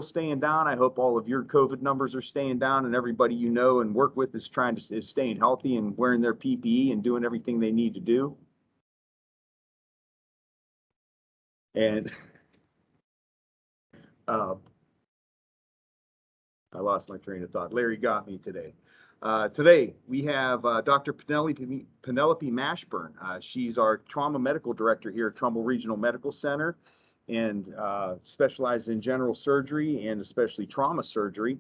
staying down. I hope all of your COVID numbers are staying down, and everybody you know and work with is staying healthy and wearing their PPE and doing everything they need to do. And I lost my train of thought. Larry got me today. Today we have Dr. Penelope Mashburn. She's our trauma medical director here at Trumbull Regional Medical Center, and specializes in general surgery and especially trauma surgery.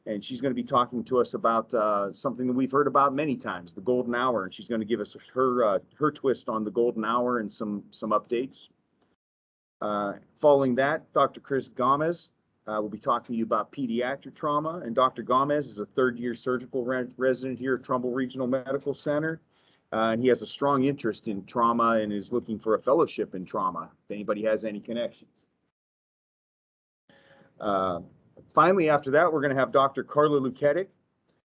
And she's going to be talking to us about something that we've heard about many times, the golden hour. And she's going to give us her twist on the golden hour and some updates. Following that, Dr. Chris Gomez will be talking to you about pediatric trauma. And Dr. Gomez is a third-year surgical resident here at Trumbull Regional Medical Center. And he has a strong interest in trauma and is looking for a fellowship in trauma, if anybody has any connections. Finally, after that, we're going to have Dr. Carla Luketic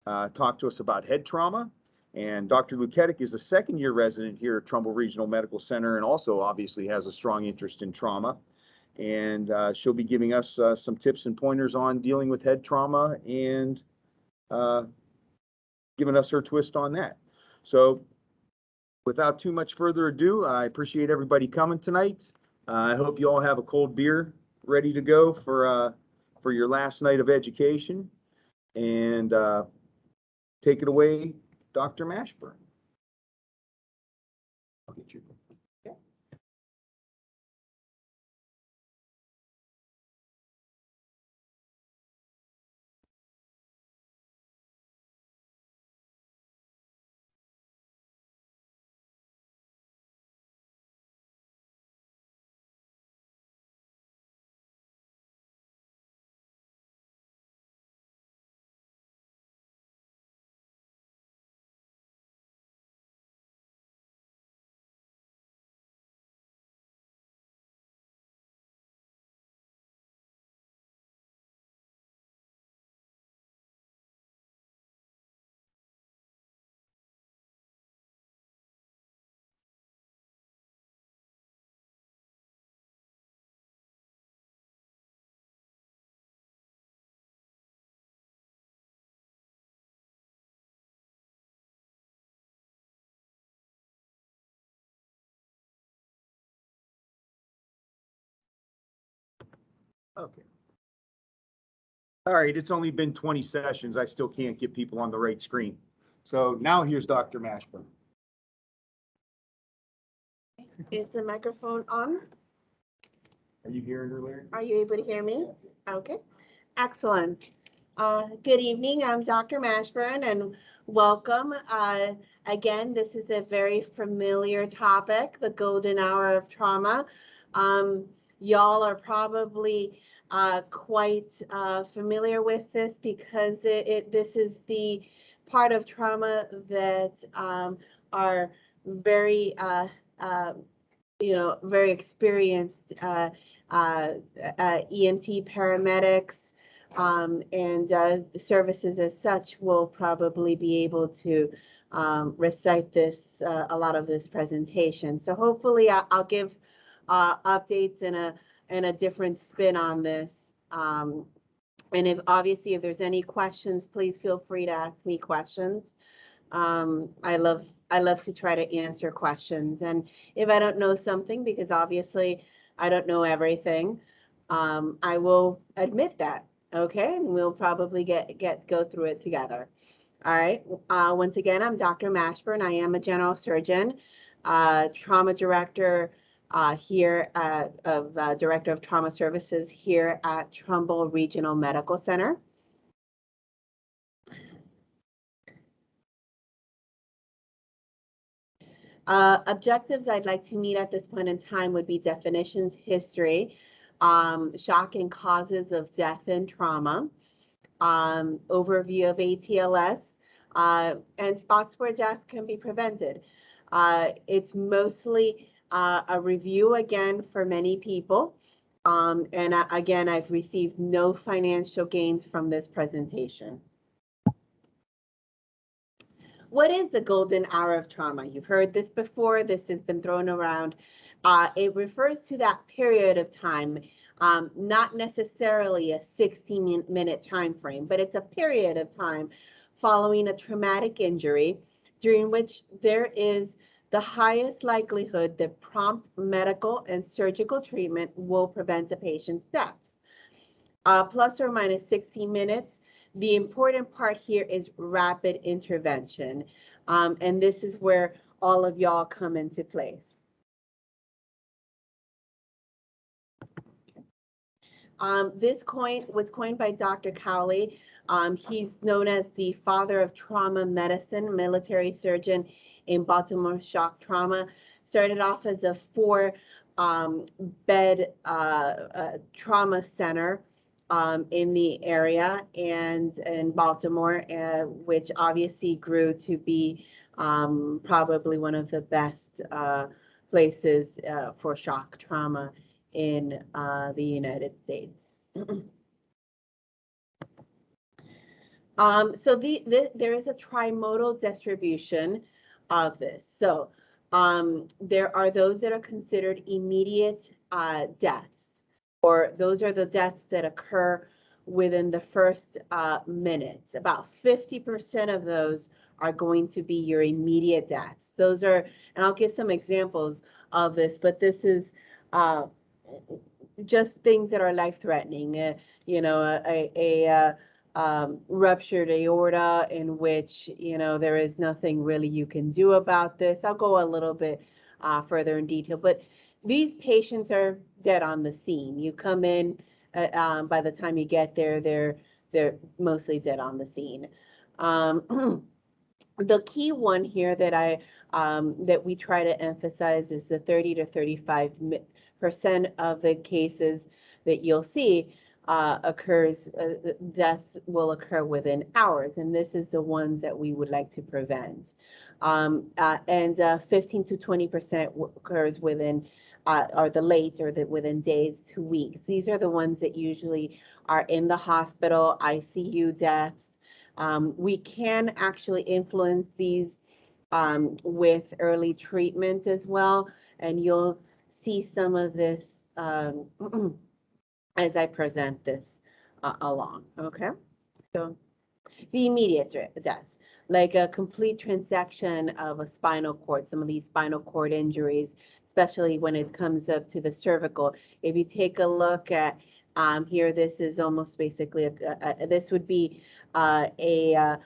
talk to us about head trauma. And Dr. Luketic is a second-year resident here at Trumbull Regional Medical Center and also obviously has a strong interest in trauma. And she'll be giving us some tips and pointers on dealing with head trauma and giving us her twist on that. So without too much further ado, I appreciate everybody coming tonight. I hope you all have a cold beer ready to go for your last night of education. And take it away, Dr. Mashburn. I'll get you. Okay. Okay. All right, it's only been 20 sessions. I still can't get people on the right screen. So now here's Dr. Mashburn. Is the microphone on? Are you hearing her, Larry? Are you able to hear me? Okay, excellent. Good evening, I'm Dr. Mashburn and welcome. Again, this is a very familiar topic, the golden hour of trauma. Y'all are probably quite familiar with this because this is the part of trauma that are very very experienced EMT paramedics and the services as such will probably be able to recite this, a lot of this presentation. So hopefully I'll give updates and a different spin on this. And if there's any questions, please feel free to ask me questions. I love to try to answer questions. And if I don't know something, because obviously I don't know everything, I will admit that. Okay, and we'll probably go through it together. All right. Once again, I'm Dr. Mashburn. I am a general surgeon, trauma director here Director of Trauma Services here at Trumbull Regional Medical Center. Objectives I'd like to meet at this point in time would be definitions, history, shock and causes of death and trauma, overview of ATLS, and spots where death can be prevented. It's mostly a review again for many people. And again, I've received no financial gains from this presentation. What is the golden hour of trauma? You've heard this before. This has been thrown around. It refers to that period of time Not necessarily a 60-minute time frame, but it's a period of time following a traumatic injury during which there is the highest likelihood that prompt medical and surgical treatment will prevent a patient's death. Plus or minus 60 minutes. The important part here is rapid intervention. And this is where all of y'all come into place. This was coined by Dr. Cowley. He's known as the father of trauma medicine, military surgeon in Baltimore shock trauma. Started off as a 4-bed trauma center in the area and in Baltimore, which obviously grew to be probably one of the best places for shock trauma in the United States. So there is a trimodal distribution of this. So there are those that are considered immediate deaths, or those are the deaths that occur within the first minutes. About 50% of those are going to be your immediate deaths. Those are, and I'll give some examples of this, but this is just things that are life-threatening. You know, a ruptured aorta in which, you know, there is nothing really you can do about this. I'll go a little bit further in detail, but these patients are dead on the scene. You come in, by the time you get there, they're mostly dead on the scene. The key one here that that we try to emphasize is the 30 to 35% of the cases that you'll see deaths will occur within hours, and this is the ones that we would like to prevent. And 15 to 20% occurs within, or the late, or within days to weeks. These are the ones that usually are in the hospital, ICU deaths. We can actually influence these with early treatment as well, and you'll see some of this as I present this along, okay? So the immediate deaths, like a complete transection of a spinal cord, some of these spinal cord injuries, especially when it comes up to the cervical. If you take a look at here, this is almost basically, this would be a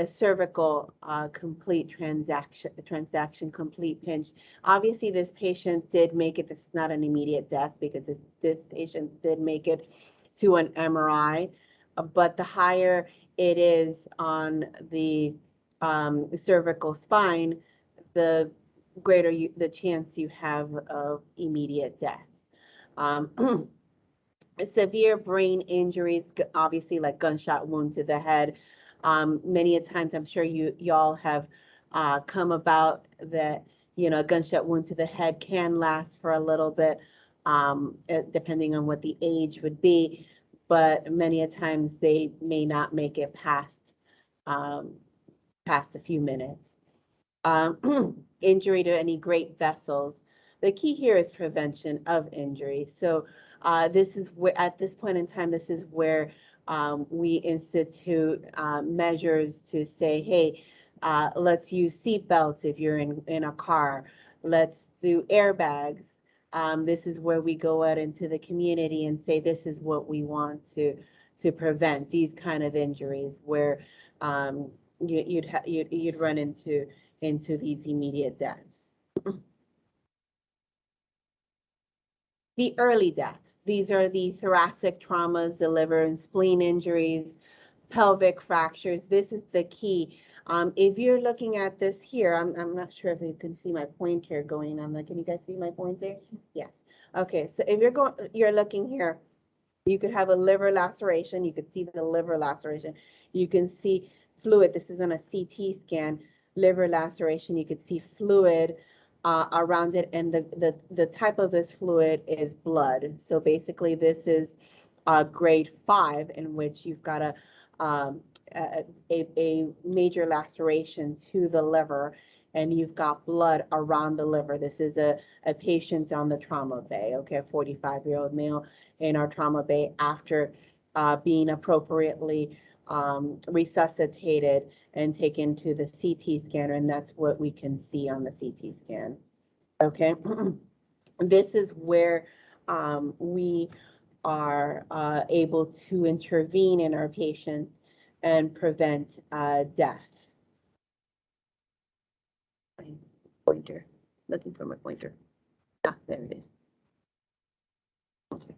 cervical complete transaction, complete pinch. Obviously, this patient did make it. This is not an immediate death because this patient did make it to an MRI, but the higher it is on the cervical spine, the greater the chance you have of immediate death. Severe brain injuries, obviously like gunshot wound to the head. Many a times, I'm sure y'all have come about that, you know, a gunshot wound to the head can last for a little bit, depending on what the age would be, but many a times they may not make it past a few minutes. Injury to any great vessels. The key here is prevention of injury. So this is where, at this point in time, this is where we institute measures to say, hey, let's use seat belts if you're in a car. Let's do airbags. This is where we go out into the community and say, this is what we want to prevent these kind of injuries where you'd run into these immediate deaths. The early deaths. These are the thoracic traumas, the liver and spleen injuries, pelvic fractures. This is the key. If you're looking at this here, I'm not sure if you can see my pointer going on. Can you guys see my pointer? Yes. Okay, so if you're looking here, you could have a liver laceration. You could see the liver laceration. You can see fluid. This is on a CT scan. Liver laceration. You could see fluid around it, and the type of this fluid is blood. So basically, this is grade 5, in which you've got a major laceration to the liver, and you've got blood around the liver. This is a patient on the trauma bay, okay, a 45-year-old male in our trauma bay after being appropriately resuscitated and taken to the CT scanner, and that's what we can see on the CT scan, okay? This is where we are able to intervene in our patients and prevent death. Pointer, looking for my pointer. Ah, there it is. Okay.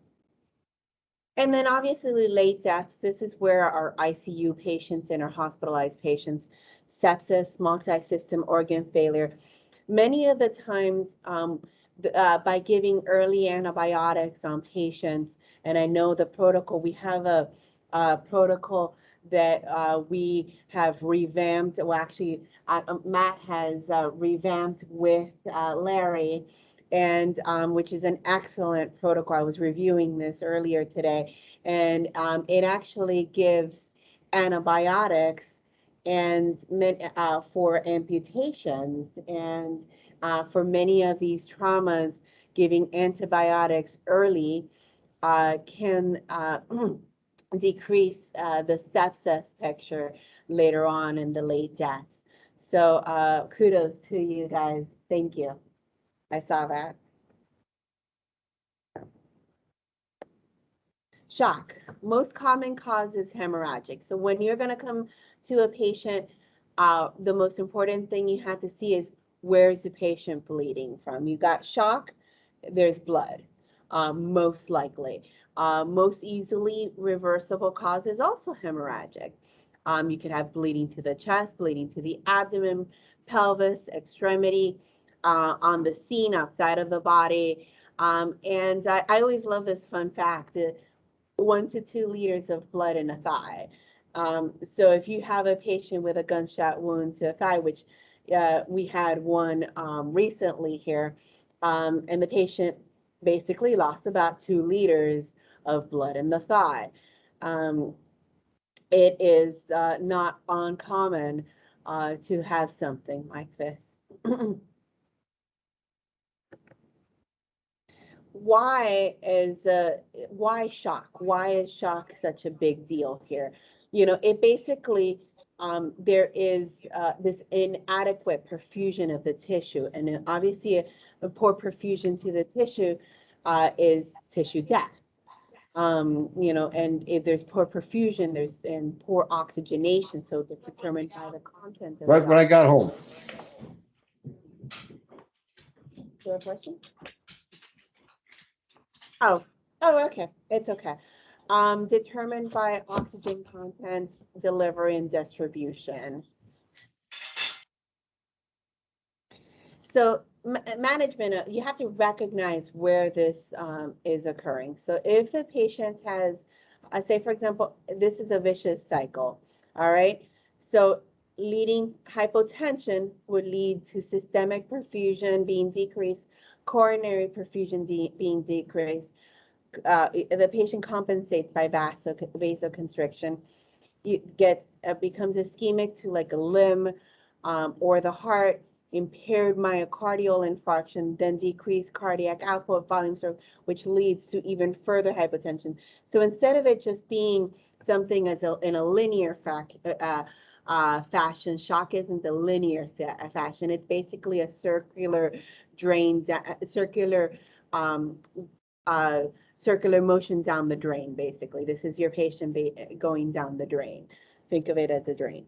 And then obviously late deaths, this is where our ICU patients and our hospitalized patients, sepsis, multi-system organ failure, many of the times by giving early antibiotics on patients, and I know the protocol, we have a protocol that we have revamped, well actually Matt has revamped with Larry, and which is an excellent protocol. I was reviewing this earlier today, and it actually gives antibiotics and for amputations, and for many of these traumas, giving antibiotics early can decrease the sepsis picture later on in the late deaths. So kudos to you guys. Thank you. I saw that. Shock. Most common cause is hemorrhagic. So when you're going to come to a patient, the most important thing you have to see is where's the patient bleeding from. You got shock, there's blood, most likely. Most easily reversible cause is also hemorrhagic. You could have bleeding to the chest, bleeding to the abdomen, pelvis, extremity, on the scene, outside of the body. And I always love this fun fact, 1 to 2 liters of blood in a thigh. So if you have a patient with a gunshot wound to a thigh, which we had one recently here, and the patient basically lost about 2 liters of blood in the thigh. It is not uncommon to have something like this. Why shock? Why is shock such a big deal here? You know, it basically there is this inadequate perfusion of the tissue, and obviously a poor perfusion to the tissue is tissue death. You know, and if there's poor perfusion, there's and poor oxygenation, so it's determined by the content of Right when I got home. Do you have a question? Oh, okay, it's okay. Determined by oxygen content, delivery, and distribution. So management, you have to recognize where this is occurring. So if the patient has, say for example, this is a vicious cycle, all right? So leading hypotension would lead to systemic perfusion being decreased, coronary perfusion being decreased. The patient compensates by vasoconstriction. You get becomes ischemic to like a limb or the heart, impaired myocardial infarction, then decreased cardiac output volume, which leads to even further hypotension. So instead of it just being something as in a linear fashion, shock isn't a linear fashion. It's basically a circular drain, circular motion down the drain, basically. This is your patient going down the drain. Think of it as a drain.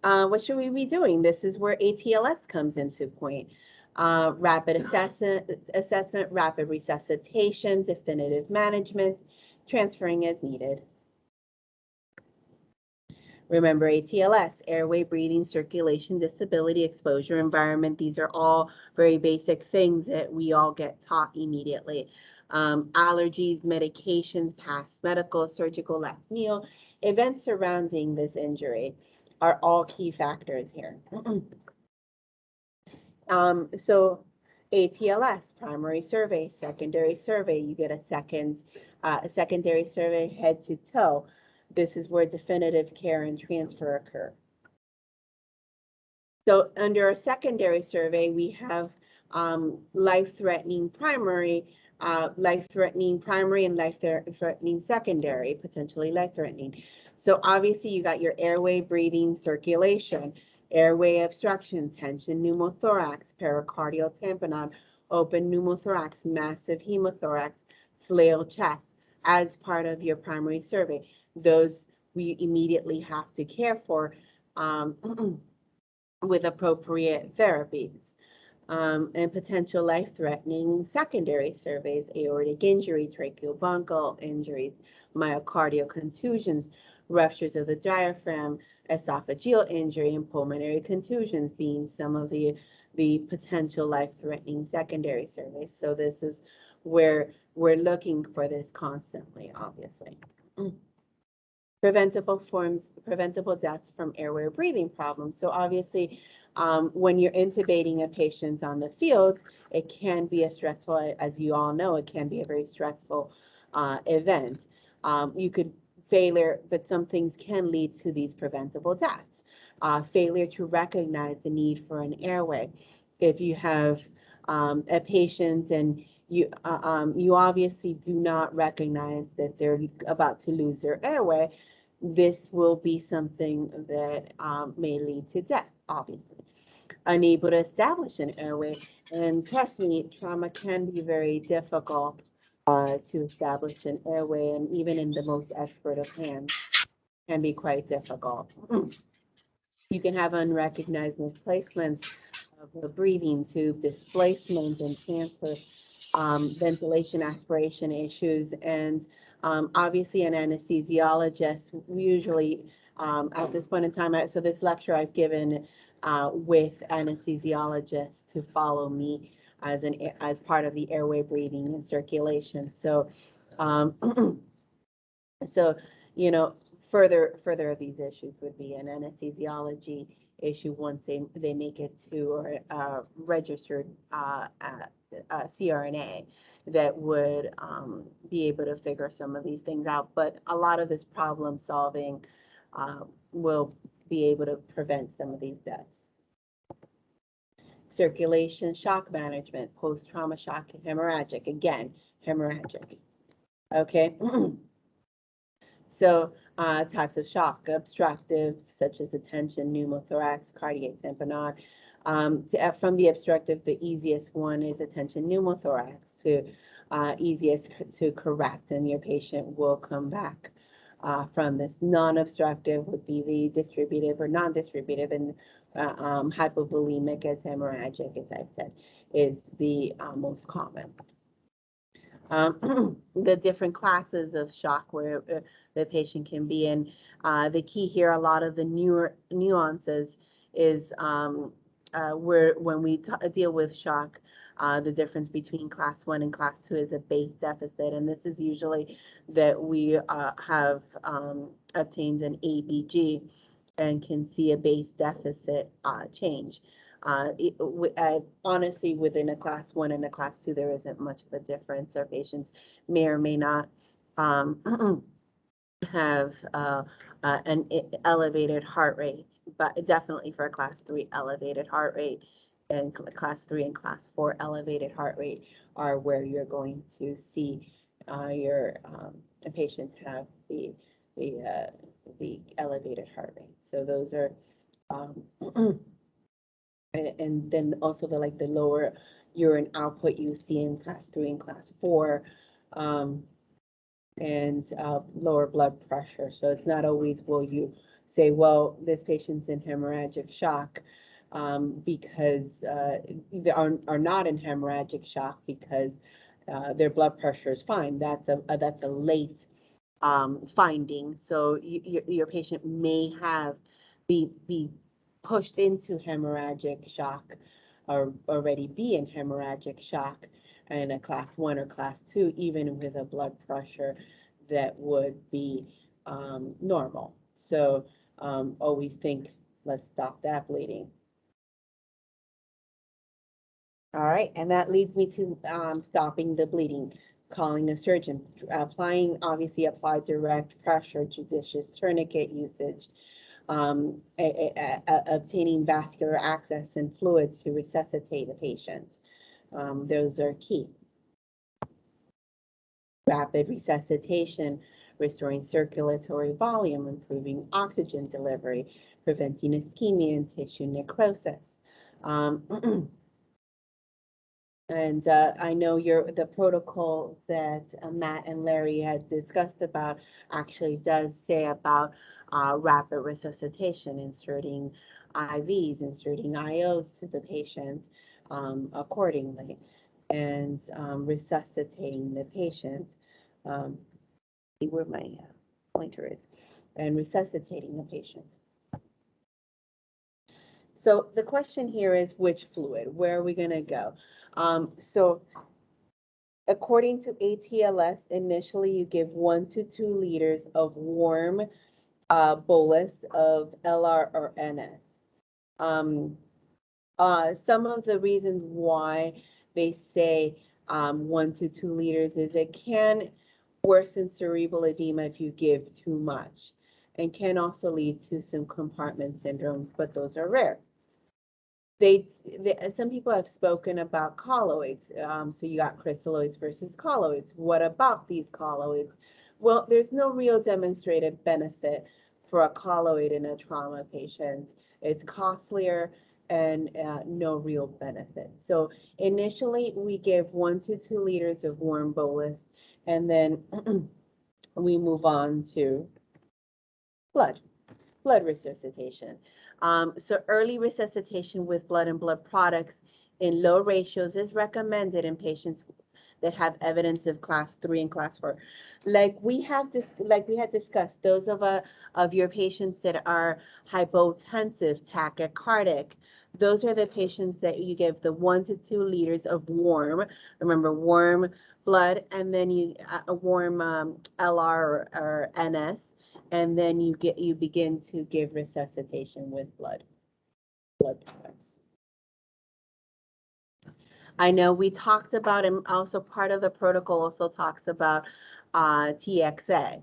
What should we be doing? This is where ATLS comes into point. Rapid assessment, rapid resuscitation, definitive management, transferring as needed. Remember ATLS, airway, breathing, circulation, disability, exposure, environment. These are all very basic things that we all get taught immediately. Allergies, medications, past medical, surgical, last meal, events surrounding this injury are all key factors here. So ATLS, primary survey, secondary survey, you get a secondary survey head to toe. This is where definitive care and transfer occur. So under a secondary survey, we have life-threatening primary, life-threatening primary and life-threatening secondary, potentially life-threatening. So obviously you got your airway, breathing, circulation, airway obstruction, tension, pneumothorax, pericardial tamponade, open pneumothorax, massive hemothorax, flail chest as part of your primary survey. Those we immediately have to care for with appropriate therapies. And potential life-threatening secondary surveys, aortic injury, tracheobronchial injuries, myocardial contusions, ruptures of the diaphragm, esophageal injury, and pulmonary contusions being some of the potential life-threatening secondary surveys. So this is where we're looking for this constantly, obviously. Preventable deaths from airway or breathing problems. So obviously, when you're intubating a patient on the field, it can be a stressful, as you all know, it can be a very stressful event. You could failure, but some things can lead to these preventable deaths. Failure to recognize the need for an airway. If you have a patient and you obviously do not recognize that they're about to lose their airway, this will be something that may lead to death, obviously. Unable to establish an airway, and trust me, trauma can be very difficult to establish an airway, and even in the most expert of hands, can be quite difficult. You can have unrecognized misplacements of the breathing tube, displacement and transfer, ventilation aspiration issues, and obviously an anesthesiologist usually at this point in time, so this lecture I've given with anesthesiologists to follow me as part of the airway, breathing, and circulation. So so you know, further of these issues would be an anesthesiology issue once they make it to a registered CRNA that would be able to figure some of these things out. But a lot of this problem solving will be able to prevent some of these deaths. Circulation shock management, post-trauma shock, hemorrhagic, again, hemorrhagic. Okay. So types of shock, obstructive, such as attention, pneumothorax, cardiac tamponade. From the obstructive, the easiest one is attention pneumothorax, easiest to correct, and your patient will come back from this. Non-obstructive would be the distributive or non-distributive, and hypovolemic as hemorrhagic, as I said, is the most common. The different classes of shock where the patient can be in. The key here, a lot of the nuances is where when we deal with shock, the difference between class 1 and class 2 is a base deficit, and this is usually that we have obtained an ABG and can see a base deficit change. Honestly, within a class 1 and a class 2, there isn't much of a difference. Our patients may or may not have an elevated heart rate, but definitely for a class 3 elevated heart rate, and class 3 and class 4 elevated heart rate are where you're going to see your patients have the elevated heart rate. So those are and then also the lower urine output you see in class 3 and class 4, and lower blood pressure. So it's not always will you say, well, this patient's in hemorrhagic shock because they are not in hemorrhagic shock because their blood pressure is fine. That's a late finding. So your patient may have be pushed into hemorrhagic shock or already be in hemorrhagic shock in a class 1 or class 2, even with a blood pressure that would be normal. So always think, let's stop that bleeding. All right, and that leads me to stopping the bleeding, calling a surgeon, obviously apply direct pressure, judicious tourniquet usage, obtaining vascular access and fluids to resuscitate a patient. Those are key. Rapid resuscitation, restoring circulatory volume, improving oxygen delivery, preventing ischemia and tissue necrosis. And I know the protocol that Matt and Larry had discussed about actually does say about rapid resuscitation, inserting IVs, inserting IOs to the patient accordingly, and resuscitating the patient. See where my pointer is, and resuscitating the patient. So the question here is which fluid? Where are we going to go? So according to ATLS, initially you give 1 to 2 liters of warm bolus of LR or NS. Some of the reasons why they say 1 to 2 liters is it can worsen cerebral edema if you give too much, and can also lead to some compartment syndromes, but those are rare. Some people have spoken about colloids. So you got crystalloids versus colloids. What about these colloids? Well, there's no real demonstrated benefit for a colloid in a trauma patient. It's costlier and no real benefit. So initially we give 1 to 2 liters of warm bolus, and then we move on to blood resuscitation. So early resuscitation with blood and blood products in low ratios is recommended in patients that have evidence of class 3 and class 4. Like we had discussed, those of your patients that are hypotensive, tachycardic, those are the patients that you give the 1 to 2 liters of warm, remember warm blood, and then you a warm LR or NS, and then you begin to give resuscitation with blood products. I know we talked about, and also part of the protocol also talks about TXA.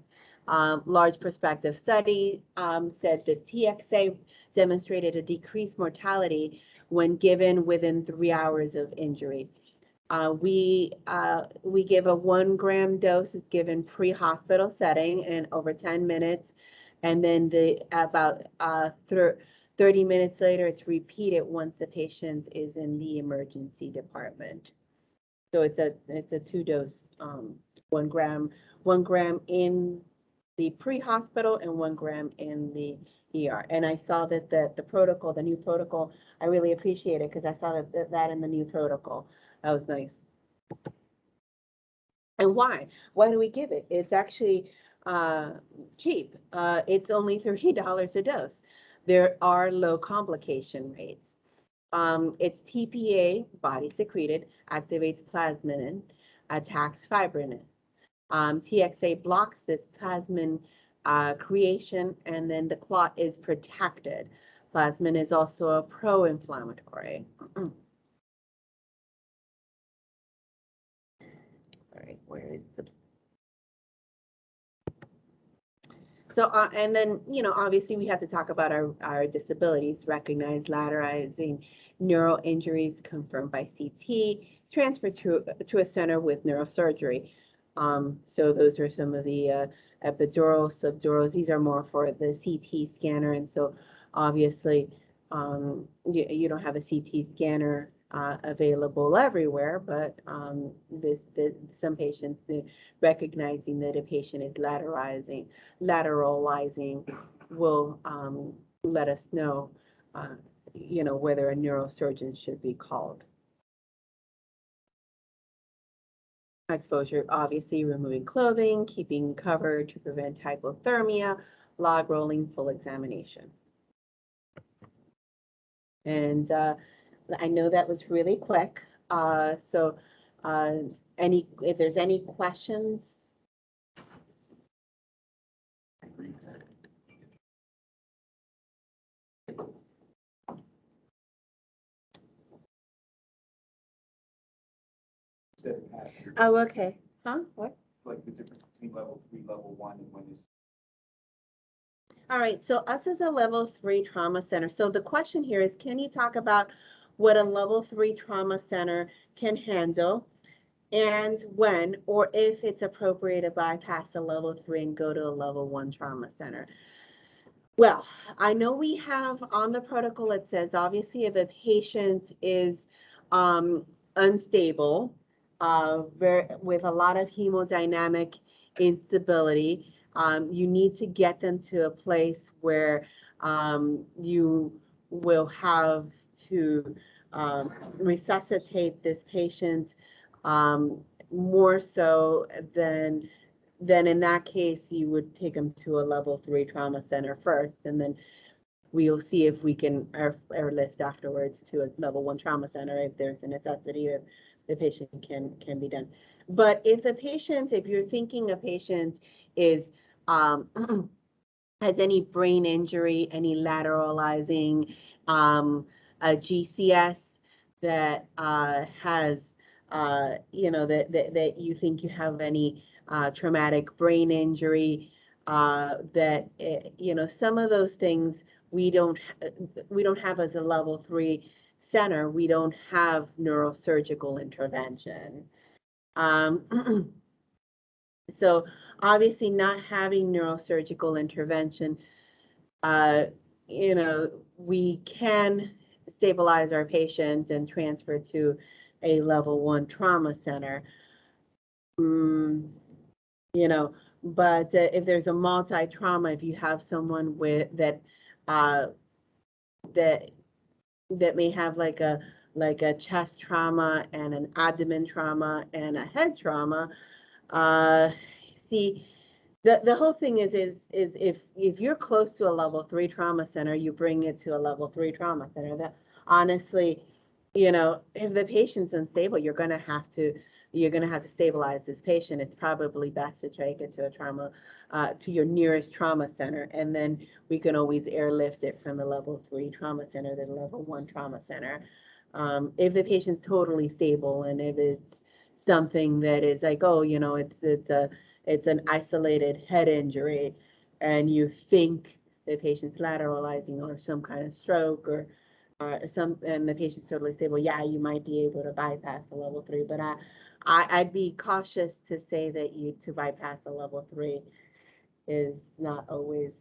Large prospective study said that TXA demonstrated a decreased mortality when given within 3 hours of injury. We give a 1 gram dose. It's given pre-hospital setting and over 10 minutes, and then about 30 minutes later, it's repeated once the patient is in the emergency department. So it's a 2-dose, 1 gram in the pre-hospital and 1 gram in the ER. And I saw that the protocol, the new protocol, I really appreciate it because I saw that in the new protocol. That was nice. And why? Why do we give it? It's actually cheap. It's only $3 a dose. There are low complication rates. It's TPA, body secreted, activates plasminin, attacks fibrinin. TXA blocks this plasmin creation, and then the clot is protected. Plasmin is also a pro-inflammatory. All right, where is the... So, and then, obviously we have to talk about our disabilities, recognized lateralizing neural injuries confirmed by CT, transferred to a center with neurosurgery. So those are some of the epidural, subdurals. These are more for the CT scanner. And so obviously you don't have a CT scanner available everywhere, but some patients, recognizing that a patient is lateralizing will let us know, whether a neurosurgeon should be called. Exposure, obviously removing clothing, keeping covered to prevent hypothermia, log rolling, full examination. And I know that was really quick. So if there's any questions. Oh, okay. Huh? What? Like the difference between level 3, level 1, and when is... All right, so us as a level 3 trauma center. So the question here is, can you talk about what a level 3 trauma center can handle and when or if it's appropriate to bypass a level 3 and go to a level 1 trauma center? Well, I know we have on the protocol, it says obviously if a patient is unstable, with a lot of hemodynamic instability, you need to get them to a place where you will have to resuscitate this patient more so than in that case, you would take them to a level 3 trauma center first, and then we'll see if we can airlift afterwards to a level 1 trauma center if there's a necessity or the patient can be done. But if the patient, if you're thinking a patient is has any brain injury, any lateralizing, a GCS that has, that you think you have any traumatic brain injury, some of those things we don't have as a level 3 center. We don't have neurosurgical intervention. So obviously not having neurosurgical intervention, we can stabilize our patients and transfer to a level 1 trauma center. But if there's a multi-trauma, if you have someone with that may have like a chest trauma and an abdomen trauma and a head trauma, see, the whole thing is if you're close to a level 3 trauma center, you bring it to a level 3 trauma center. That honestly, if the patient's unstable, you're gonna have to stabilize this patient. It's probably best to take it to a trauma, to your nearest trauma center, and then we can always airlift it from the level 3 trauma center to the level 1 trauma center. If the patient's totally stable, and if it's something that is like, oh, it's an isolated head injury, and you think the patient's lateralizing or some kind of stroke or and the patient's totally stable, yeah, you might be able to bypass a level 3, but I'd be cautious to say that to bypass a level 3 is not always,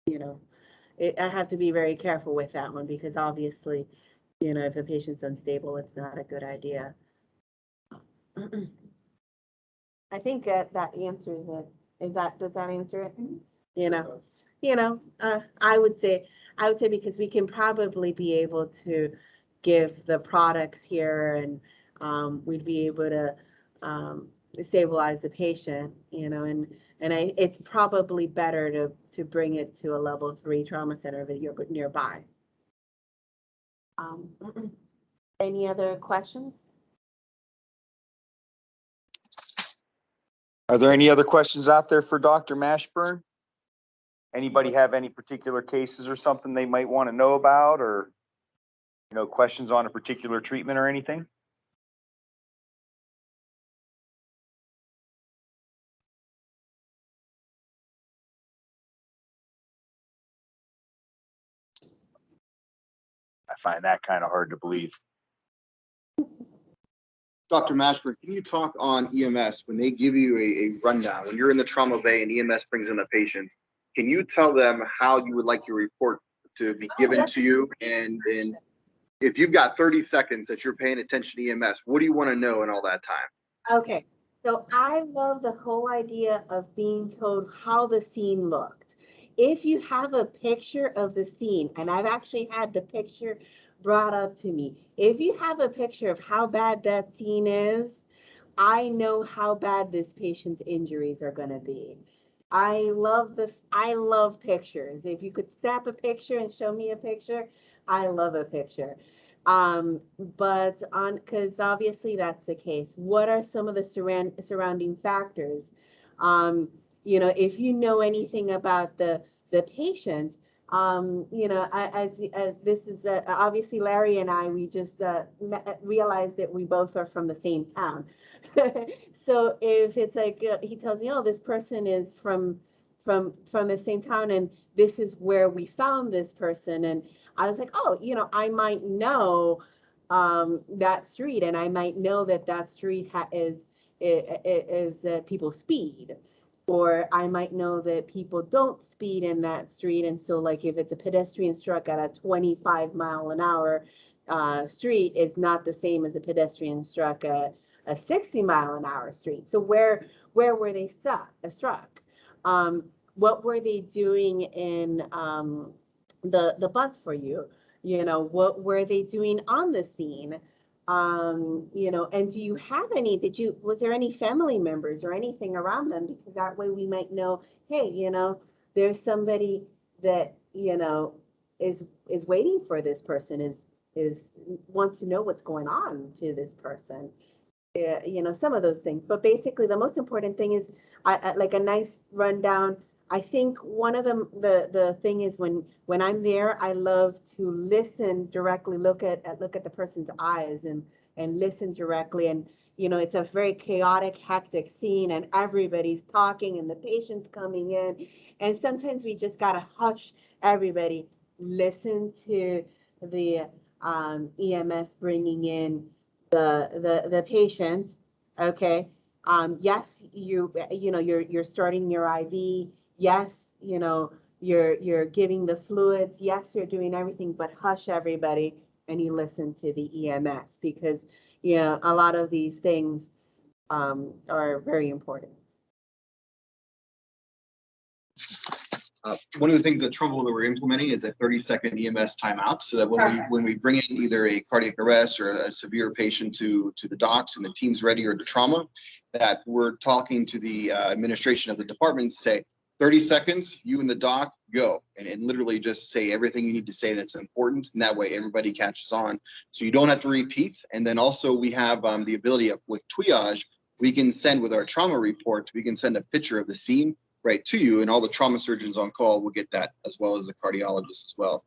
I have to be very careful with that one, because obviously, if a patient's unstable, it's not a good idea. I think that answers it. Does that answer it? I would say because we can probably be able to give the products here, and we'd be able to stabilize the patient, and it's probably better to bring it to a level 3 trauma center that you're nearby. Any other questions? Are there any other questions out there for Dr. Mashburn? Anybody have any particular cases or something they might want to know about, or questions on a particular treatment or anything? I find that kind of hard to believe. Dr. Mashburn, can you talk on EMS when they give you a rundown, when you're in the trauma bay and EMS brings in a patient, can you tell them how you would like your report to be given to you? And if you've got 30 seconds that you're paying attention to EMS, what do you want to know in all that time? Okay, so I love the whole idea of being told how the scene looked. If you have a picture of the scene, and I've actually had the picture brought up to me, if you have a picture of how bad that scene is, I know how bad this patient's injuries are going to be. I love pictures. If you could snap a picture and show me a picture, I love a picture. But because obviously that's the case. What are some of the surrounding factors? If you know anything about the patient, this is obviously Larry and I, we just realized that we both are from the same town. So if it's like he tells me, oh, this person is from from the same town, and this is where we found this person. And I was like, oh, I might know that street, and I might know that that street is people speed, or I might know that people don't speed in that street. And so like if it's a pedestrian struck at a 25-mile-an-hour street, is not the same as a pedestrian struck at a 60-mile-an-hour street. So where were they struck? What were they doing in the bus for you? What were they doing on the scene? And do you have was there any family members or anything around them? Because that way we might know, hey, there's somebody that, is waiting for this person, is wants to know what's going on to this person. Some of those things. But basically the most important thing is I like a nice rundown. I think one of them, the thing is when I'm there, I love to listen directly, look at the person's eyes and listen directly. And it's a very chaotic, hectic scene, and everybody's talking, and the patient's coming in, and sometimes we just gotta hush everybody, listen to the EMS bringing in the patient. Okay. Yes, you're starting your IV. Yes, you're giving the fluids. Yes, you're doing everything, but hush everybody, and you listen to the EMS, because a lot of these things are very important. One of the things that Trumbull that we're implementing is a 30-second EMS timeout, so that when we bring in either a cardiac arrest or a severe patient to the docs and the team's ready, or to trauma, that we're talking to the administration of the department, say 30 seconds, you and the doc go, and literally just say everything you need to say that's important, and that way everybody catches on, so you don't have to repeat. And then also we have the ability of, with triage, we can send with our trauma report, we can send a picture of the scene right to you, and all the trauma surgeons on call will get that, as well as the cardiologist as well.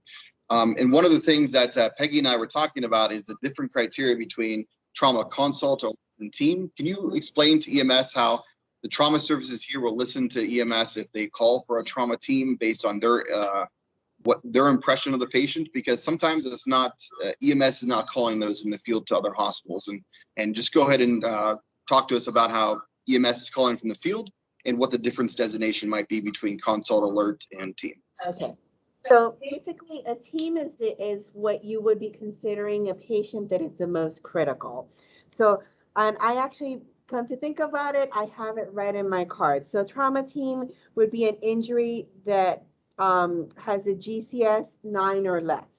And one of the things that Peggy and I were talking about is the different criteria between trauma consult and team. Can you explain to EMS how the trauma services here will listen to EMS if they call for a trauma team based on what their impression of the patient? Because sometimes it's not, EMS is not calling those in the field to other hospitals. And just go ahead and talk to us about how EMS is calling from the field, and what the difference designation might be between consult, alert, and team. Okay. So basically a team is what you would be considering a patient that is the most critical. So, and I actually, come to think about it, I have it right in my card. So trauma team would be an injury that has a GCS 9 or less.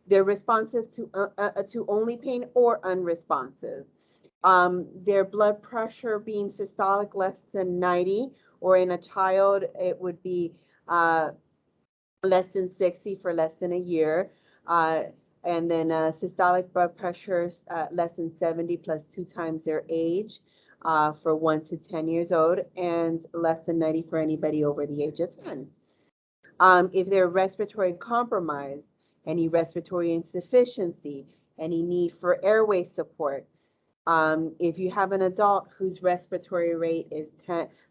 They're responsive to only pain or unresponsive. Their blood pressure being systolic less than 90, or in a child, it would be less than 60 for less than a year. And then systolic blood pressures less than 70 plus 2 times their age for 1 to 10 years old, and less than 90 for anybody over the age of 10. If they're respiratory compromised, any respiratory insufficiency, any need for airway support. If you have an adult whose respiratory rate is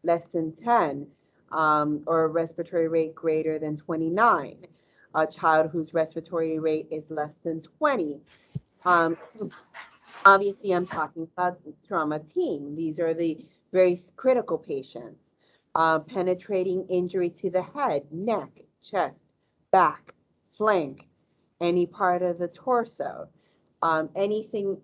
less than 10, or a respiratory rate greater than 29, a child whose respiratory rate is less than 20. Obviously, I'm talking about the trauma team. These are the very critical patients. Penetrating injury to the head, neck, chest, back, flank, any part of the torso, anything.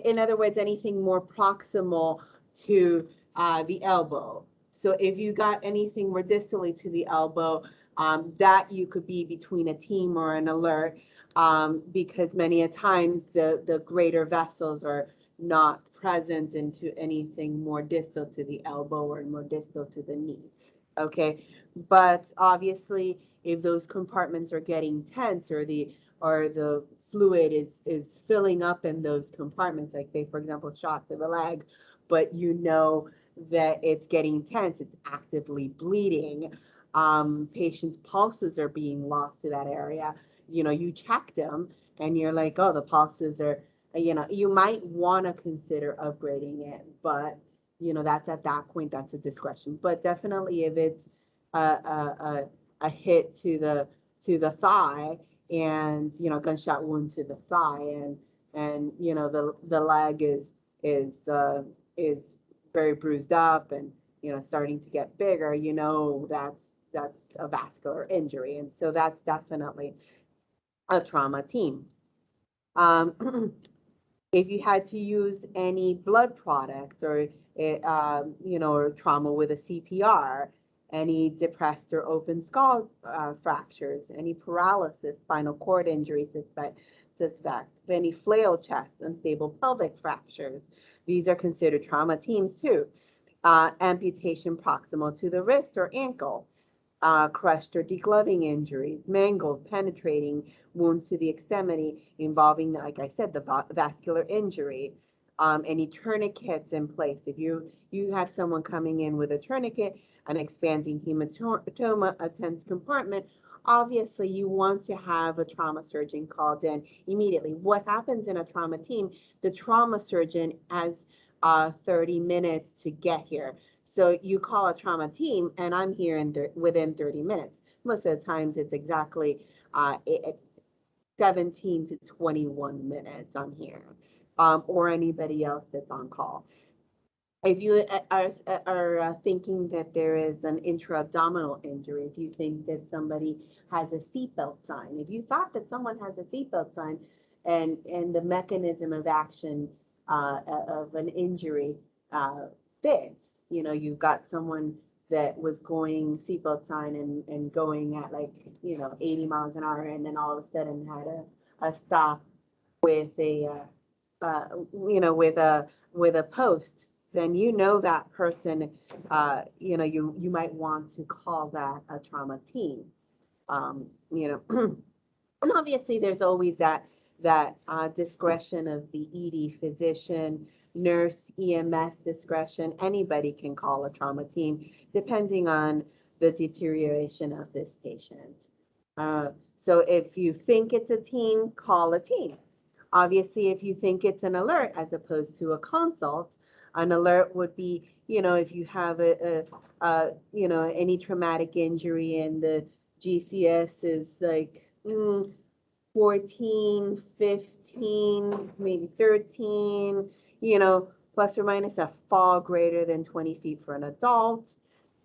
In other words, anything more proximal to the elbow. So if you got anything more distally to the elbow, that you could be between a team or an alert, because many a times the greater vessels are not present into anything more distal to the elbow or more distal to the knee. Okay, but obviously if those compartments are getting tense, or the fluid is filling up in those compartments, like say for example shots of the leg, but that it's getting tense, it's actively bleeding, patients' pulses are being lost to that area, you check them and you're like, oh, the pulses are, you might want to consider upgrading it, but that's at that point, that's a discretion. But definitely if it's a hit to the thigh and, gunshot wound to the thigh and, the leg is very bruised up and, starting to get bigger, that's a vascular injury. And so that's definitely a trauma team. If you had to use any blood products or, or trauma with a CPR, any depressed or open skull fractures, any paralysis, spinal cord injury suspect, any flail chest, unstable pelvic fractures, these are considered trauma teams too. Amputation proximal to the wrist or ankle, crushed or degloving injuries, mangled, penetrating wounds to the extremity involving, like I said, the vascular injury, any tourniquets in place. If you have someone coming in with a tourniquet, an expanding hematoma, a tense compartment, obviously you want to have a trauma surgeon called in immediately. What happens in a trauma team, the trauma surgeon has 30 minutes to get here. So you call a trauma team, and I'm here within 30 minutes. Most of the times it's exactly 17 to 21 minutes I'm here, or anybody else that's on call. If you are thinking that there is an intra-abdominal injury, if you think that somebody has a seatbelt sign, if you thought that someone has a seatbelt sign and the mechanism of action of an injury fits, you've got someone that was going seatbelt sign and going at 80 miles an hour, and then all of a sudden had a stop with a with a post, then that person, you might want to call that a trauma team. And obviously there's always that discretion of the ED physician, nurse, EMS discretion. Anybody can call a trauma team depending on the deterioration of this patient. So if you think it's a team, call a team. Obviously, if you think it's an alert as opposed to a consult, an alert would be, if you have any traumatic injury and the GCS is like 14, 15, maybe 13, plus or minus a fall greater than 20 feet for an adult,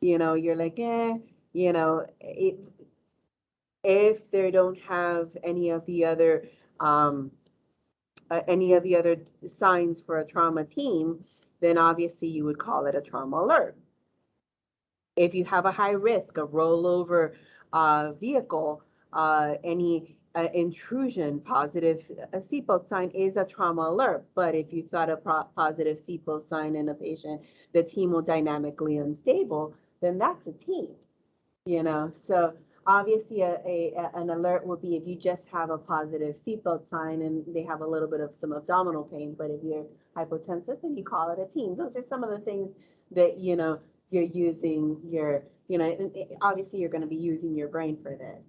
you're like, if they don't have any of the other signs for a trauma team, then obviously you would call it a trauma alert. If you have a high risk, a rollover vehicle, any intrusion, positive seatbelt sign is a trauma alert. But if you thought a positive seatbelt sign in a patient that's hemodynamically unstable, then that's a team, So obviously an alert would be if you just have a positive seatbelt sign and they have a little bit of some abdominal pain, but if you're hypotensive, then you call it a team. Those are some of the things that, you're using your, obviously you're going to be using your brain for this,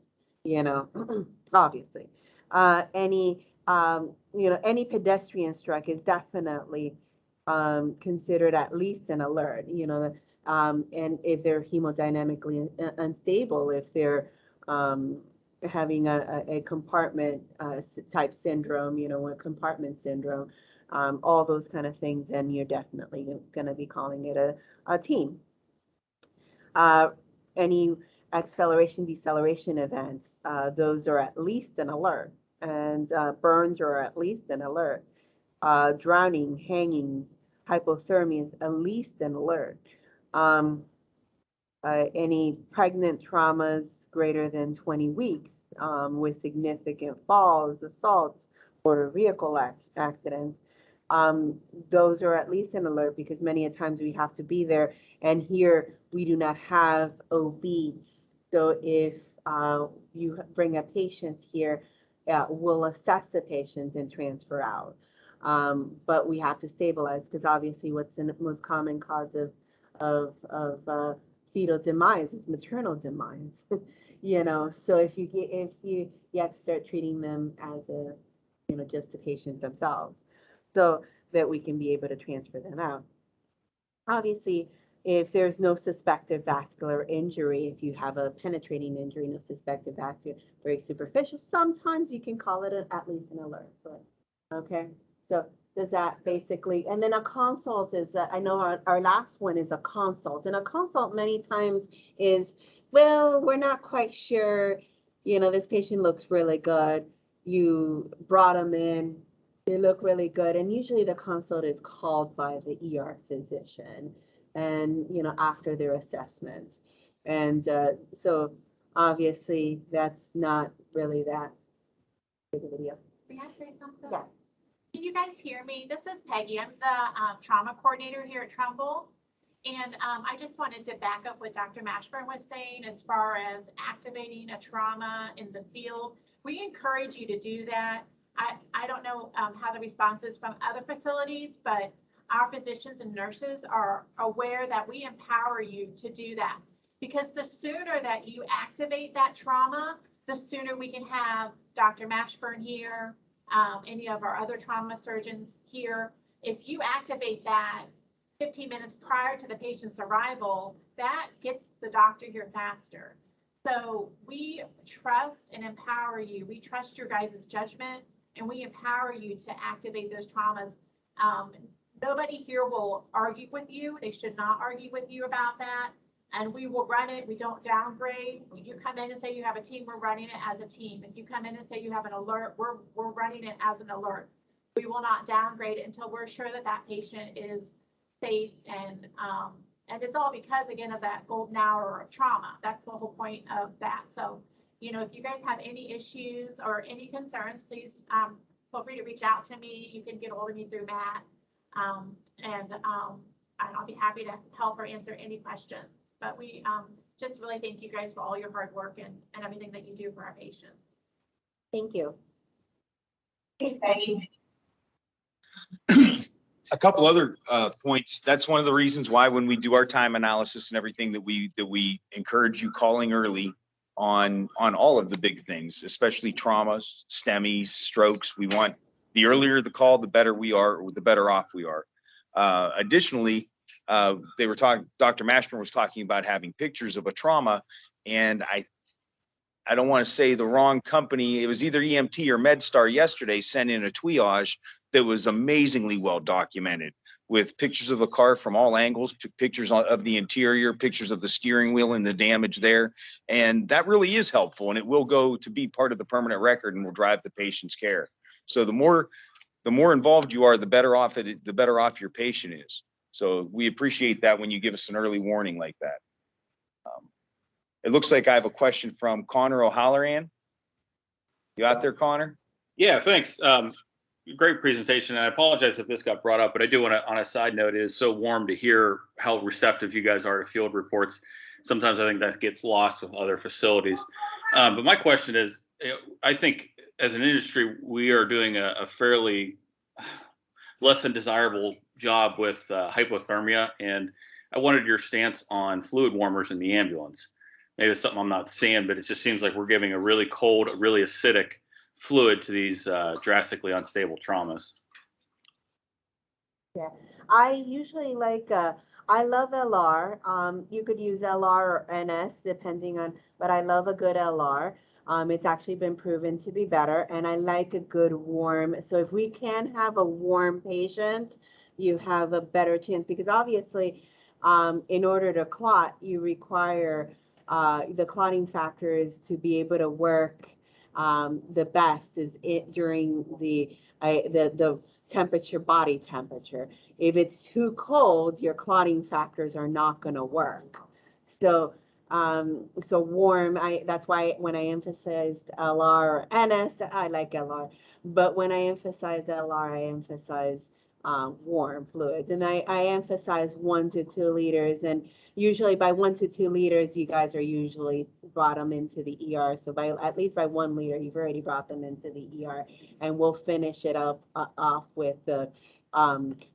obviously. Any pedestrian strike is definitely considered at least an alert, and if they're hemodynamically unstable, if they're having a compartment type syndrome, a compartment syndrome, all those kind of things, then you're definitely going to be calling it a team. Any acceleration, deceleration events, those are at least an alert, and burns are at least an alert. Drowning, hanging, hypothermia is at least an alert. Any pregnant traumas greater than 20 weeks with significant falls, assaults, motor vehicle accidents, those are at least an alert because many a times we have to be there, and here we do not have OB. So if you bring a patient here, we'll assess the patient and transfer out. But we have to stabilize because obviously what's the most common cause of fetal demise is maternal demise. So if you have to start treating them as just the patient themselves, so that we can be able to transfer them out. Obviously, if there's no suspected vascular injury, if you have a penetrating injury, no suspected vascular, very superficial, sometimes you can call it at least an alert. But, okay, so does that basically, and then a consult is, I know our last one is a consult, and a consult many times is, well, we're not quite sure, this patient looks really good. You brought them in, they look really good, and usually the consult is called by the ER physician, and after their assessment, and so obviously that's not really that big of a deal. May I say something? Yeah. Can you guys hear me? This is Peggy. I'm the trauma coordinator here at Trumbull. And I just wanted to back up what Dr. Mashburn was saying as far as activating a trauma in the field. We encourage you to do that. I don't know how the response is from other facilities, but our physicians and nurses are aware that we empower you to do that. Because the sooner that you activate that trauma, the sooner we can have Dr. Mashburn here, any of our other trauma surgeons here. If you activate that 15 minutes prior to the patient's arrival, that gets the doctor here faster. So we trust and empower you. We trust your guys' judgment, and we empower you to activate those traumas. Nobody here will argue with you. They should not argue with you about that. And we will run it. We don't downgrade. When you come in and say you have a team, we're running it as a team. If you come in and say you have an alert, we're running it as an alert. We will not downgrade it until we're sure that that patient is safe, and it's all because, again, of that golden hour of trauma. That's the whole point of that. So, if you guys have any issues or any concerns, please feel free to reach out to me. You can get hold of me through Matt, and I'll be happy to help or answer any questions. But we just really thank you guys for all your hard work and everything that you do for our patients. Thank you. A couple other points. That's one of the reasons why when we do our time analysis and everything that we encourage you calling early on all of the big things, especially traumas, STEMIs, strokes. We want the earlier the call, the better we are, or the better off we are. Additionally, they were talking, Dr. Mashburn was talking about having pictures of a trauma, and I don't want to say the wrong company. It was either EMT or MedStar yesterday sent in a triage that was amazingly well documented with pictures of the car from all angles, pictures of the interior, pictures of the steering wheel and the damage there. And that really is helpful, and it will go to be part of the permanent record and will drive the patient's care. So the more involved you are, the better off your patient is. So we appreciate that when you give us an early warning like that. It looks like I have a question from Connor O'Halloran. You out there, Connor? Yeah, thanks. Great presentation. And I apologize if this got brought up, but I do want to, on a side note, it is so warm to hear how receptive you guys are to field reports. Sometimes I think that gets lost with other facilities. But my question is, I think as an industry, we are doing a fairly less than desirable job with hypothermia. And I wanted your stance on fluid warmers in the ambulance. Maybe it's something I'm not seeing, but it just seems like we're giving a really cold, a really acidic fluid to these drastically unstable traumas. Yeah, I usually I love LR. You could use LR or NS depending on, but I love a good LR. It's actually been proven to be better, and I like a good warm. So if we can have a warm patient, you have a better chance, because obviously, in order to clot, you require the clotting factors to be able to work the best is during the temperature, body temperature. If it's too cold, your clotting factors are not going to work. So so warm, that's why when I emphasized LR or NS, I like LR, but when I emphasize LR, I emphasize warm fluids, and I emphasize 1 to 2 liters, and usually by 1 to 2 liters, you guys are usually brought them into the ER. So by at least by 1 liter, you've already brought them into the ER, and we'll finish it up off with the.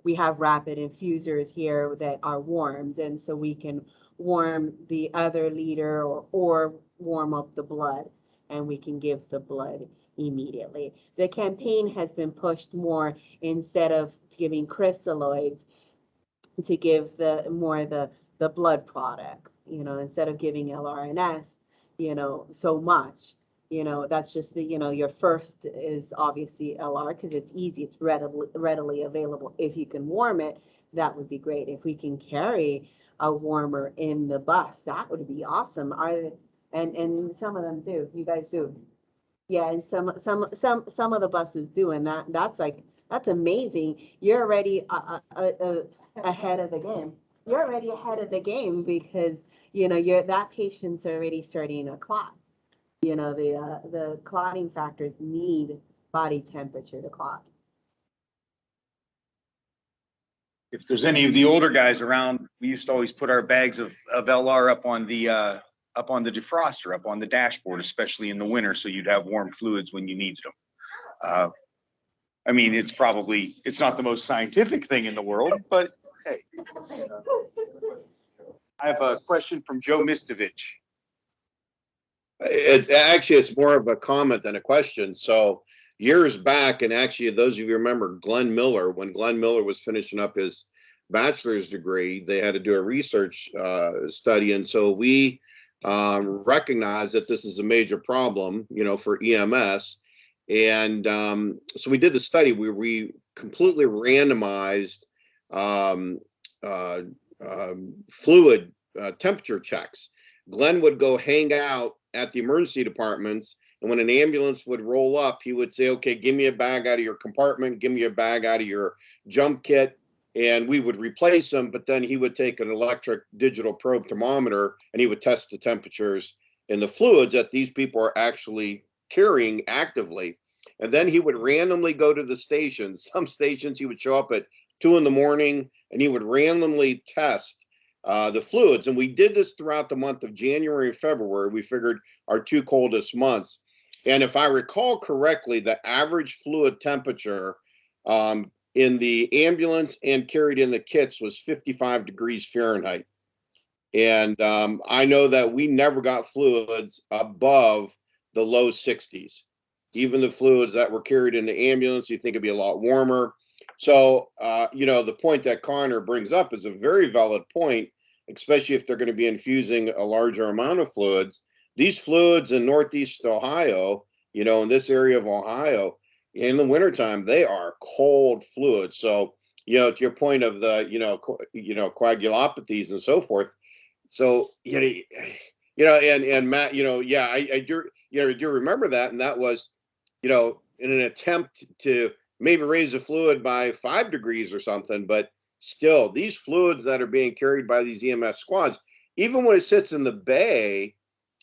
We have rapid infusers here that are warmed, and so we can warm the other liter or warm up the blood, and we can give the blood immediately. The campaign has been pushed more, instead of giving crystalloids, to give the blood products, instead of giving LRNS, so much. That's just your first is obviously LR because it's easy, it's readily available. If you can warm it, that would be great. If we can carry a warmer in the bus, that would be awesome. And some of them do. You guys do. Yeah, and some of the buses do, and that's amazing. You're already ahead of the game. You're already ahead of the game because that patient's already starting a clot. The clotting factors need body temperature to clot. If there's any of the older guys around, we used to always put our bags of LR up on the defroster, up on the dashboard, especially in the winter, so you'd have warm fluids when you needed them. I mean, it's not the most scientific thing in the world, but hey. I have a question from Joe Mistovich. It's more of a comment than a question. So years back, and actually those of you remember Glenn Miller, when Glenn Miller was finishing up his bachelor's degree, they had to do a research study. And so we recognized that this is a major problem, for EMS. And so we did the study where we completely randomized fluid temperature checks. Glenn would go hang out at the emergency departments, and when an ambulance would roll up, he would say, okay, give me a bag out of your compartment, give me a bag out of your jump kit, and we would replace them. But then he would take an electric digital probe thermometer and he would test the temperatures in the fluids that these people are actually carrying actively. And then he would randomly go to the stations. Some stations he would show up at 2 in the morning and he would randomly test the fluids. And we did this throughout the month of January and February. We figured our 2 coldest months. And if I recall correctly, the average fluid temperature in the ambulance and carried in the kits was 55 degrees Fahrenheit. And I know that we never got fluids above the low 60s. Even the fluids that were carried in the ambulance, you think it'd be a lot warmer. So, the point that Connor brings up is a very valid point, especially if they're going to be infusing a larger amount of fluids. These fluids in Northeast Ohio, in this area of Ohio, in the wintertime, they are cold fluids. So, to your point of the, coagulopathies and so forth. So, and Matt, yeah, I do, do remember that. And that was, in an attempt to maybe raise the fluid by 5 degrees or something, but still these fluids that are being carried by these EMS squads, even when it sits in the bay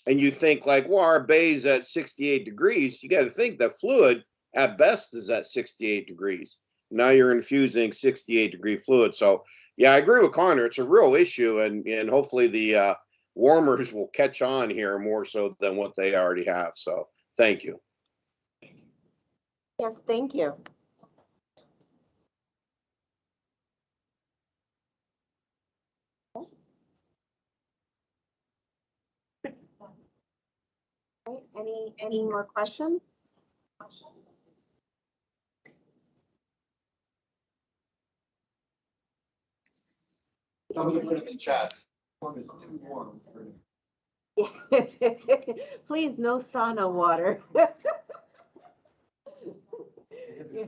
and you think like, well, our bay's at 68 degrees, you got to think that fluid at best is at 68 degrees. Now you're infusing 68 degree fluid. So yeah, I agree with Connor. It's a real issue, and hopefully the warmers will catch on here more so than what they already have. So thank you. Yes, thank you. Okay, any more questions? Somebody put it in the chat. Please, no sauna water. Yeah,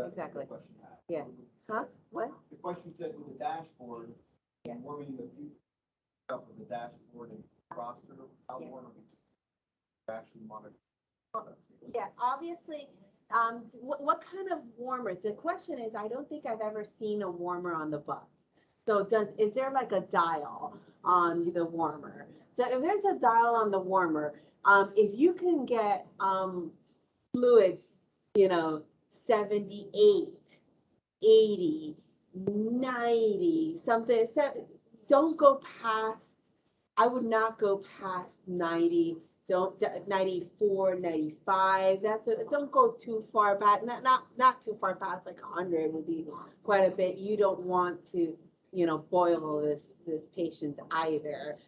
exactly. Yeah. Huh? What? The question said with the dashboard, Yeah. warming the up with the dashboard and roster, how warm are we actually monitor? Yeah, obviously, what kind of warmer? The question is, I don't think I've ever seen a warmer on the bus. So is there like a dial on the warmer? So if there's a dial on the warmer, if you can get fluids, 78, 80, 90, something, don't go past, I would not go past 90, 94, 95, don't go too far back, not too far past, like 100 would be quite a bit. You don't want to, boil this patient either,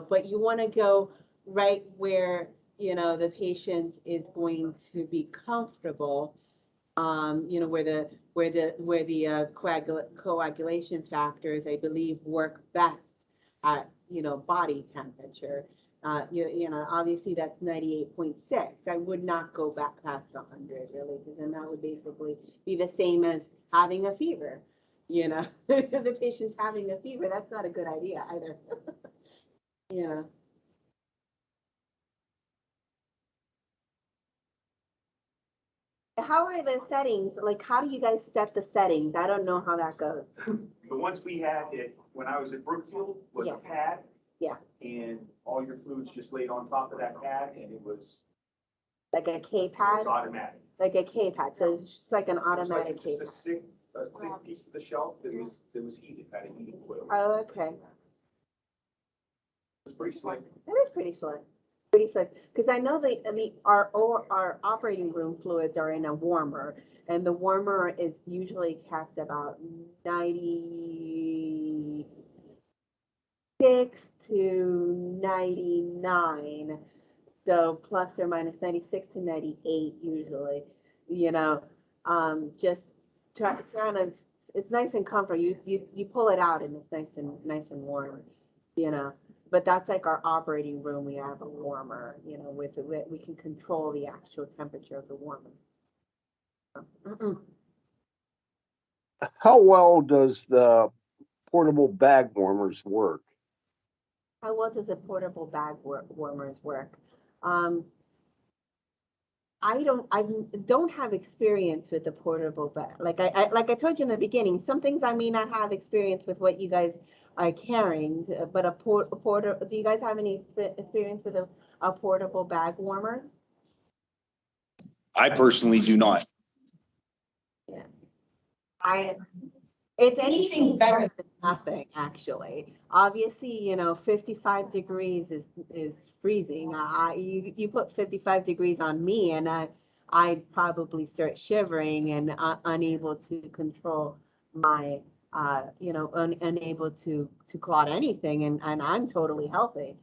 but you want to go right where, the patient is going to be comfortable. You know, where the coagulation factors, I believe, work best at, you know, body temperature. You know, obviously that's 98.6. I would not go back past 100 really, because then that would basically be the same as having a fever. You know, if the patient's having a fever, that's not a good idea either. Yeah. How are the settings? Like, how do you guys set the settings? I don't know how that goes. The ones we had when I was at Brookfield was Yeah. a pad. Yeah. And all your fluids just laid on top of that pad and it was Like a K-pad? automatic. Like a K-pad, so it's just like an It was automatic like K-pad. a thick piece of the shelf that was heated, had a heating coil. Oh, okay. It was pretty slick. It is pretty slick. Pretty slick, because I know our operating room fluids are in a warmer, and the warmer is usually kept about 96 to 99. So plus or minus 96 to 98 usually, you know, just trying to, it's nice and comfortable. You pull it out and it's nice and warm, you know. But that's like our operating room. We have a warmer, you know, with it, we can control the actual temperature of the warmer. How well does the portable bag warmers work? How well does a portable bag warmers work? I don't have experience with the portable bag. Like I told you in the beginning, some things I may not have experience with what you guys are carrying, but do you guys have any experience with a portable bag warmer? I personally do not. Yeah. It's anything better than nothing, actually. Obviously, you know, 55 degrees is freezing. You put 55 degrees on me and I'd probably start shivering and unable to control my, you know, unable to clot anything, and I'm totally healthy,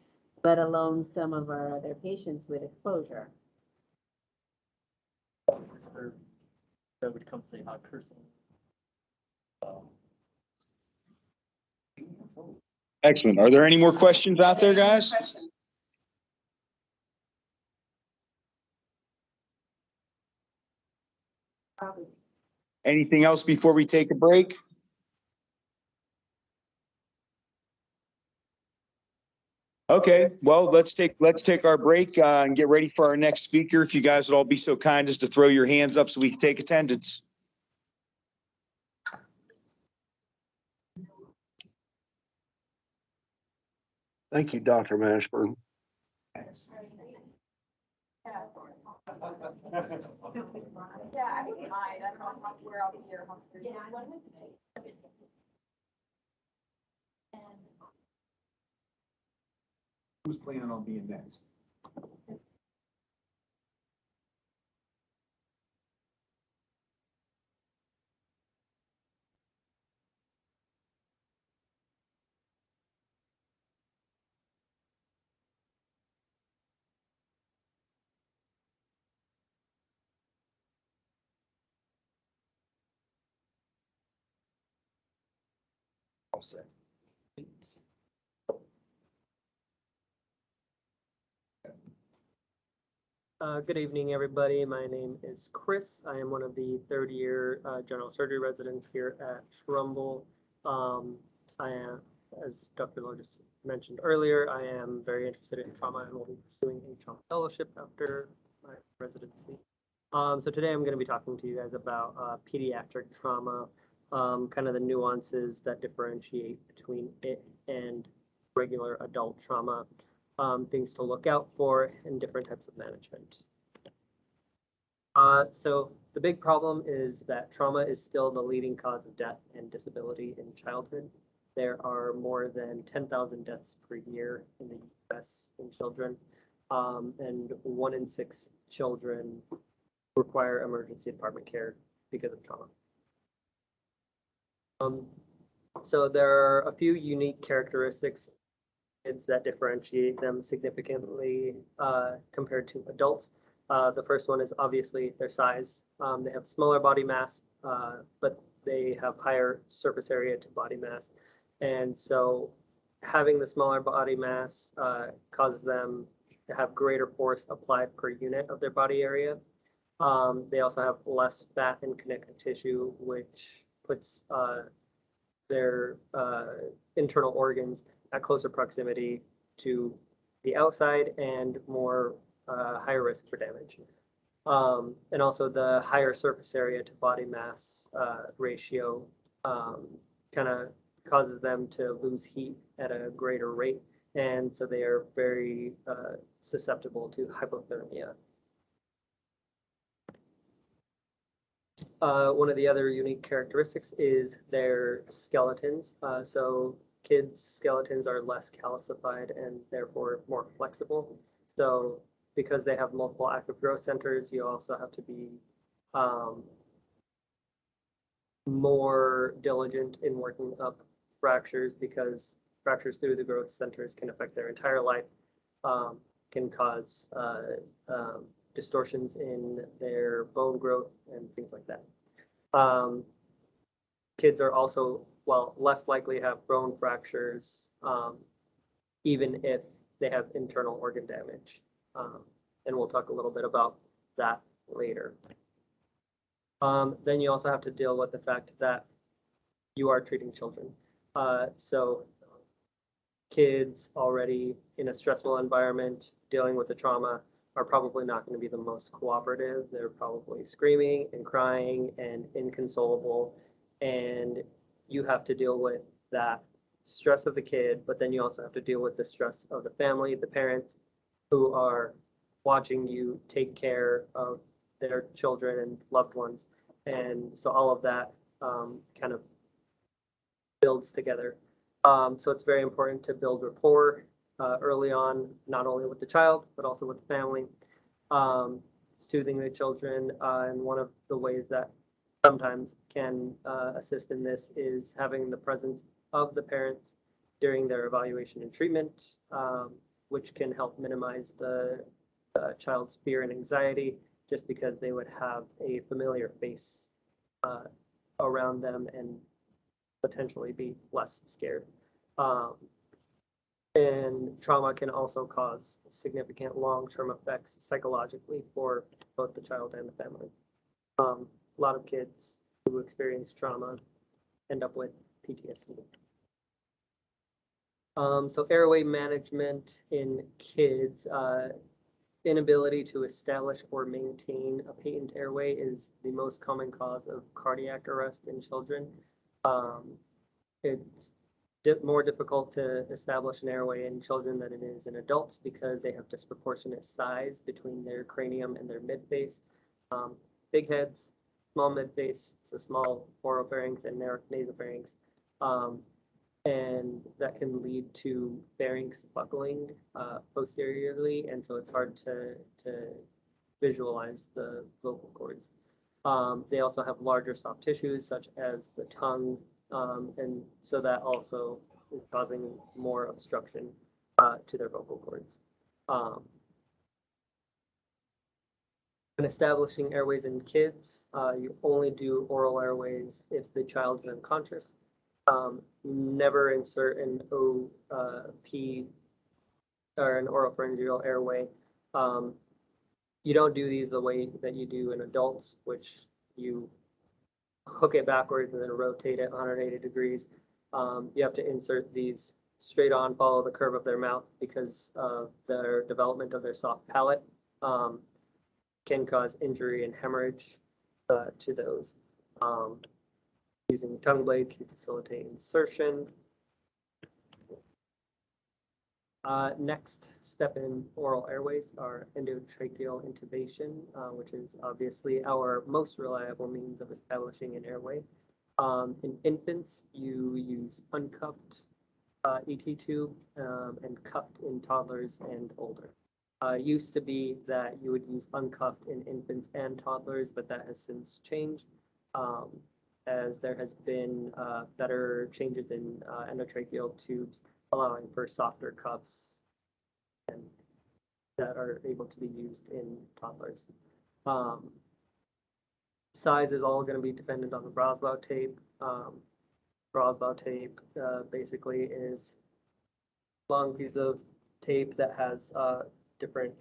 let alone some of our other patients with exposure. That would come say hot person. Excellent. Are there any more questions out there, guys? Anything else before we take a break? Okay, well, let's take our break and get ready for our next speaker. If you guys would all be so kind as to throw your hands up so we can take attendance. Thank you, Dr. Mashburn. Yeah, I wouldn't mind. I don't know where I'll be or how. Who's planning on being next? All set. Good evening, everybody. My name is Chris. I am one of the third-year general surgery residents here at Trumbull. I am, as Dr. Lowe just mentioned earlier, I am very interested in trauma and will be pursuing a trauma fellowship after my residency. So today I'm going to be talking to you guys about pediatric trauma, kind of the nuances that differentiate between it and regular adult trauma. Things to look out for, and different types of management. So the big problem is that trauma is still the leading cause of death and disability in childhood. There are more than 10,000 deaths per year in the US in children, and 1 in 6 children require emergency department care because of trauma. So there are a few unique characteristics that differentiate them significantly compared to adults. The first one is obviously their size. They have smaller body mass, but they have higher surface area to body mass. And so having the smaller body mass causes them to have greater force applied per unit of their body area. They also have less fat and connective tissue, which puts their internal organs at closer proximity to the outside and more higher risk for damage. And also the higher surface area to body mass ratio kind of causes them to lose heat at a greater rate. And so they are very susceptible to hypothermia. One of the other unique characteristics is their skeletons. So kids' skeletons are less calcified and therefore more flexible. So because they have multiple active growth centers, you also have to be more diligent in working up fractures, because fractures through the growth centers can affect their entire life, can cause distortions in their bone growth and things like that. Kids are also, well, less likely to have bone fractures, even if they have internal organ damage. And we'll talk a little bit about that later. Then you also have to deal with the fact that you are treating children. So kids already in a stressful environment dealing with the trauma are probably not going to be the most cooperative. They're probably screaming and crying and inconsolable. And you have to deal with that stress of the kid, but then you also have to deal with the stress of the family, the parents who are watching you take care of their children and loved ones. And so all of that kind of builds together. So it's very important to build rapport early on, not only with the child, but also with the family, soothing the children. And one of the ways that sometimes can assist in this is having the presence of the parents during their evaluation and treatment, which can help minimize the child's fear and anxiety, just because they would have a familiar face around them and potentially be less scared. And trauma can also cause significant long-term effects psychologically for both the child and the family. A lot of kids who experience trauma end up with PTSD. So airway management in kids, inability to establish or maintain a patent airway is the most common cause of cardiac arrest in children. It's more difficult to establish an airway in children than it is in adults, because they have disproportionate size between their cranium and their midface. Big heads, small midface, so small oropharynx and nasopharynx. And that can lead to pharynx buckling posteriorly, and so it's hard to visualize the vocal cords. They also have larger soft tissues such as the tongue, and so that also is causing more obstruction to their vocal cords. When establishing airways in kids, you only do oral airways if the child is unconscious. Never insert an OP or an oropharyngeal airway. You don't do these the way that you do in adults, which you hook it backwards and then rotate it 180 degrees. You have to insert these straight on, follow the curve of their mouth, because of their development of their soft palate can cause injury and hemorrhage to those. Using the tongue blade can facilitate insertion. Next step in oral airways are endotracheal intubation, which is obviously our most reliable means of establishing an airway. In infants, you use uncuffed ET tube and cuffed in toddlers and older. Used to be that you would use uncuffed in infants and toddlers, but that has since changed, as there has been better changes in endotracheal tubes, allowing for softer cuffs and that are able to be used in toddlers. Size is all going to be dependent on the Broslau tape. Broslau tape basically is a long piece of tape that has different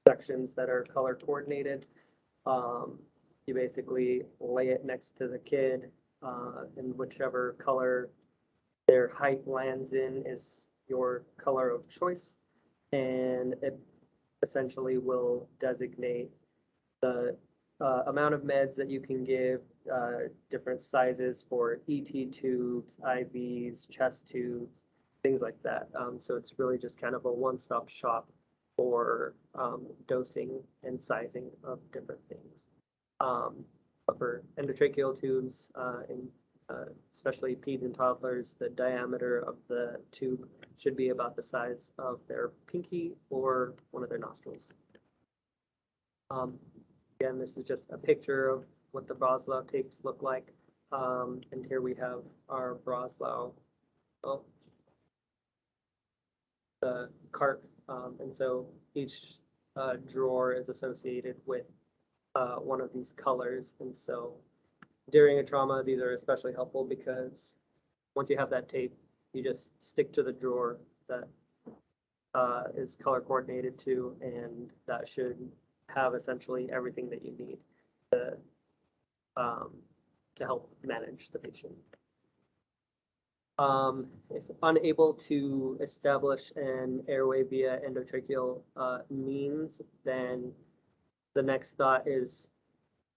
sections that are color coordinated. You basically lay it next to the kid, and whichever color their height lands in is your color of choice, and it essentially will designate the amount of meds that you can give, different sizes for ET tubes, IVs, chest tubes, things like that. So it's really just kind of a one-stop shop for dosing and sizing of different things. But for endotracheal tubes, and especially peds and toddlers, the diameter of the tube should be about the size of their pinky or one of their nostrils. Again, this is just a picture of what the Broslau tapes look like. And here we have our Broslau, the cart. And so each drawer is associated with one of these colors. And so during a trauma, these are especially helpful because once you have that tape, you just stick to the drawer that is color coordinated to, and that should have essentially everything that you need to help manage the patient. If unable to establish an airway via endotracheal means, then the next thought is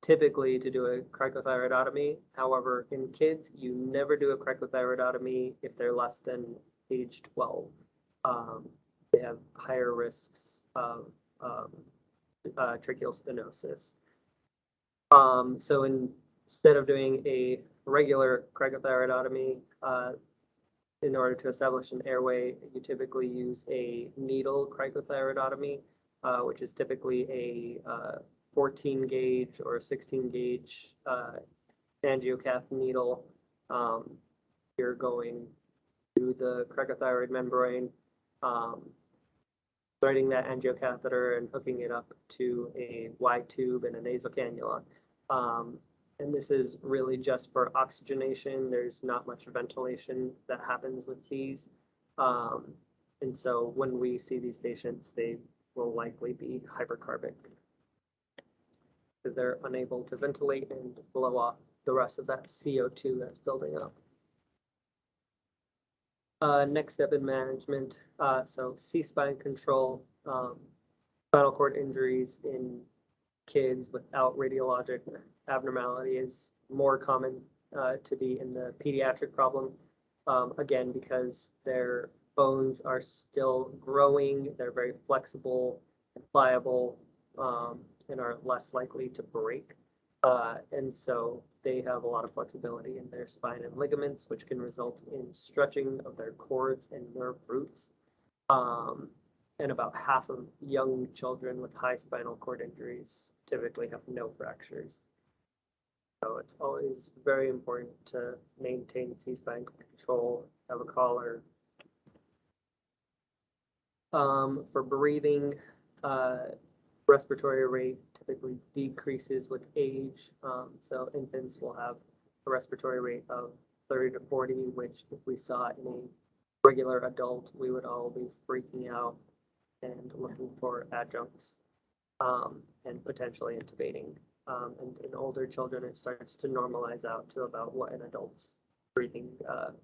typically to do a cricothyroidotomy. However, in kids, you never do a cricothyroidotomy if they're less than age 12. They have higher risks of tracheal stenosis. So instead of doing a regular cricothyroidotomy, in order to establish an airway, you typically use a needle cricothyroidotomy, which is typically a 14 gauge or 16 gauge angiocath needle. You're going through the cricothyroid membrane, threading that angiocatheter and hooking it up to a Y tube and a nasal cannula. And this is really just for oxygenation. There's not much ventilation that happens with these. And so when we see these patients, they will likely be hypercarbic because they're unable to ventilate and blow off the rest of that CO2 that's building up. Next step in management, so C-spine control, spinal cord injuries in kids without radiologic abnormality is more common to be in the pediatric problem, again, because their bones are still growing, they're very flexible and pliable, and are less likely to break. And so they have a lot of flexibility in their spine and ligaments, which can result in stretching of their cords and nerve roots. And about half of young children with high spinal cord injuries typically have no fractures. So it's always very important to maintain C-spine control, have a collar. For breathing, respiratory rate typically decreases with age. So infants will have a respiratory rate of 30 to 40, which if we saw in a regular adult, we would all be freaking out and looking for adjuncts and potentially intubating. And in older children, it starts to normalize out to about what an adult's breathing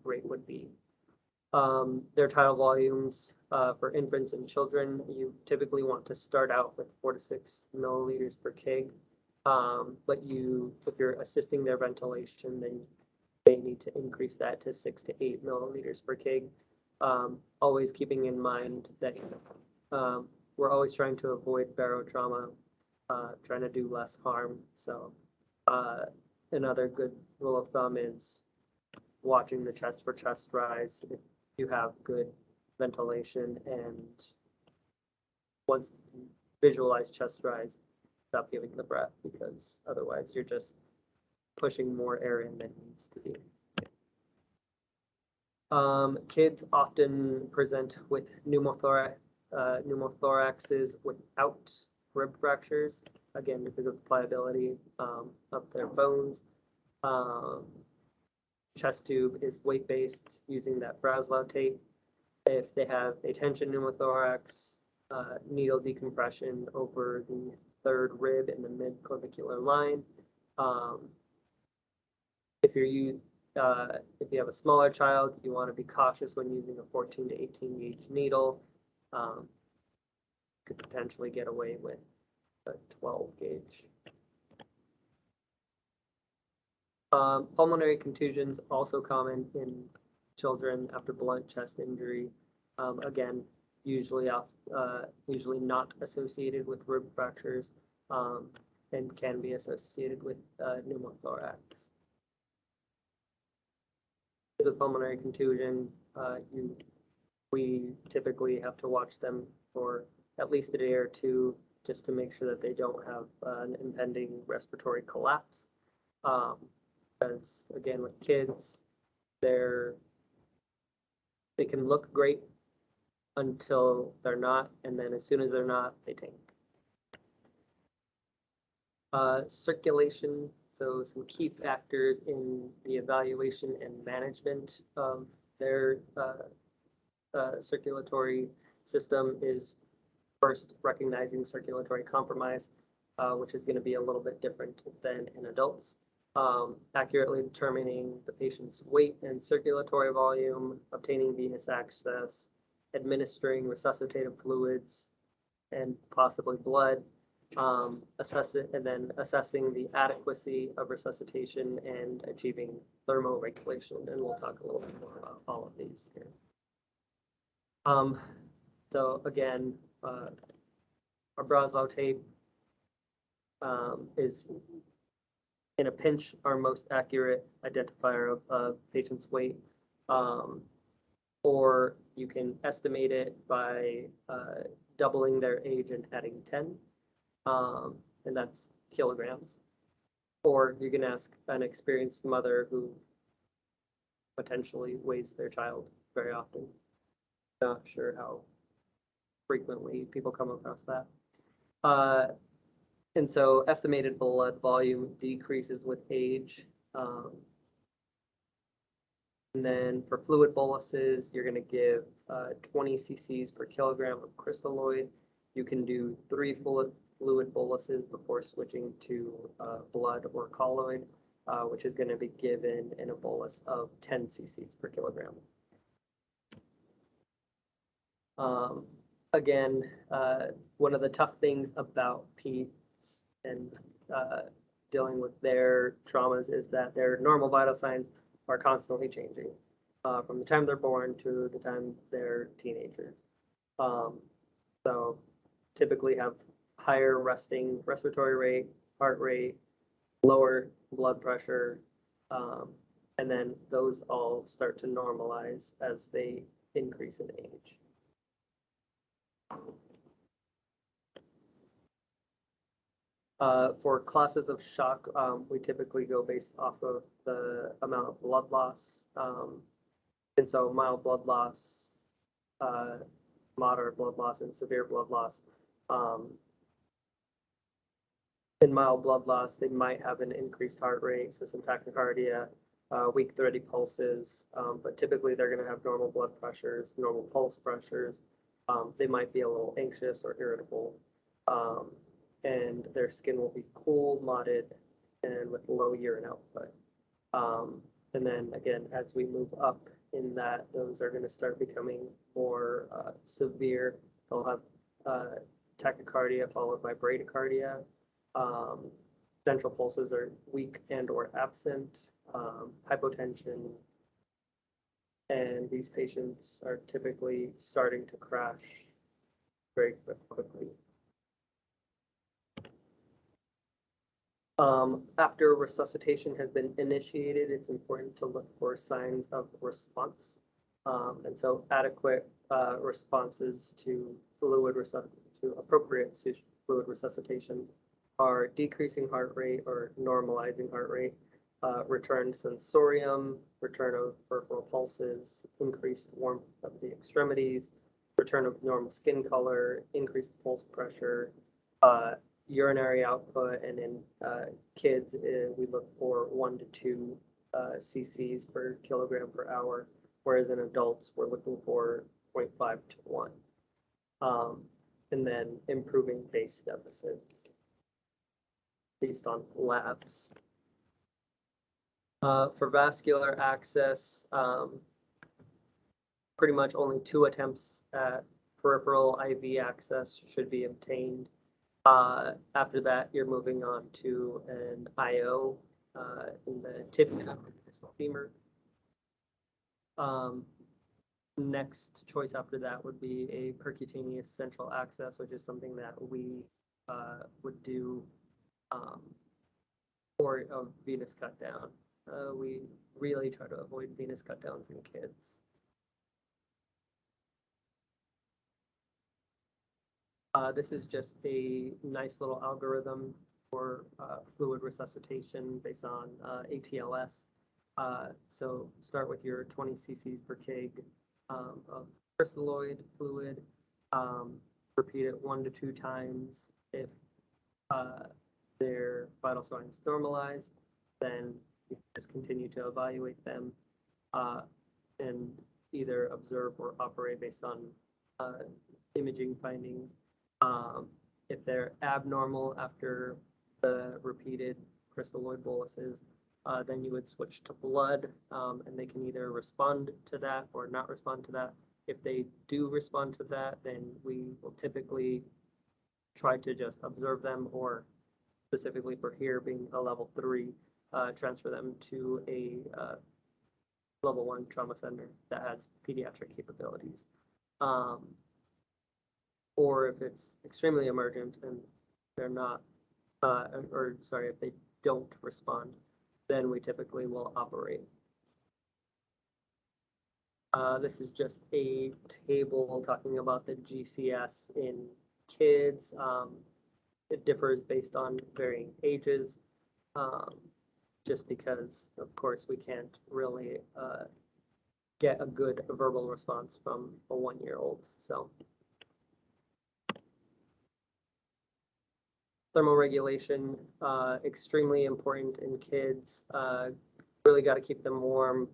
rate would be. Their tidal volumes for infants and children, you typically want to start out with 4 to 6 milliliters per kg. But if you're assisting their ventilation, then they need to increase that to 6 to 8 milliliters per kg. Always keeping in mind that we're always trying to avoid barotrauma, trying to do less harm. So another good rule of thumb is watching the chest for chest rise. If you have good ventilation and once you visualize chest rise, stop giving the breath because otherwise you're just pushing more air in than needs to be. Kids often present with pneumothorax pneumothoraxes without rib fractures, again, because of the pliability of their bones. Chest tube is weight-based using that Breslau tape. If they have a tension pneumothorax, needle decompression over the third rib in the mid-clavicular line. If you have a smaller child, you want to be cautious when using a 14 to 18 gauge needle. Could potentially get away with a 12 gauge. Pulmonary contusions also common in children after blunt chest injury. Again, usually not associated with rib fractures and can be associated with pneumothorax. The pulmonary contusion, we typically have to watch them for at least a day or two just to make sure that they don't have an impending respiratory collapse. Because again, with kids, they can look great until they're not, and then as soon as they're not, they tank. Circulation, so some key factors in the evaluation and management of their circulatory system is first recognizing circulatory compromise, which is going to be a little bit different than in adults. Accurately determining the patient's weight and circulatory volume, obtaining venous access, administering resuscitative fluids and possibly blood, assessing the adequacy of resuscitation and achieving thermoregulation. And we'll talk a little bit more about all of these here. So again, our Breslau tape is in a pinch our most accurate identifier of a patient's weight, or you can estimate it by doubling their age and adding 10, and that's kilograms. Or you can ask an experienced mother who potentially weighs their child very often. Not sure how frequently people come across that. And so estimated blood volume decreases with age. And then for fluid boluses, you're going to give 20 cc's per kilogram of crystalloid. You can do 3 fluid boluses before switching to blood or colloid, which is going to be given in a bolus of 10 cc's per kilogram. Again, one of the tough things about peds and dealing with their traumas is that their normal vital signs are constantly changing from the time they're born to the time they're teenagers. So typically have higher resting respiratory rate, heart rate, lower blood pressure, and then those all start to normalize as they increase in age. For classes of shock, we typically go based off of the amount of blood loss. And so mild blood loss, moderate blood loss, and severe blood loss. In mild blood loss, they might have an increased heart rate, so some tachycardia, weak thready pulses, but typically they're going to have normal blood pressures, normal pulse pressures. They might be a little anxious or irritable. And their skin will be cool, mottled, and with low urine output. And then again, as we move up in that, those are going to start becoming more severe. They'll have tachycardia followed by bradycardia. Central pulses are weak and or absent, hypotension, and these patients are typically starting to crash very quickly. After resuscitation has been initiated, it's important to look for signs of response. And so adequate responses to appropriate fluid resuscitation are decreasing heart rate or normalizing heart rate, return sensorium, return of peripheral pulses, increased warmth of the extremities, return of normal skin color, increased pulse pressure, urinary output, and in kids, we look for 1 to 2 cc's per kilogram per hour, whereas in adults, we're looking for 0.5 to 1. And then improving base deficits based on labs. For vascular access, pretty much only 2 attempts at peripheral IV access should be obtained. After that, you're moving on to an IO in the tibia or distal femur. Next choice after that would be a percutaneous central access, which is something that we would do, or a venous cut down. We really try to avoid venous cut downs in kids. This is just a nice little algorithm for fluid resuscitation based on ATLS. So start with your 20 cc's per kg of crystalloid fluid. Repeat it 1 to 2 times. If their vital signs normalized, then you just continue to evaluate them and either observe or operate based on imaging findings. If they're abnormal after the repeated crystalloid boluses, then you would switch to blood, and they can either respond to that or not respond to that. If they do respond to that, then we will typically try to just observe them, or specifically for here being a level 3, transfer them to a level 1 trauma center that has pediatric capabilities. Or if it's extremely emergent and they're not, if they don't respond, then we typically will operate. This is just a table talking about the GCS in kids. It differs based on varying ages, just because, of course, we can't really get a good verbal response from a 1-year-old. So. Thermoregulation, extremely important in kids. Really got to keep them warm.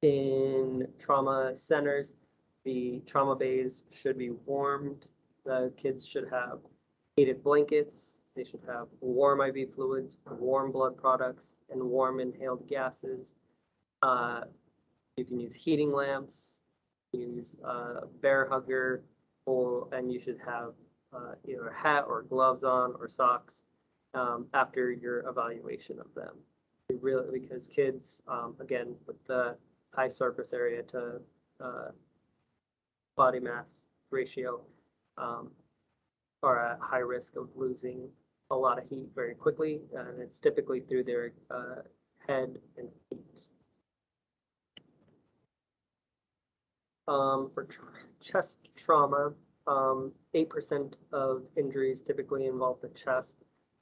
In trauma centers, the trauma bays should be warmed. The kids should have heated blankets. They should have warm IV fluids, warm blood products, and warm inhaled gases. You can use heating lamps, use a bear hugger, and you should have either a hat or gloves on or socks after your evaluation of them. Because kids, again, with the high surface area to body mass ratio, are at high risk of losing a lot of heat very quickly, and it's typically through their head and feet. For chest trauma, 8% of injuries typically involve the chest,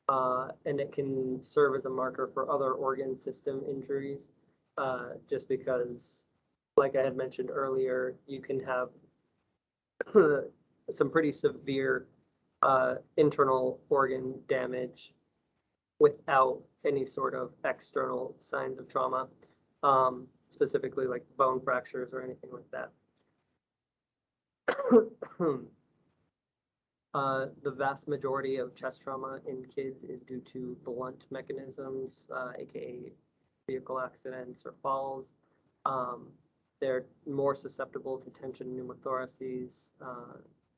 and it can serve as a marker for other organ system injuries, just because, like I had mentioned earlier, you can have some pretty severe internal organ damage without any sort of external signs of trauma, specifically like bone fractures or anything like that. The vast majority of chest trauma in kids is due to blunt mechanisms, aka vehicle accidents or falls. They're more susceptible to tension pneumothoraces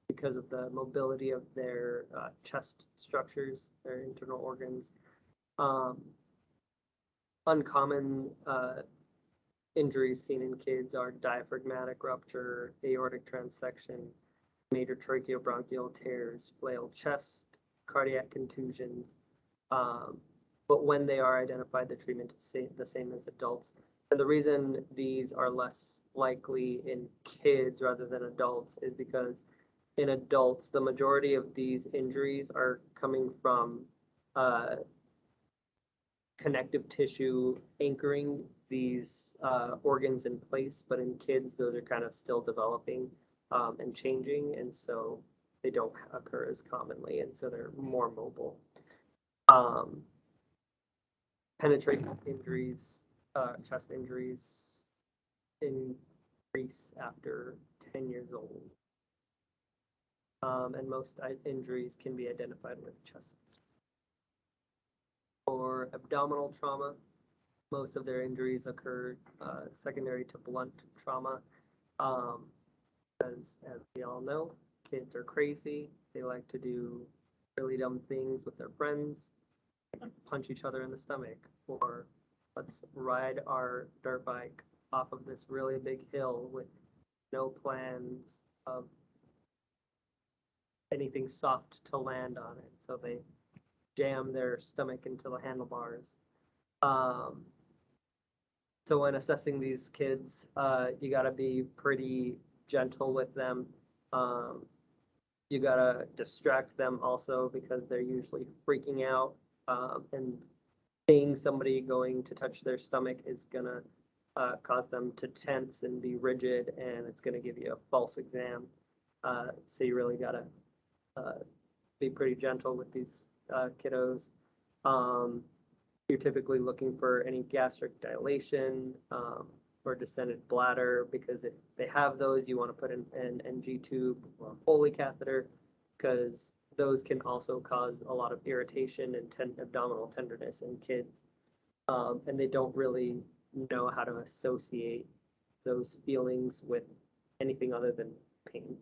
because of the mobility of their chest structures, their internal organs. Uncommon injuries seen in kids are diaphragmatic rupture, aortic transection, major tracheobronchial tears, flail chest, cardiac contusions. But when they are identified, the treatment is the same as adults. And the reason these are less likely in kids rather than adults is because in adults, the majority of these injuries are coming from connective tissue anchoring these organs in place, but in kids, those are kind of still developing and changing, and so they don't occur as commonly, and so they're more mobile. Penetration injuries, chest injuries increase after 10 years old. And most injuries can be identified with chest. For abdominal trauma, most of their injuries occur secondary to blunt trauma. As we all know, kids are crazy. They like to do really dumb things with their friends, punch each other in the stomach, or let's ride our dirt bike off of this really big hill with no plans of anything soft to land on it. So they jam their stomach into the handlebars. So when assessing these kids, you gotta be pretty gentle with them. You gotta distract them also because they're usually freaking out, and seeing somebody going to touch their stomach is gonna cause them to tense and be rigid, and it's gonna give you a false exam. So you really gotta be pretty gentle with these kiddos. You're typically looking for any gastric dilation or distended bladder, because if they have those, you want to put in an NG tube or a Foley catheter, because those can also cause a lot of irritation and abdominal tenderness in kids. And they don't really know how to associate those feelings with anything other than pain.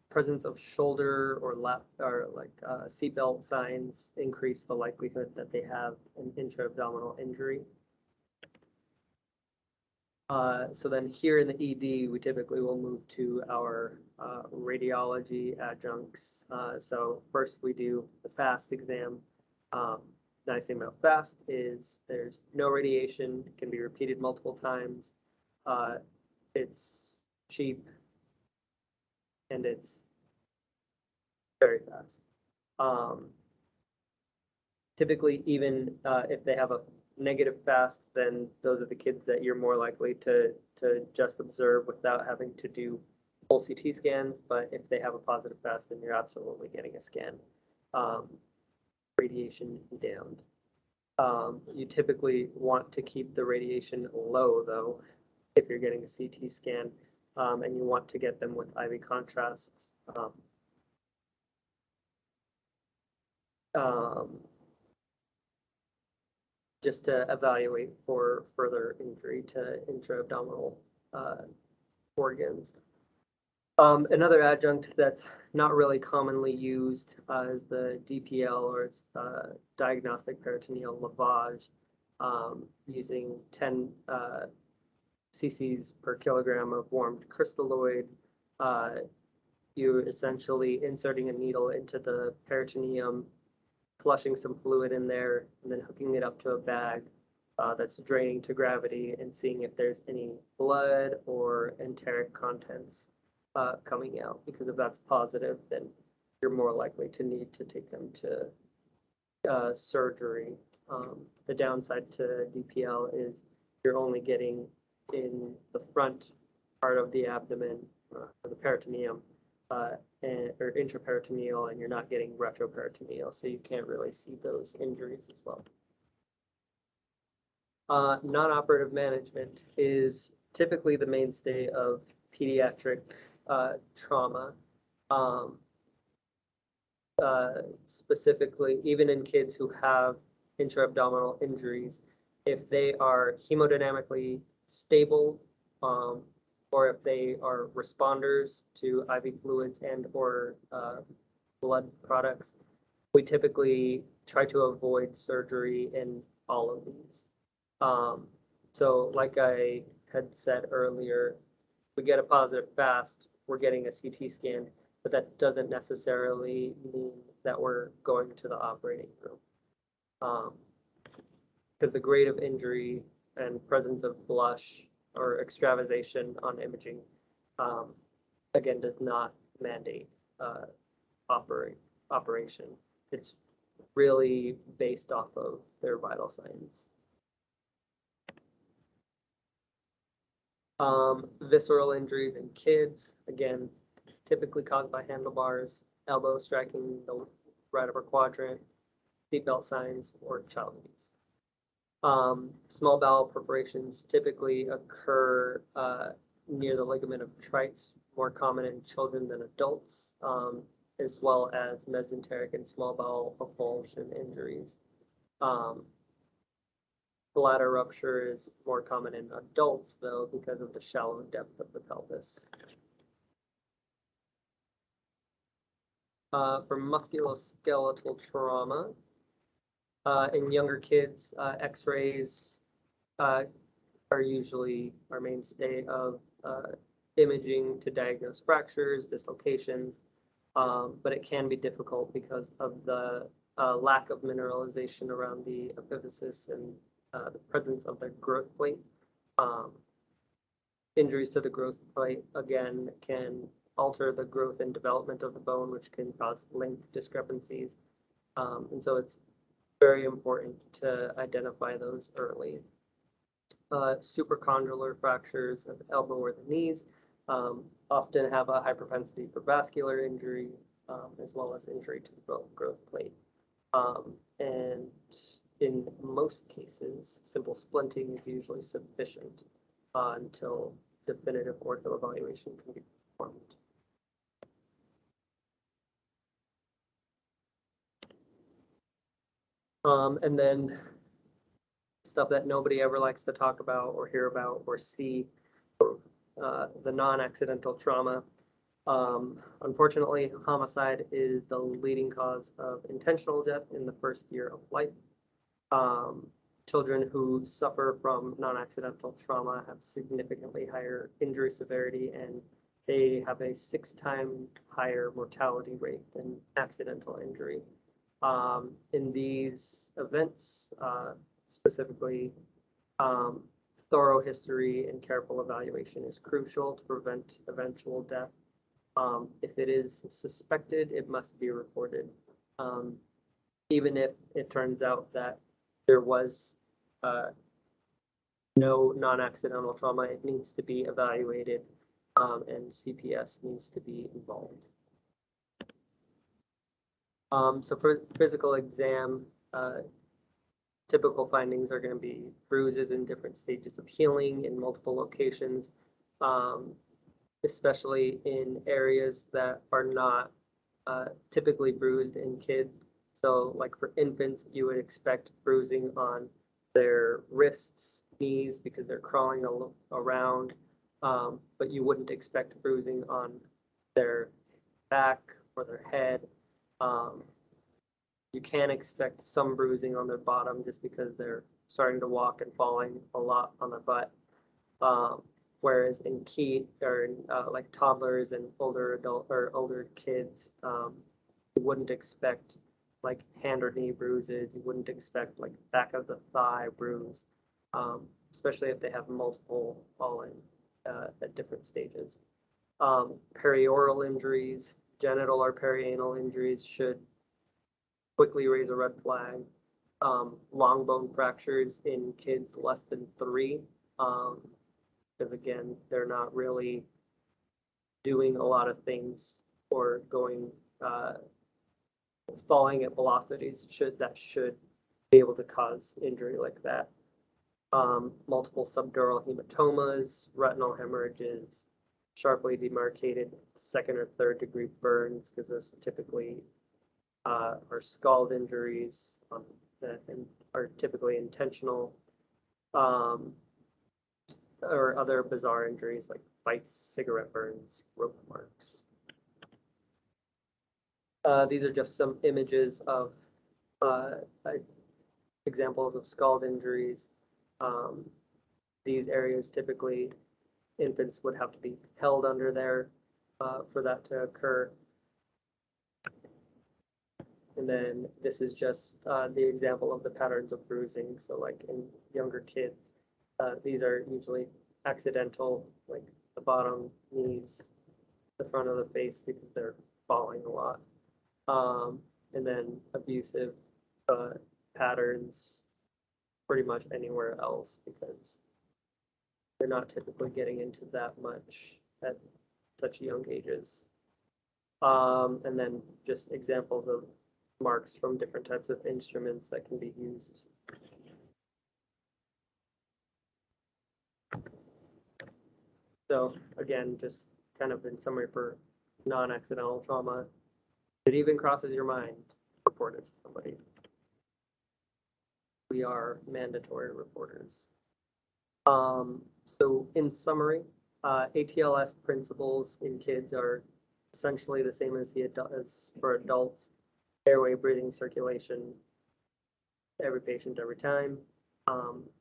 Presence of shoulder or lap or like seatbelt signs increase the likelihood that they have an intra-abdominal injury. So then here in the ED, we typically will move to our radiology adjuncts. So first we do the FAST exam. Nice thing about FAST is there's no radiation, it can be repeated multiple times. It's cheap, and it's very fast. Typically, even if they have a negative FAST, then those are the kids that you're more likely to just observe without having to do full CT scans. But if they have a positive FAST, then you're absolutely getting a scan. Radiation damned. You typically want to keep the radiation low, though, if you're getting a CT scan, and you want to get them with IV contrast. Just to evaluate for further injury to intra-abdominal organs. Another adjunct that's not really commonly used is the DPL, or it's diagnostic peritoneal lavage, using 10 cc's per kilogram of warmed crystalloid. You're essentially inserting a needle into the peritoneum, flushing some fluid in there, and then hooking it up to a bag that's draining to gravity, and seeing if there's any blood or enteric contents coming out. Because if that's positive, then you're more likely to need to take them to surgery. The downside to DPL is you're only getting in the front part of the abdomen, or the peritoneum, or intraperitoneal, and you're not getting retroperitoneal, so you can't really see those injuries as well. Non-operative management is typically the mainstay of pediatric trauma. Specifically, even in kids who have intra-abdominal injuries, if they are hemodynamically stable, or if they are responders to IV fluids and or blood products, we typically try to avoid surgery in all of these. So like I had said earlier, we get a positive FAST, we're getting a CT scan, but that doesn't necessarily mean that we're going to the operating room. Because the grade of injury and presence of blush or extravasation on imaging, again, does not mandate operation. It's really based off of their vital signs. Visceral injuries in kids, again, typically caused by handlebars, elbow striking the right upper quadrant, seatbelt signs, or child abuse. Small bowel perforations typically occur near the ligament of Treitz, more common in children than adults, as well as mesenteric and small bowel avulsion injuries. Bladder rupture is more common in adults, though, because of the shallow depth of the pelvis. For musculoskeletal trauma, in younger kids, x-rays are usually our mainstay of imaging to diagnose fractures, dislocations, but it can be difficult because of the lack of mineralization around the epiphysis and the presence of the growth plate. Injuries to the growth plate, again, can alter the growth and development of the bone, which can cause length discrepancies. And so it's very important to identify those early. Supracondylar fractures of the elbow or the knees often have a high propensity for vascular injury, as well as injury to the growth plate. And in most cases, simple splinting is usually sufficient until definitive ortho evaluation can be performed. And then stuff that nobody ever likes to talk about or hear about or see, the non-accidental trauma. Unfortunately, homicide is the leading cause of intentional death in the first year of life. Children who suffer from non-accidental trauma have significantly higher injury severity, and they have a 6-time higher mortality rate than accidental injury. In these events, specifically, thorough history and careful evaluation is crucial to prevent eventual death. If it is suspected, it must be reported. Even if it turns out that there was no non-accidental trauma, it needs to be evaluated, and CPS needs to be involved. So for physical exam, typical findings are going to be bruises in different stages of healing in multiple locations, especially in areas that are not typically bruised in kids. So like for infants, you would expect bruising on their wrists, knees, because they're crawling around, but you wouldn't expect bruising on their back or their head. You can expect some bruising on their bottom just because they're starting to walk and falling a lot on their butt. Whereas in like toddlers and older kids, you wouldn't expect like hand or knee bruises. You wouldn't expect like back of the thigh bruise, especially if they have multiple falling at different stages. Perioral injuries, genital or perianal injuries should quickly raise a red flag. Long bone fractures in kids less than 3, because again, they're not really doing a lot of things or falling at velocities that should be able to cause injury like that. Multiple subdural hematomas, retinal hemorrhages, sharply demarcated 2nd or 3rd degree burns, because those typically are scald injuries that are typically intentional, or other bizarre injuries like bites, cigarette burns, rope marks. These are just some images of examples of scald injuries. These areas typically infants would have to be held under there for that to occur. And then this is just the example of the patterns of bruising. So like in younger kids, these are usually accidental, like the bottom, knees, the front of the face, because they're falling a lot. And then abusive patterns pretty much anywhere else, because they're not typically getting into that much at such young ages. And then just examples of marks from different types of instruments that can be used. So again, just kind of in summary for non-accidental trauma, if it even crosses your mind, report it to somebody. We are mandatory reporters. So in summary, ATLS principles in kids are essentially the same as as for adults. Airway, breathing, circulation, every patient, every time.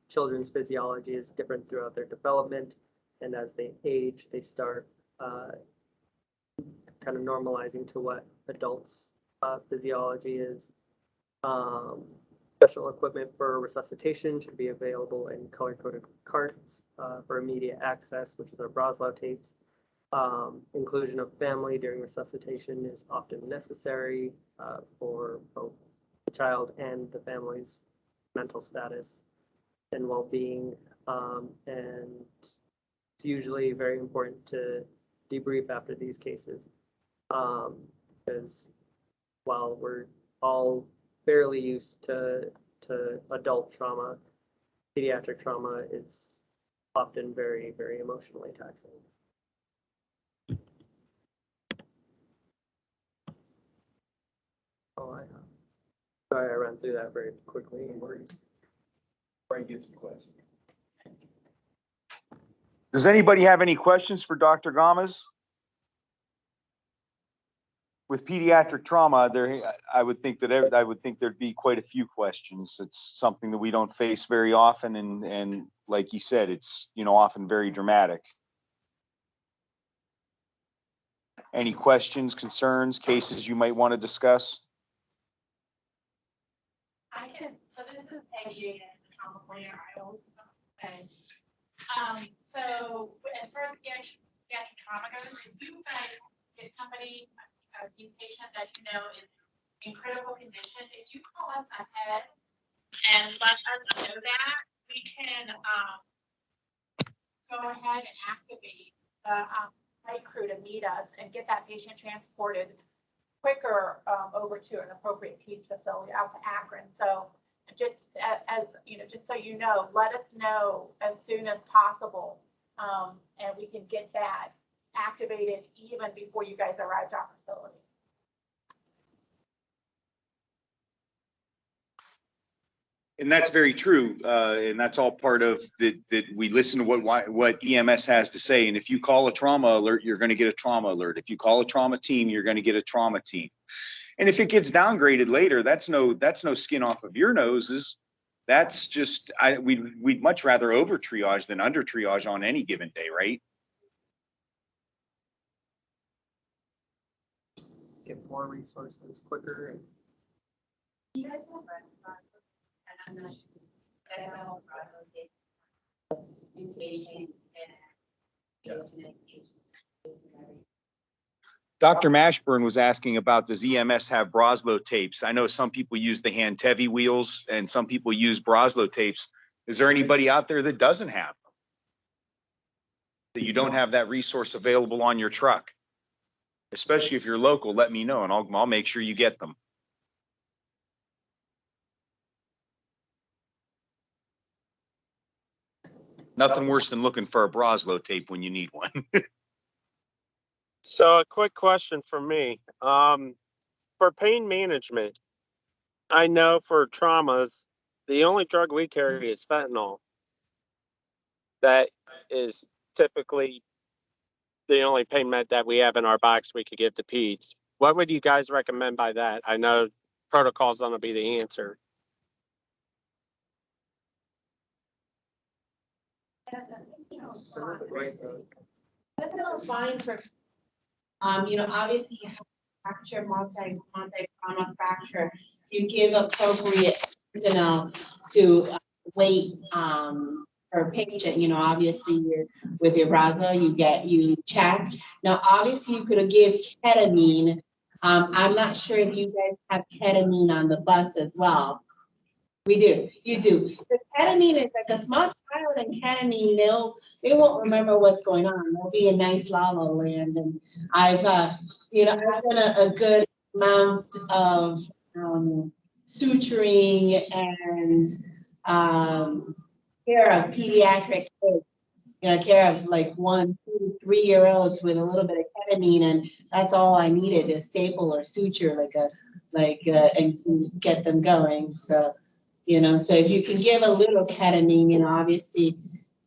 Children's physiology is different throughout their development, and as they age, they start kind of normalizing to what adults' physiology is. Special equipment for resuscitation should be available in color-coded carts for immediate access, which is our Broslow tapes. Inclusion of family during resuscitation is often necessary for both the child and the family's mental status and well-being. And it's usually very important to debrief after these cases because while we're all fairly used to adult trauma, pediatric trauma is often very, very emotionally taxing. Oh, sorry, I ran through that very quickly. Brian gets some questions. Does anybody have any questions for Dr. Gomez? With pediatric trauma, I would think there'd be quite a few questions. It's something that we don't face very often, and like you said, it's often very dramatic. Any questions, concerns, cases you might want to discuss? So this is Peggy again, the trauma coordinator. Okay. So as far as pediatric trauma goes, if you guys get somebody, a patient that you know is in critical condition, if you call us ahead and let us know that, we can go ahead and activate the flight crew to meet us and get that patient transported quicker over to an appropriate PEDS facility out to Akron. So just as just so you know, let us know as soon as possible, and we can get that activated even before you guys arrive at our facility. And that's very true, and that's all part of that. We listen to what EMS has to say, and if you call a trauma alert, you're going to get a trauma alert. If you call a trauma team, you're going to get a trauma team. And if it gets downgraded later, that's no skin off of your noses. That's just we'd much rather over triage than under triage on any given day, right? Get more resources quicker. You guys have and I'm not sure that all mutation and Dr. Mashburn was asking about, does EMS have Broslow tapes? I know some people use the hand Tevi wheels and some people use Broslow tapes. Is there anybody out there that doesn't have them? That you don't have that resource available on your truck? Especially if you're local, let me know and I'll make sure you get them. Nothing worse than looking for a Broslow tape when you need one. So a quick question for me. For pain management, I know for traumas, the only drug we carry is fentanyl. That is typically the only pain med that we have in our box we could give to peds. What would you guys recommend by that? I know protocol's going to be the answer. That's fine for, obviously you have fracture, multi-trauma fracture. You give appropriate, to weight, per patient, obviously you're, with your Broslow, you check. Now, obviously you could give ketamine. I'm not sure if you guys have ketamine on the bus as well. We do, you do. The ketamine is like a small child in ketamine, they won't remember what's going on. They'll be in nice la la land. And I've done a good amount of suturing and care of pediatric kids. Care of like 1, 2, 3-year-olds with a little bit of ketamine, and that's all I needed, a staple or suture, and get them going. So, so if you can give a little ketamine, obviously,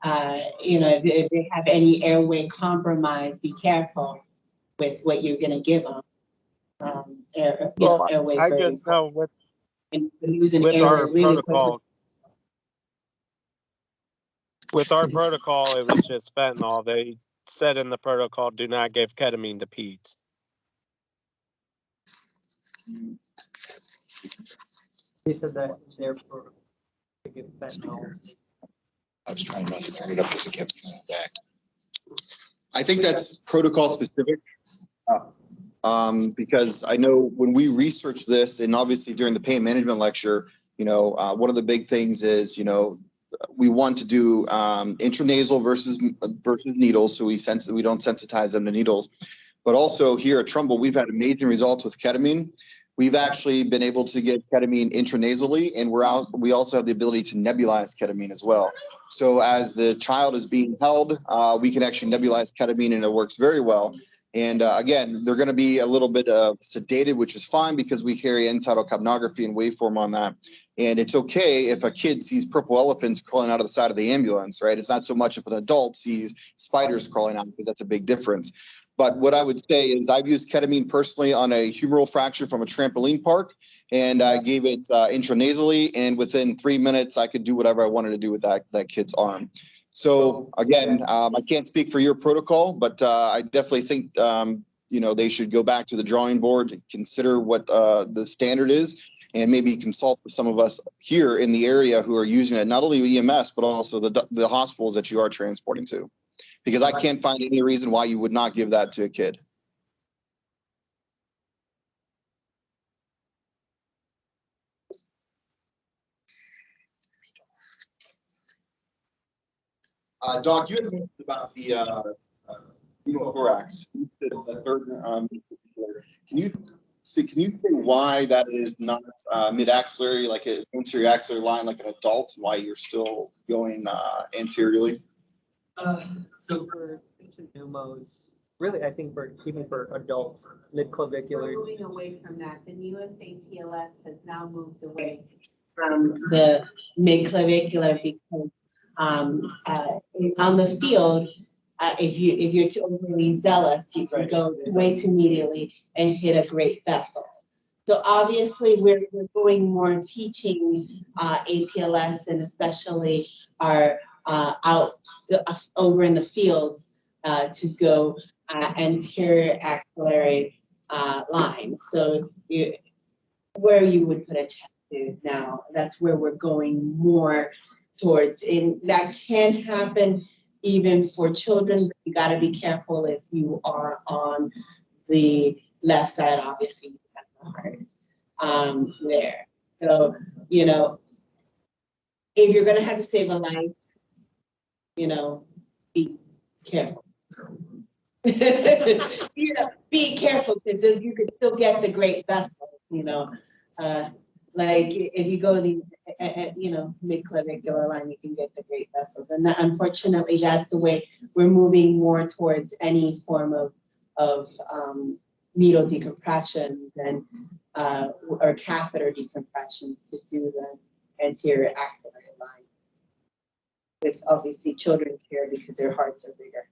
if they have any airway compromise, be careful with what you're going to give them. Airways I very just know important. And lose an with airway our really quickly. protocol, it was just fentanyl. They said in the protocol, do not give ketamine to peds. They said that therefore to give fentanyl. I was trying not to turn it up because it kept coming back. I think that's protocol specific. Because I know when we researched this, and obviously during the pain management lecture, one of the big things is, we want to do intranasal versus needles, so we don't sensitize them to needles. But also here at Trumbull, we've had amazing results with ketamine. We've actually been able to get ketamine intranasally, and we also have the ability to nebulize ketamine as well. So as the child is being held, we can actually nebulize ketamine, and it works very well. And again, they're going to be a little bit sedated, which is fine because we carry end-tidal and waveform on that. And it's okay if a kid sees purple elephants crawling out of the side of the ambulance, right? It's not so much if an adult sees spiders crawling out, because that's a big difference. But what I would say is I've used ketamine personally on a humeral fracture from a trampoline park, and I gave it intranasally, and within 3 minutes, I could do whatever I wanted to do with that kid's arm. So again, I can't speak for your protocol, but I definitely think, they should go back to the drawing board, consider what the standard is, and maybe consult with some of us here in the area who are using it, not only EMS, but also the hospitals that you are transporting to. Because I can't find any reason why you would not give that to a kid. Doc, you had mentioned about the pneumothorax. The third, can you say why that is not mid-axillary, like an anterior axillary line, like an adult, and why you're still going anteriorly? So for patient pneumos, really, I think even for adults, mid-clavicular. We're moving away from that. The newest ATLS has now moved away from the mid-clavicular because on the field, if you're too overly zealous, you can go way too immediately and hit a great vessel. So obviously we're going more teaching ATLS, and especially our over in the field to go anterior axillary line. So where you would put a chest tube now, that's where we're going more towards. And that can happen even for children, but you got to be careful if you are on the left side, obviously you have the heart there. So, if you're going to have to save a life, be careful. Be careful, because you could still get the great vessels, like if you go the mid-clavicular line, you can get the great vessels. And that, unfortunately, that's the way we're moving more towards any form of needle decompression than or catheter decompressions to do the anterior axillary line. With obviously children care because their hearts are bigger.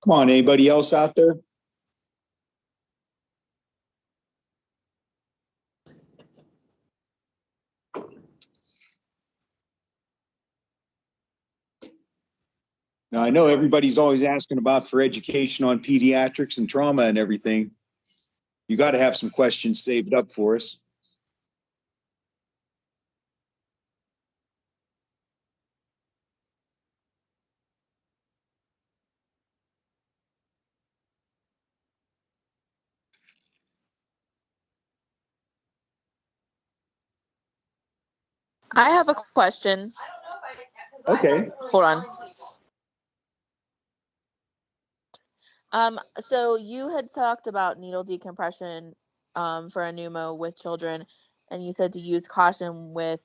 Come on, anybody else out there? Now, I know everybody's always asking about for education on pediatrics and trauma and everything. You got to have some questions saved up for us. I have a question. Okay. Hold on. So you had talked about needle decompression for a pneumo with children, and you said to use caution with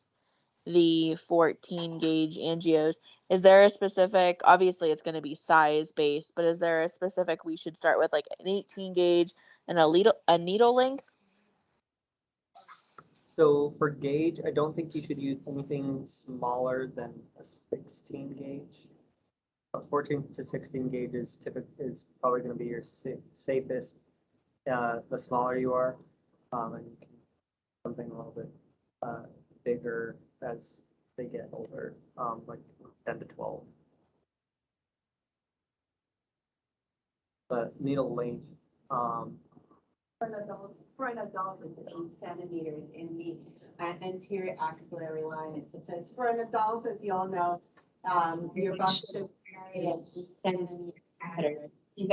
the 14 gauge angios. Is there a specific, obviously it's going to be size based, but is there a specific we should start with, like an 18 gauge and a needle length? So for gauge, I don't think you should use anything smaller than a 16 gauge. 14 to 16 gauge is probably going to be your safest. The smaller you are, and you can something a little bit bigger as they get older, like 10 to 12. But needle length, For an adult, it's 8 centimeters in the anterior axillary line. It's because for an adult, as you all know, your bus should carry an 8 centimeter catheter. You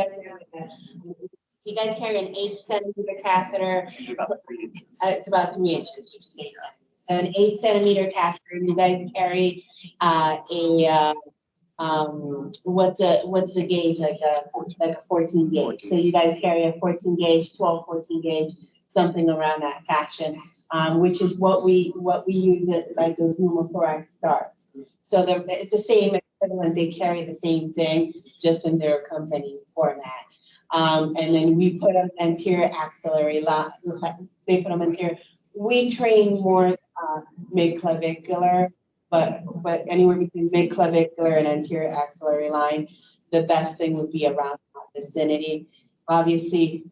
guys carry an 8 centimeter catheter. It's about 3 inches, which is 8 centimeters. So an 8 centimeter catheter, you guys carry what's the gauge, like a 14 gauge. So you guys carry a 14 gauge, 12, 14 gauge, something around that fashion, which is what we use it, like those pneumothorax starts. So it's the same equivalent, they carry the same thing, just in their accompanying format. And then we put them anterior axillary, they put them anterior. We train more mid-clavicular, but anywhere between mid-clavicular and anterior axillary line, the best thing would be around that vicinity. Obviously,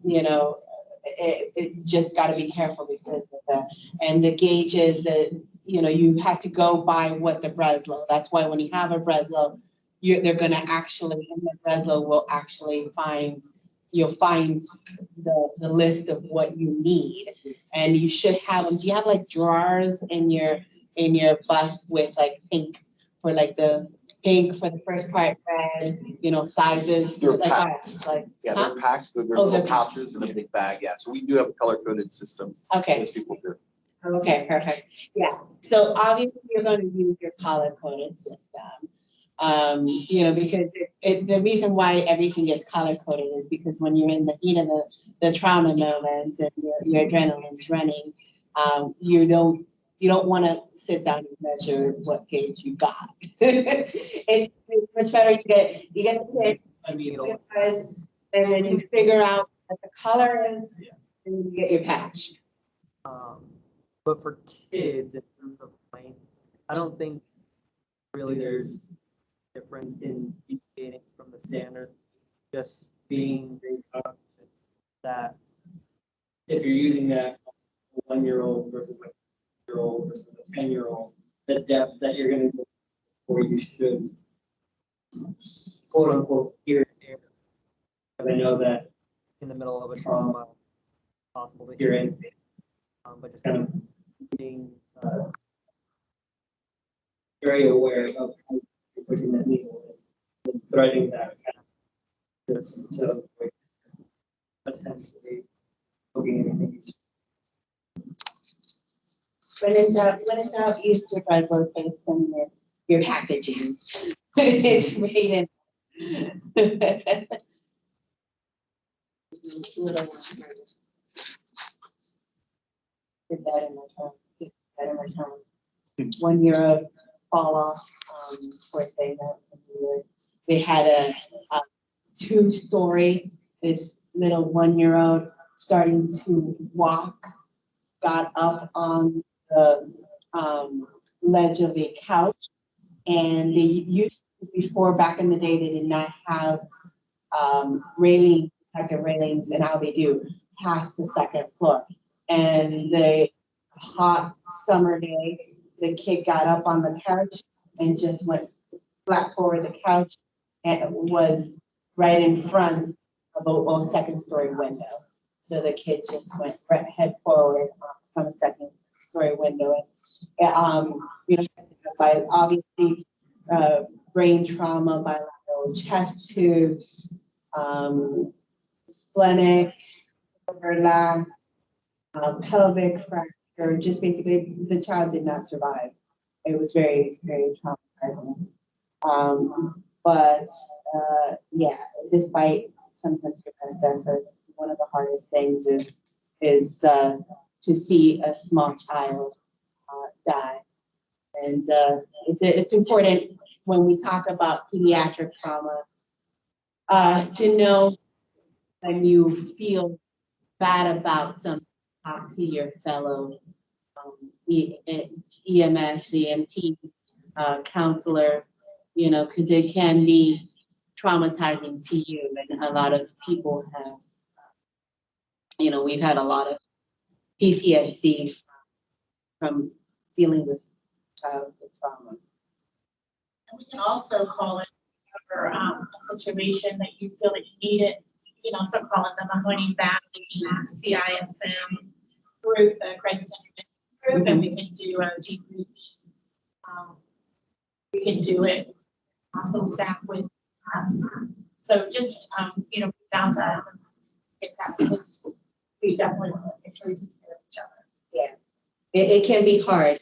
you know, it just got to be careful because of the gauges that, you know, you have to go by what the Breslow. That's why when you have a Breslow, they're going to actually, in the Breslow will actually you'll find the list of what you need, and you should have them. Do you have like drawers in your bus with like pink for like the pink for the first part, red, you know, sizes? They're like packed. Like, Yeah, huh? they're packed. They're Oh, little they're pouches in a big bag. Yeah, so we do have color-coded systems. Okay. As people do. Okay, perfect. Yeah. So obviously you're going to use your color-coded system. You know, because the reason why everything gets color-coded is because when you're in the heat of the trauma moment and your adrenaline's running, you don't want to sit down and measure what gauge you got. It's much better you get the kit, and then you figure out what the color is, and then you get your patch. But for kids, in terms of length, I don't think really there's difference in deviating from the standard, just being very cognizant that if you're using that 1-year-old versus like a 1-year-old versus a 10-year-old, the depth that you're going to go for, you should quote unquote hear air. Because I know that in the middle of a trauma, it's possible to hear anything, but just kind of being very aware of how you're pushing that needle and threading that to potentially poking anything. When it's out, use your Breslow case and your packaging. It's rated. Did that in my tongue. Did that in my tongue. 1 year old fall off. Poor thing. That was weird. They had a 2-story. This little 1-year-old starting to walk, got up on the ledge of the couch, and they used to, before back in the day, they did not have protective railings, and now they do, past the 2nd floor. And the hot summer day, the kid got up on the couch and just went flat forward the couch, and it was right in front of a 2nd story window. So the kid just went right head forward from a 2nd story window. And, you know, by obviously brain trauma, bilateral chest tubes, splenic, overlap, pelvic fracture, or just basically the child did not survive. It was very, very traumatizing. But yeah, despite sometimes your best efforts, one of the hardest things is to see a small child die. And it's important when we talk about pediatric trauma to know when you feel bad about something, talk to your fellow EMS, EMT, counselor, you know, because it can be traumatizing to you. And a lot of people have, you know, we've had a lot of PTSD from dealing with childhood traumas. And we can also call it for a situation that you feel that you need it, you can also call it the Mahoney Valley CISM group, the crisis intervention group, and we can do a debriefing. We can do it, hospital staff with us. So just, you know, down to us and get that, because we definitely want to make sure we take care of each other. Yeah, it can be hard.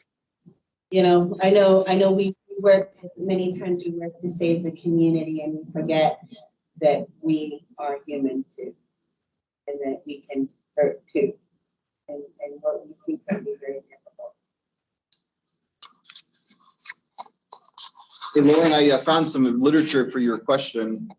You know, I know we work, many times we work to save the community and we forget that we are human too. And that we can hurt too. And what we see can be very difficult. Hey, Lauren, I found some literature for your question.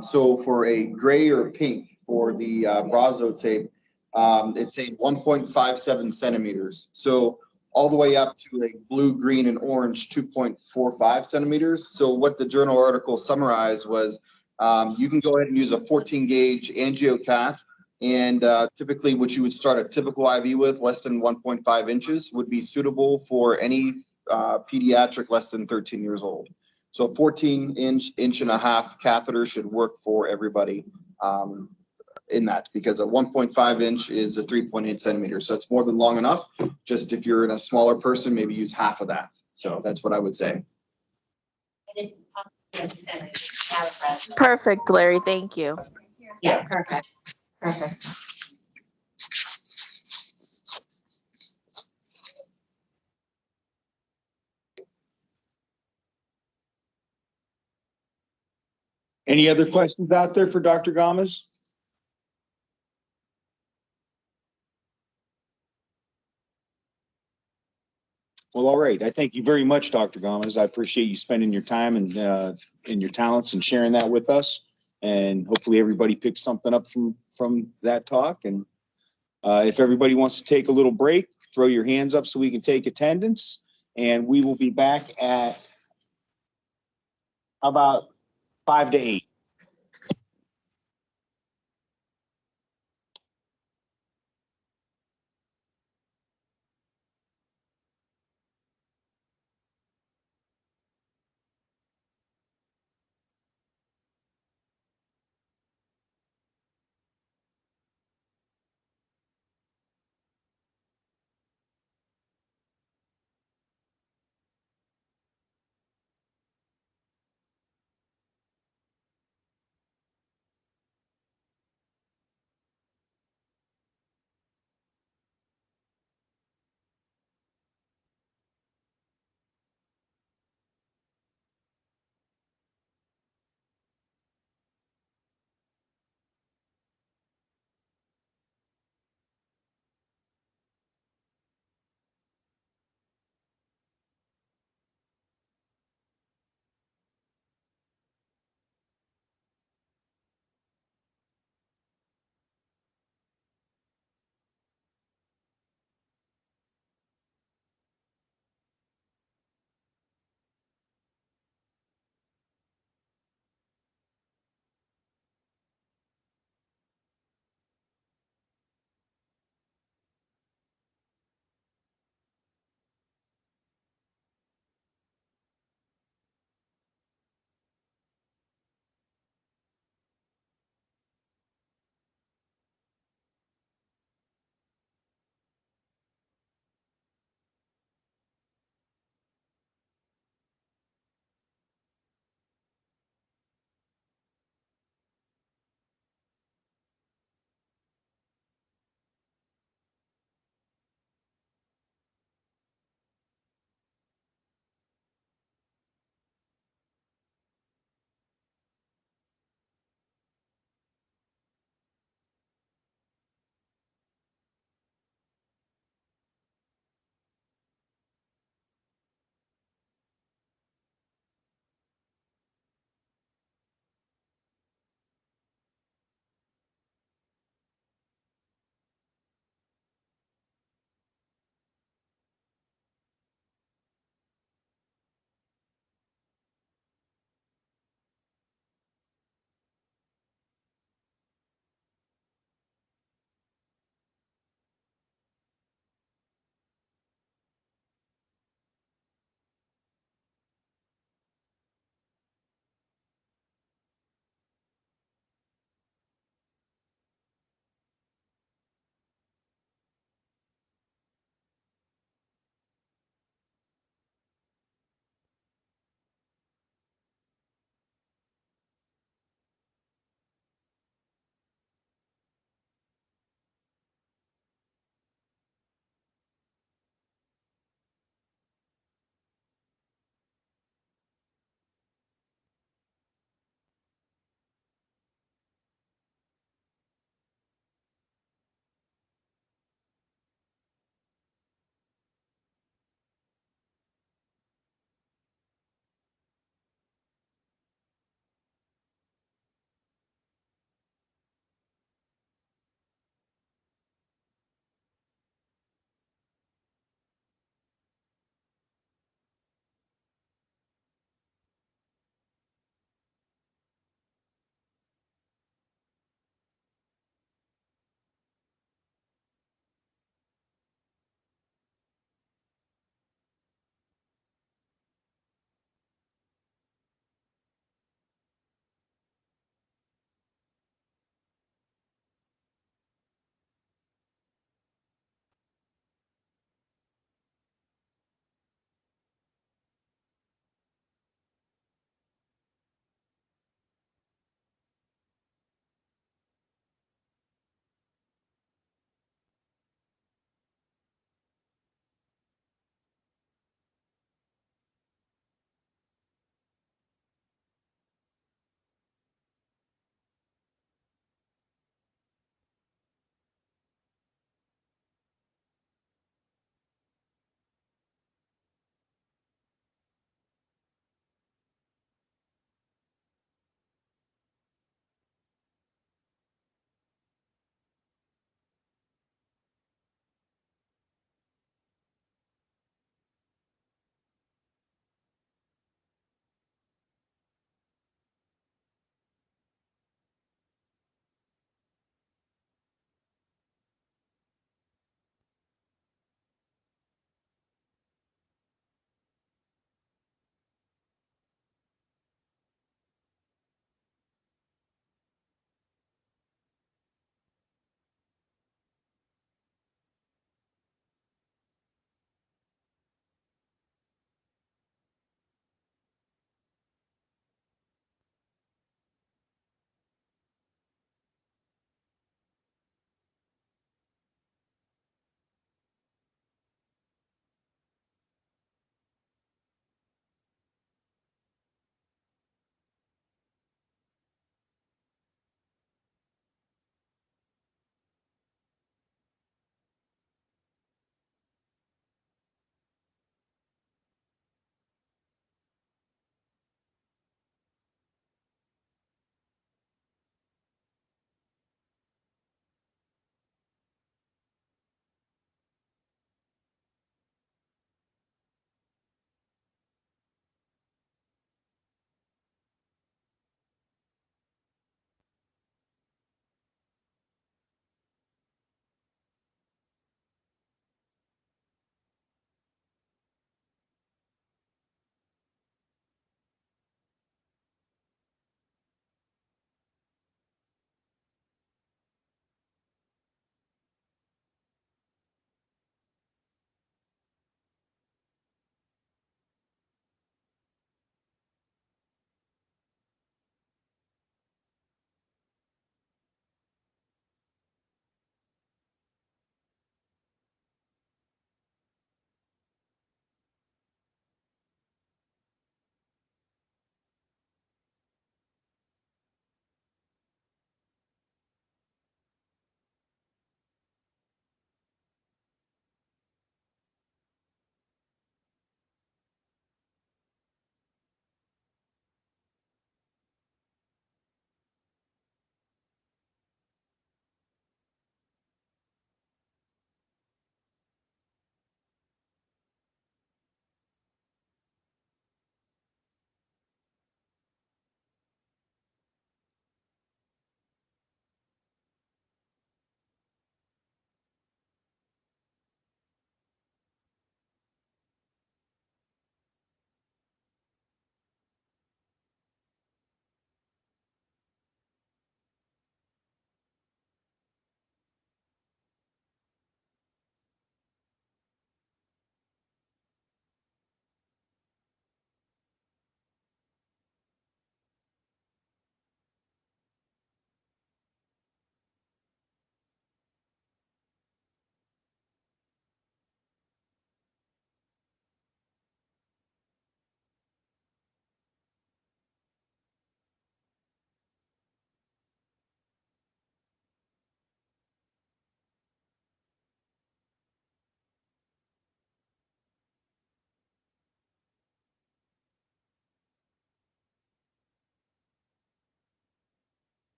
So for a gray or pink for the Brazo tape, it's saying 1.57 centimeters. So all the way up to a blue, green, and orange 2.45 centimeters. So what the journal article summarized was you can go ahead and use a 14 gauge angiocath. And typically what you would start a typical IV with, less than 1.5 inches, would be suitable for any pediatric less than 13 years old. So a 14 inch and a half catheter should work for everybody in that, because a 1.5 inch is a 3.8 centimeters. So it's more than long enough. Just if you're in a smaller person, maybe use half of that. So that's what I would say. Perfect, Larry. Thank you. Yeah, perfect. Perfect. Any other questions out there for Dr. Gomez? Well, all right. I thank you very much, Dr. Gomez. I appreciate you spending your time and your talents and sharing that with us. And hopefully everybody picks something up from that talk. And if everybody wants to take a little break, throw your hands up so we can take attendance. And we will be back at about 5 to 8.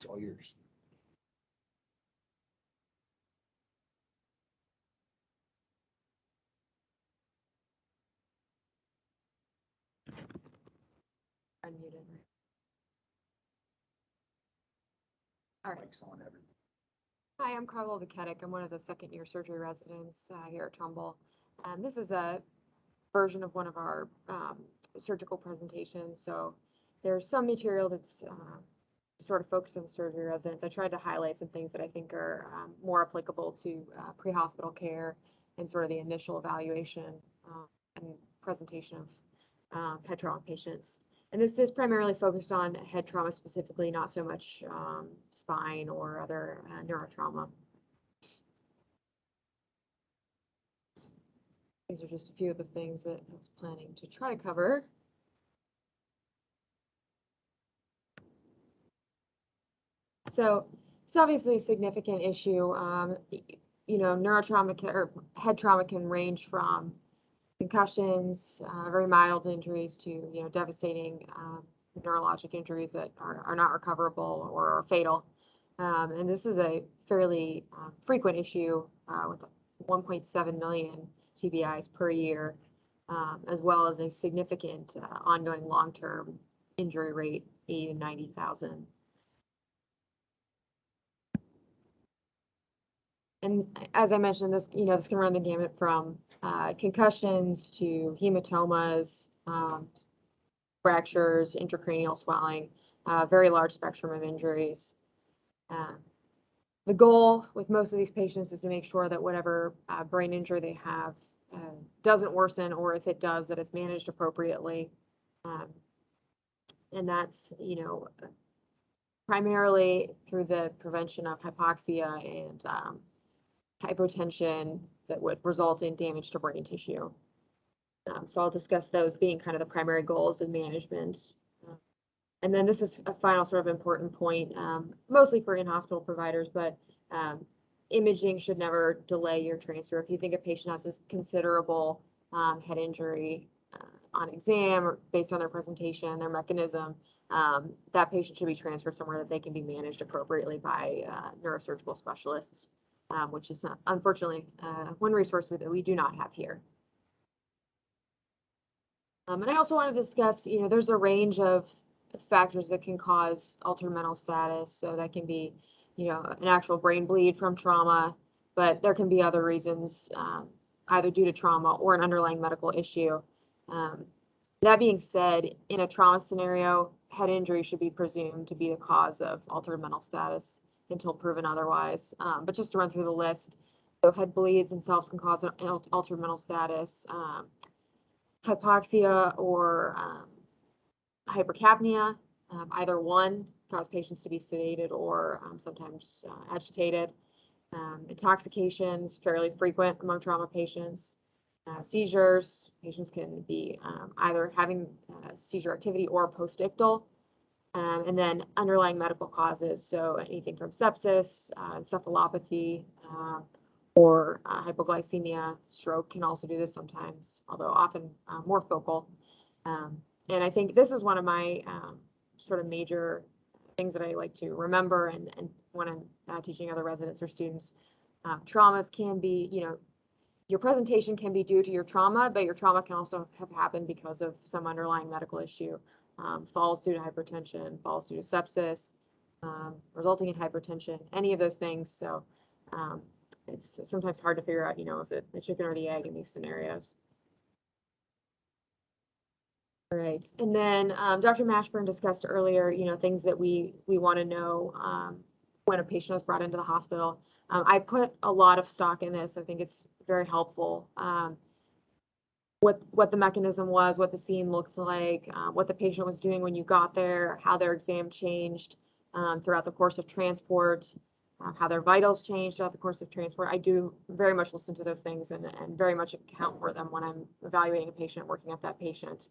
all yours. Unmuted. All right. Mike's on everything. Hi, I'm Carla Vaketic. I'm one of the second-year surgery residents here at Trumbull. This is a version of one of our surgical presentations. So there's some material that's sort of focused on the surgery residents. I tried to highlight some things that I think are more applicable to pre-hospital care and sort of the initial evaluation and presentation of head trauma patients. And this is primarily focused on head trauma specifically, not so much spine or other neurotrauma. These are just a few of the things that I was planning to try to cover. So it's obviously a significant issue. You know, neurotrauma or head trauma can range from concussions, very mild injuries to, you know, devastating neurologic injuries that are not recoverable or are fatal. And this is a fairly frequent issue with 1.7 million TBIs per year, as well as a significant ongoing long-term injury rate, 80 to 90,000. And as I mentioned, this, you know, this can run the gamut from concussions to hematomas, fractures, intracranial swelling, very large spectrum of injuries. The goal with most of these patients is to make sure that whatever brain injury they have doesn't worsen, or if it does, that it's managed appropriately. And that's, you know, primarily through the prevention of hypoxia and hypotension that would result in damage to brain tissue. So I'll discuss those being kind of the primary goals of management. And then this is a final sort of important point, mostly for in-hospital providers, but imaging should never delay your transfer. If you think a patient has this considerable head injury on exam or based on their presentation, their mechanism, that patient should be transferred somewhere that they can be managed appropriately by neurosurgical specialists. Which is unfortunately one resource that we do not have here. And I also want to discuss, you know, there's a range of factors that can cause altered mental status. So that can be, you know, an actual brain bleed from trauma, but there can be other reasons, either due to trauma or an underlying medical issue. That being said, in a trauma scenario, head injury should be presumed to be the cause of altered mental status until proven otherwise. But just to run through the list, so head bleeds themselves can cause an altered mental status, hypoxia or hypercapnia, either one cause patients to be sedated or sometimes agitated. Intoxications, fairly frequent among trauma patients. Seizures, patients can be either having seizure activity or postictal. And then underlying medical causes, so anything from sepsis, encephalopathy, or hypoglycemia, stroke can also do this sometimes, although often more focal. And I think this is one of my sort of major things that I like to remember and when I'm teaching other residents or students. Traumas can be, you know, your presentation can be due to your trauma, but your trauma can also have happened because of some underlying medical issue. Falls due to hypertension, falls due to sepsis, resulting in hypertension, any of those things. So it's sometimes hard to figure out, you know, is it the chicken or the egg in these scenarios? All right, and then Dr. Mashburn discussed earlier, you know, things that we want to know when a patient is brought into the hospital. I put a lot of stock in this. I think it's very helpful. What the mechanism was, what the scene looked like, what the patient was doing when you got there, how their exam changed throughout the course of transport, how their vitals changed throughout the course of transport. I do very much listen to those things and very much account for them when I'm evaluating a patient, working with that patient.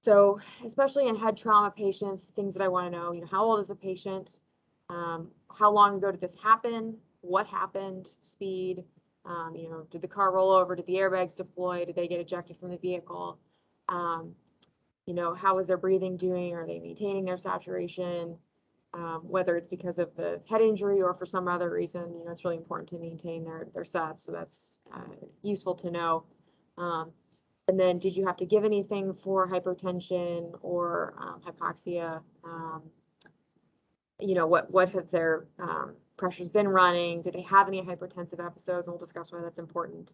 So especially in head trauma patients, things that I want to know, you know, how old is the patient? How long ago did this happen? What happened? Speed? You know, did the car roll over? Did the airbags deploy? Did they get ejected from the vehicle? You know, how is their breathing doing? Are they maintaining their saturation? whether it's because of the head injury or for some other reason. You know, it's really important to maintain their sats, so that's useful to know. And then, did you have to give anything for hypotension or hypoxia? You know, what have their pressures been running? Do they have any hypertensive episodes? And we'll discuss why that's important.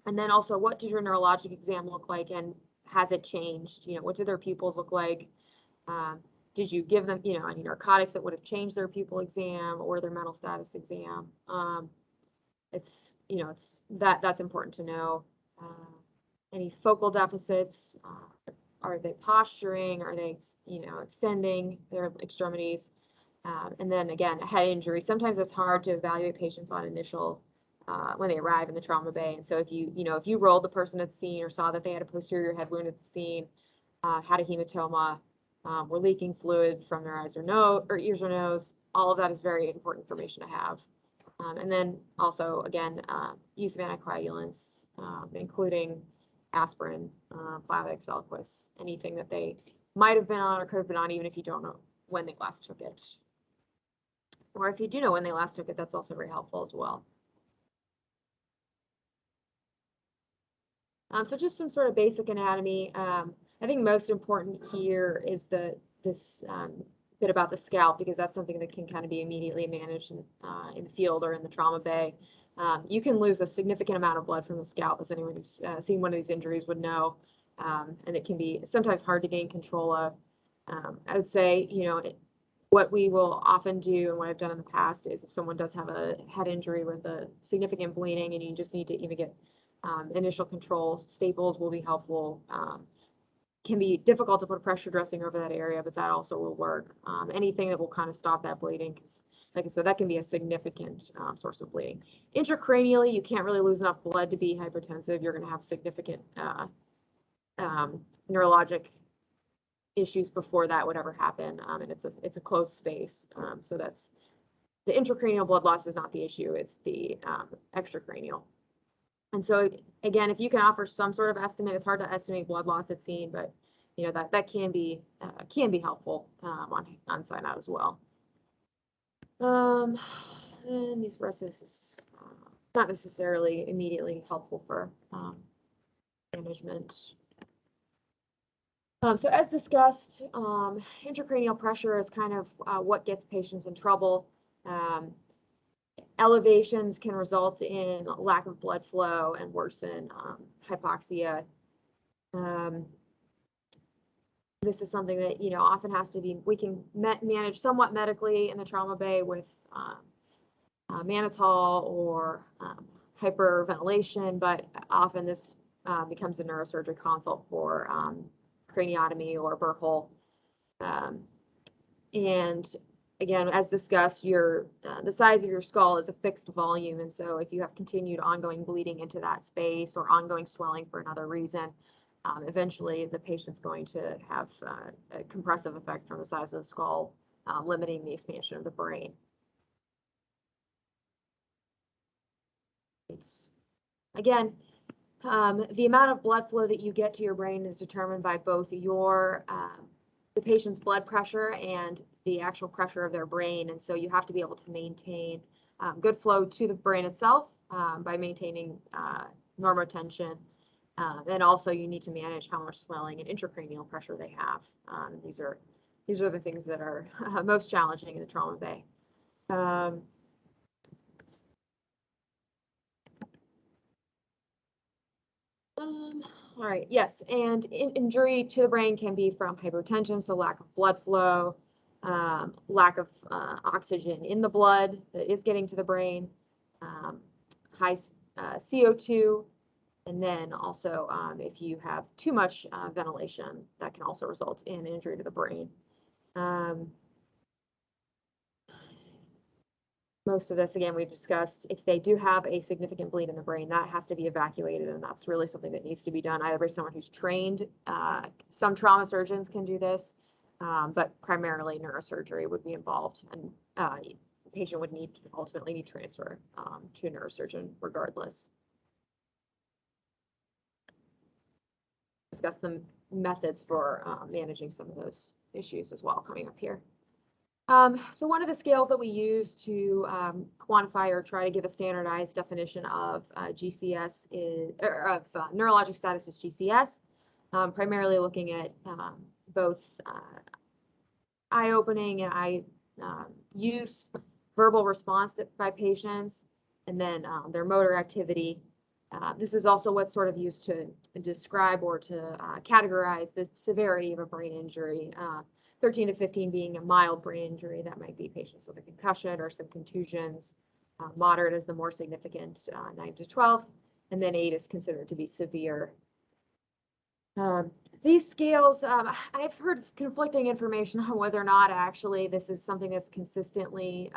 And then also, what does your neurologic exam look like, and has it changed? You know, what do their pupils look like? Did you give them, you know, any narcotics that would have changed their pupil exam or their mental status exam? It's, you know, that's important to know. Any focal deficits? Are they posturing? Are they, you know, extending their extremities? And then again, a head injury. Sometimes it's hard to evaluate patients on initial when they arrive in the trauma bay. And so if you rolled the person at the scene or saw that they had a posterior head wound at the scene, had a hematoma, were leaking fluid from their eyes or nose or ears or nose, all of that is very important information to have. And then also, again, use of anticoagulants, including aspirin, Plavix, Eliquis, anything that they might have been on or could have been on, even if you don't know when they last took it. Or if you do know when they last took it, that's also very helpful as well. So just some sort of basic anatomy. I think most important here is this bit about the scalp, because that's something that can kind of be immediately managed in the field or in the trauma bay. You can lose a significant amount of blood from the scalp, as anyone who's seen one of these injuries would know, and it can be sometimes hard to gain control of. I would say, you know, what we will often do, and what I've done in the past, is if someone does have a head injury with a significant bleeding and you just need to even get initial control, staples will be helpful. Can be difficult to put pressure dressing over that area, but that also will work. Anything that will kind of stop that bleeding, because like I said, that can be a significant source of bleeding. Intracranially, you can't really lose enough blood to be hypertensive. You're going to have significant neurologic issues before that would ever happen, and it's a closed space. So that's the intracranial blood loss is not the issue; it's the extracranial. And so again, if you can offer some sort of estimate, it's hard to estimate blood loss at scene, but you know that can be helpful on sign out as well. And these rest of this is not necessarily immediately helpful for management. So as discussed, intracranial pressure is kind of what gets patients in trouble. Elevations can result in lack of blood flow and worsen hypoxia. This is something that, you know, often has to be, we can manage somewhat medically in the trauma bay with mannitol or hyperventilation, but often this becomes a neurosurgery consult for craniotomy or burr hole. And again, as discussed, the size of your skull is a fixed volume, and so if you have continued ongoing bleeding into that space or ongoing swelling for another reason, eventually the patient's going to have a compressive effect from the size of the skull, limiting the expansion of the brain. Again, the amount of blood flow that you get to your brain is determined by both the patient's blood pressure and the actual pressure of their brain, and so you have to be able to maintain good flow to the brain itself by maintaining normotension, and also you need to manage how much swelling and intracranial pressure they have. These are the things that are most challenging in the trauma bay. All right, yes, and injury to the brain can be from hypotension, so lack of blood flow, lack of oxygen in the blood that is getting to the brain, high CO2, and then also if you have too much ventilation, that can also result in injury to the brain. Most of this, again, we've discussed, if they do have a significant bleed in the brain, that has to be evacuated, and that's really something that needs to be done either by someone who's trained. Some trauma surgeons can do this, but primarily neurosurgery would be involved, and the patient would ultimately need transfer to a neurosurgeon regardless. Discuss the methods for managing some of those issues as well coming up here. So one of the scales that we use to quantify or try to give a standardized definition of GCS is, or of neurologic status is GCS, primarily looking at both eye opening and eye use, verbal response by patients, and then their motor activity. This is also what's sort of used to describe or to categorize the severity of a brain injury. 13 to 15 being a mild brain injury, that might be patients with a concussion or some contusions. Moderate is the more significant, 9 to 12, and then 8 is considered to be severe. These scales, I've heard conflicting information on whether or not actually this is something that's consistently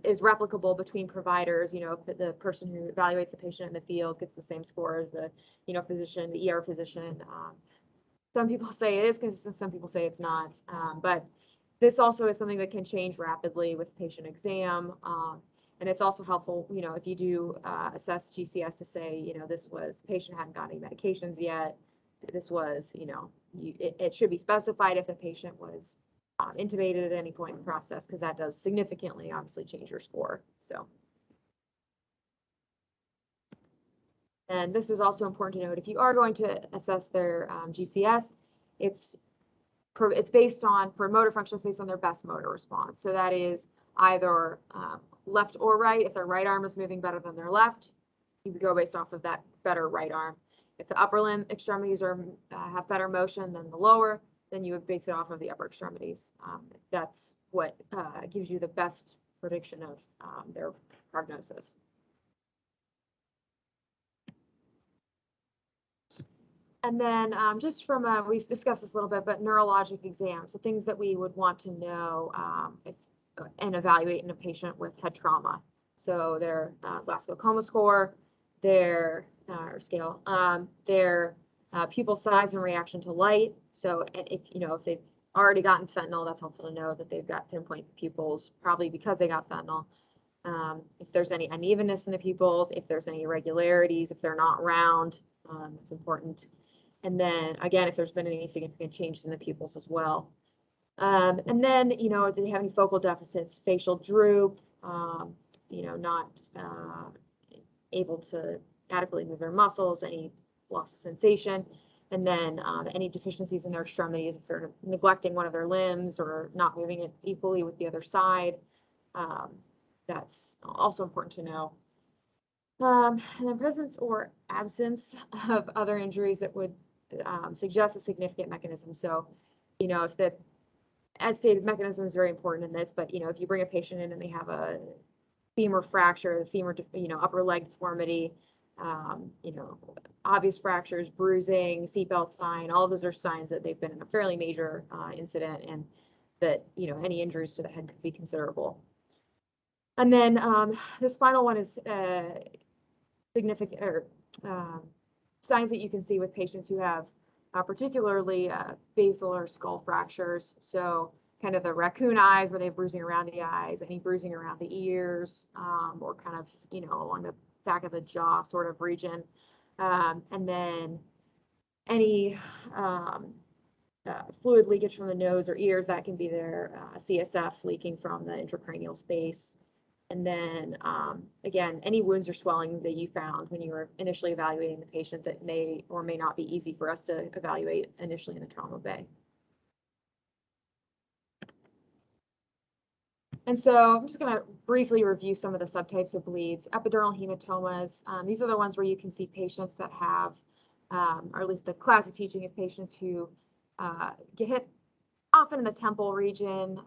is replicable between providers. You know, if the person who evaluates the patient in the field gets the same score as the, physician, the ER physician. Some people say it is consistent, some people say it's not. But this also is something that can change rapidly with patient exam. And it's also helpful, if you do assess GCS to say, this was, patient hadn't got any medications yet. This was, it should be specified if the patient was intubated at any point in the process, because that does significantly, obviously, change your score. So. And this is also important to note, if you are going to assess their GCS, it's based on, for motor function, it's based on their best motor response. So that is either left or right. If their right arm is moving better than their left, you would go based off of that better right arm. If the upper limb extremities are have better motion than the lower, then you would base it off of the upper extremities. That's what gives you the best prediction of their prognosis. And then just from we discussed this a little bit, but neurologic exams, so things that we would want to know and evaluate in a patient with head trauma. So their Glasgow Coma score, their scale, their pupil size and reaction to light. So if they've already gotten fentanyl, that's helpful to know that they've got pinpoint pupils, probably because they got fentanyl. If there's any unevenness in the pupils, if there's any irregularities, if they're not round, that's important. And then again, if there's been any significant changes in the pupils as well. And then, if they have any focal deficits, facial droop, not able to adequately move their muscles, any loss of sensation, and then any deficiencies in their extremities, if they're neglecting one of their limbs or not moving it equally with the other side. That's also important to know. And then presence or absence of other injuries that would suggest a significant mechanism. So, if the, as stated, mechanism is very important in this, but, if you bring a patient in and they have a femur fracture, the femur, upper leg deformity, obvious fractures, bruising, seatbelt sign, all of those are signs that they've been in a fairly major incident, and that, any injuries to the head could be considerable. And then this final one is significant, or signs that you can see with patients who have particularly basal or skull fractures. So kind of the raccoon eyes, where they have bruising around the eyes, any bruising around the ears, or kind of, along the back of the jaw sort of region. And then any fluid leakage from the nose or ears, that can be their CSF leaking from the intracranial space. And then, again, any wounds or swelling that you found when you were initially evaluating the patient that may or may not be easy for us to evaluate initially in the trauma bay. And so I'm just going to briefly review some of the subtypes of bleeds. Epidural hematomas, these are the ones where you can see patients that have, or at least the classic teaching is patients who get hit often in the temple region,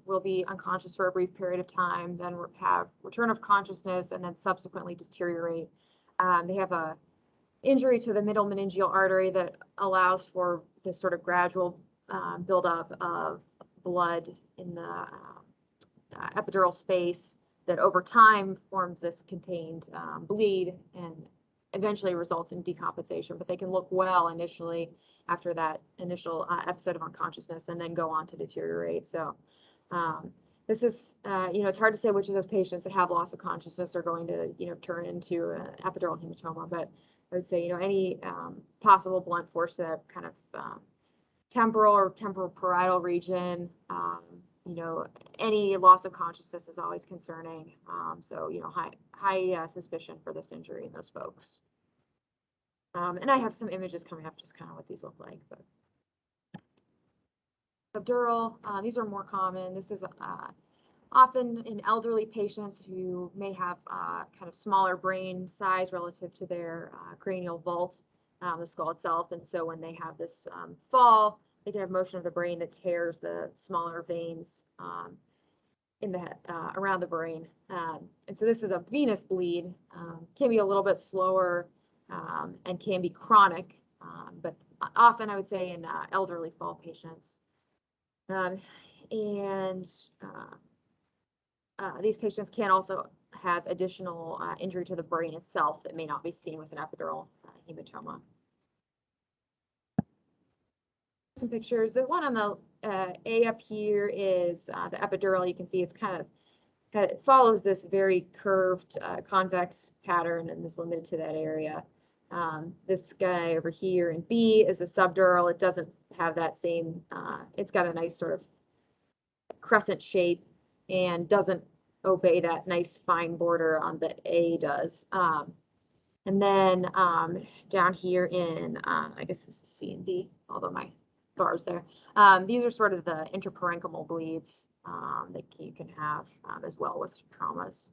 will be unconscious for a brief period of time, then have return of consciousness, and then subsequently deteriorate. They have a injury to the middle meningeal artery that allows for this sort of gradual buildup of blood in the epidural space that over time forms this contained bleed and eventually results in decompensation, but they can look well initially after that initial episode of unconsciousness and then go on to deteriorate. So this is, it's hard to say which of those patients that have loss of consciousness are going to, turn into an epidural hematoma, but I would say, any possible blunt force to that kind of temporal or temporal parietal region, you know, any loss of consciousness is always concerning. So, you know, high suspicion for this injury in those folks. And I have some images coming up, just kind of what these look like. But subdural, these are more common. This is often in elderly patients who may have kind of smaller brain size relative to their cranial vault, the skull itself. And so when they have this fall, they can have motion of the brain that tears the smaller veins in the around the brain. And so this is a venous bleed, can be a little bit slower and can be chronic, but often I would say in elderly fall patients. These patients can also have additional injury to the brain itself that may not be seen with an epidural hematoma. Some pictures. The one on the A up here is the epidural. You can see it's it follows this very curved convex pattern and is limited to that area. This guy over here in B is a subdural. It doesn't have that same, it's got a nice sort of crescent shape and doesn't obey that nice fine border on the A does. And then down here in, I guess this is C and D, although my bars there. These are sort of the interparenchymal bleeds that you can have as well with traumas.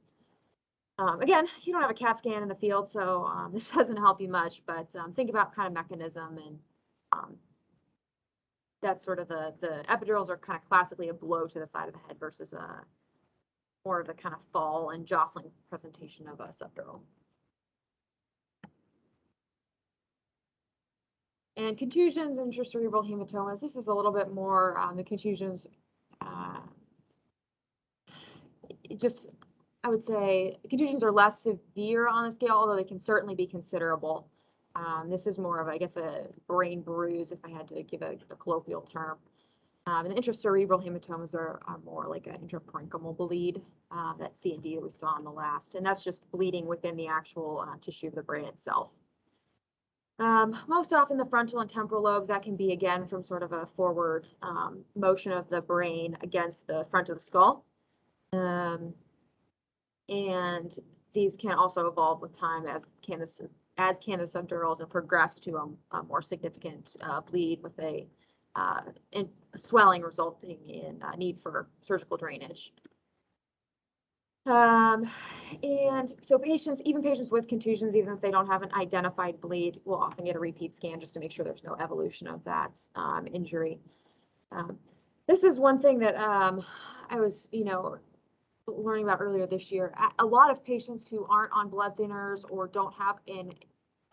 Again, you don't have a CAT scan in the field, so this doesn't help you much, but think about kind of mechanism, and that's sort of the epidurals are kind of classically a blow to the side of the head versus more of a kind of fall and jostling presentation of a subdural. And contusions and intracerebral hematomas, this is a little bit more, the contusions, I would say contusions are less severe on the scale, although they can certainly be considerable. This is more of, I guess, a brain bruise, if I had to give a colloquial term. And intracerebral hematomas are more like an intraparenchymal bleed, that C and D that we saw in the last, and that's just bleeding within the actual tissue of the brain itself. Most often the frontal and temporal lobes, that can be again from sort of a forward motion of the brain against the front of the skull. And these can also evolve with time, as can the subdurals, and progress to a more significant bleed with a swelling resulting in need for surgical drainage. And so even patients with contusions, even if they don't have an identified bleed, will often get a repeat scan just to make sure there's no evolution of that injury. This is one thing that I was, learning about earlier this year. A lot of patients who aren't on blood thinners or don't have an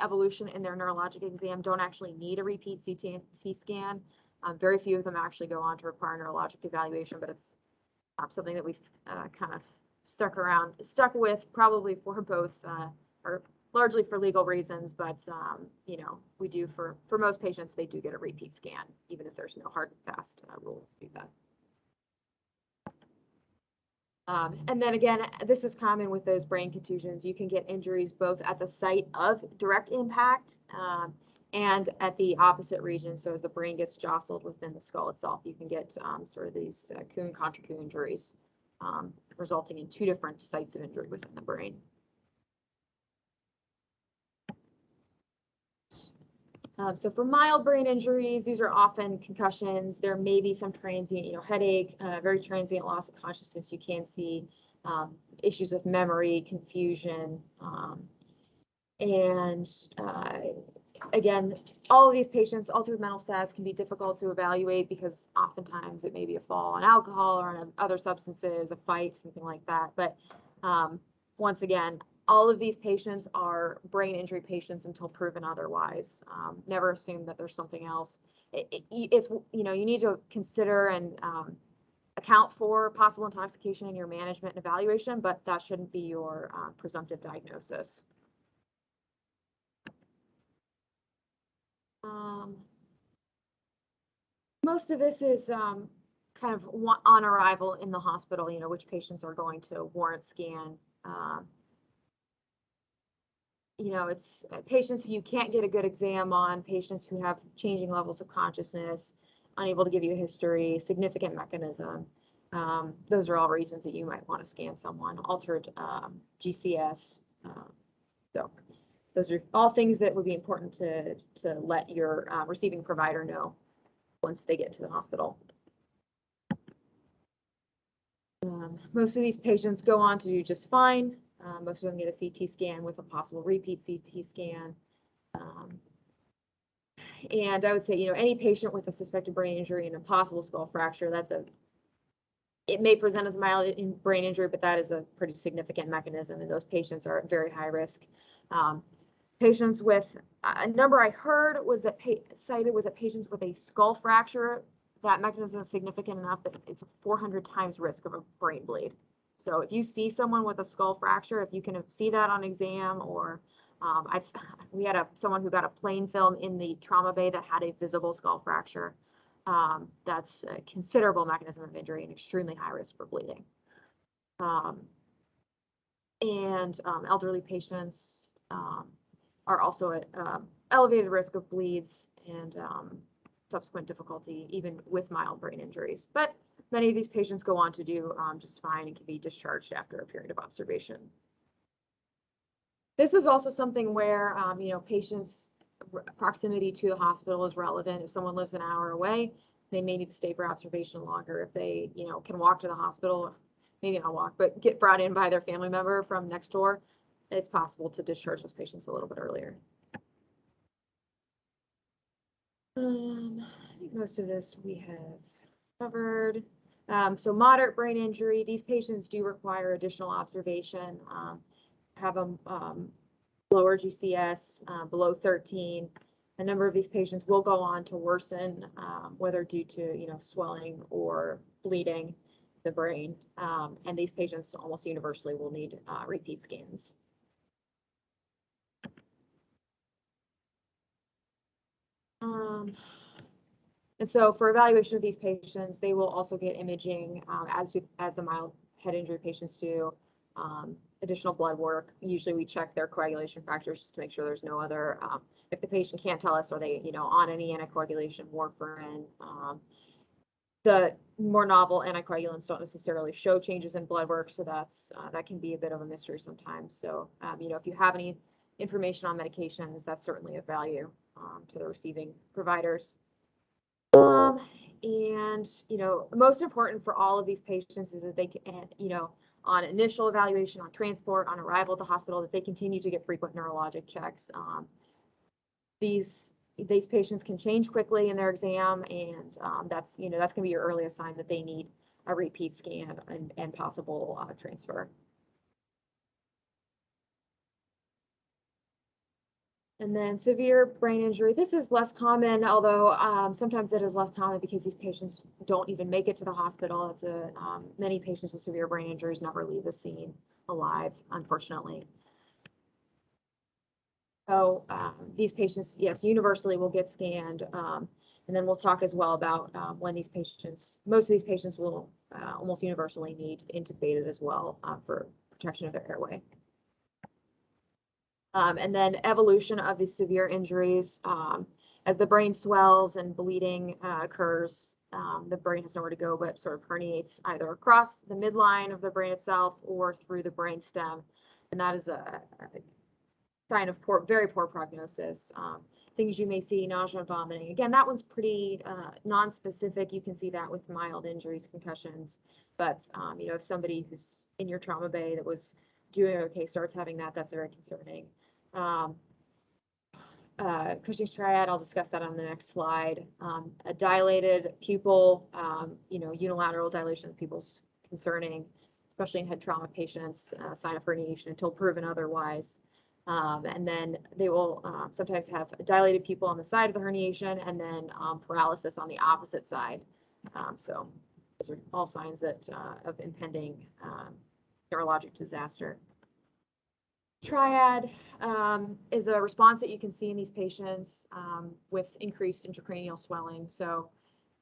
evolution in their neurologic exam don't actually need a repeat CT scan. Very few of them actually go on to require neurologic evaluation, but it's something that we've kind of stuck with probably for both, or largely for legal reasons, but we do for most patients, they do get a repeat scan, even if there's no hard and fast rule to do that. And then again, this is common with those brain contusions. You can get injuries both at the site of direct impact and at the opposite region. So as the brain gets jostled within the skull itself, you can get sort of these Kuhn contra Kuhn injuries, resulting in two different sites of injury within the brain. So for mild brain injuries, these are often concussions. There may be some transient, headache, very transient loss of consciousness. You can see issues with memory, confusion, and again, all of these patients, altered mental status can be difficult to evaluate because oftentimes it may be a fall on alcohol or on other substances, a fight, something like that. But once again, all of these patients are brain injury patients until proven otherwise. Never assume that there's something else. It's, you need to consider and account for possible intoxication in your management and evaluation, but that shouldn't be your presumptive diagnosis. Most of this is kind of on arrival in the hospital, which patients are going to warrant scan. It's patients who you can't get a good exam on, patients who have changing levels of consciousness, unable to give you a history, significant mechanism. Those are all reasons that you might want to scan someone. Altered GCS. So those are all things that would be important to let your receiving provider know once they get to the hospital. Most of these patients go on to do just fine. Most of them get a CT scan with a possible repeat CT scan. And I would say, any patient with a suspected brain injury and a possible skull fracture, it may present as mild brain injury, but that is a pretty significant mechanism, and those patients are at very high risk. Patients with a number I heard was that cited was that patients with a skull fracture, that mechanism is significant enough that it's a 400 times risk of a brain bleed. So if you see someone with a skull fracture, if you can see that on exam, or we had someone who got a plain film in the trauma bay that had a visible skull fracture. That's a considerable mechanism of injury and extremely high risk for bleeding. Elderly patients are also at elevated risk of bleeds and subsequent difficulty, even with mild brain injuries. But many of these patients go on to do just fine and can be discharged after a period of observation. This is also something where, patients' proximity to the hospital is relevant. If someone lives an hour away, they may need to stay for observation longer. If they, can walk to the hospital, maybe not walk, but get brought in by their family member from next door, it's possible to discharge those patients a little bit earlier. I think most of this we have covered. So moderate brain injury, these patients do require additional observation, have a lower GCS, below 13. A number of these patients will go on to worsen, whether due to, swelling or bleeding the brain. And these patients almost universally will need repeat scans. And so for evaluation of these patients, they will also get imaging as the mild head injury patients do. Additional blood work. Usually we check their coagulation factors just to make sure there's no other, if the patient can't tell us, are they, on any anticoagulation, warfarin. The more novel anticoagulants don't necessarily show changes in blood work, so that can be a bit of a mystery sometimes. So, if you have any information on medications, that's certainly of value to the receiving providers. And, most important for all of these patients is that they can, on initial evaluation, on transport, on arrival at the hospital, that they continue to get frequent neurologic checks. These patients can change quickly in their exam, and that's going to be your earliest sign that they need a repeat scan and possible transfer. And then severe brain injury. This is less common, although sometimes it is less common because these patients don't even make it to the hospital. It's many patients with severe brain injuries never leave the scene alive, unfortunately. So these patients, yes, universally will get scanned. And then we'll talk as well about when most of these patients will almost universally need intubated as well for protection of their airway. And then evolution of these severe injuries, as the brain swells and bleeding occurs, the brain has nowhere to go but sort of herniates either across the midline of the brain itself or through the brain stem. And that is a sign of very poor prognosis. Things you may see, nausea and vomiting. Again, that one's pretty non-specific. You can see that with mild injuries, concussions. But, if somebody who's in your trauma bay that was doing okay starts having that, that's very concerning. Cushing's triad, I'll discuss that on the next slide. A dilated pupil, unilateral dilation of the pupil's concerning, especially in head trauma patients, sign of herniation until proven otherwise. And then they will sometimes have a dilated pupil on the side of the herniation and then paralysis on the opposite side. So those are all signs that of impending neurologic disaster. Triad is a response that you can see in these patients with increased intracranial swelling. So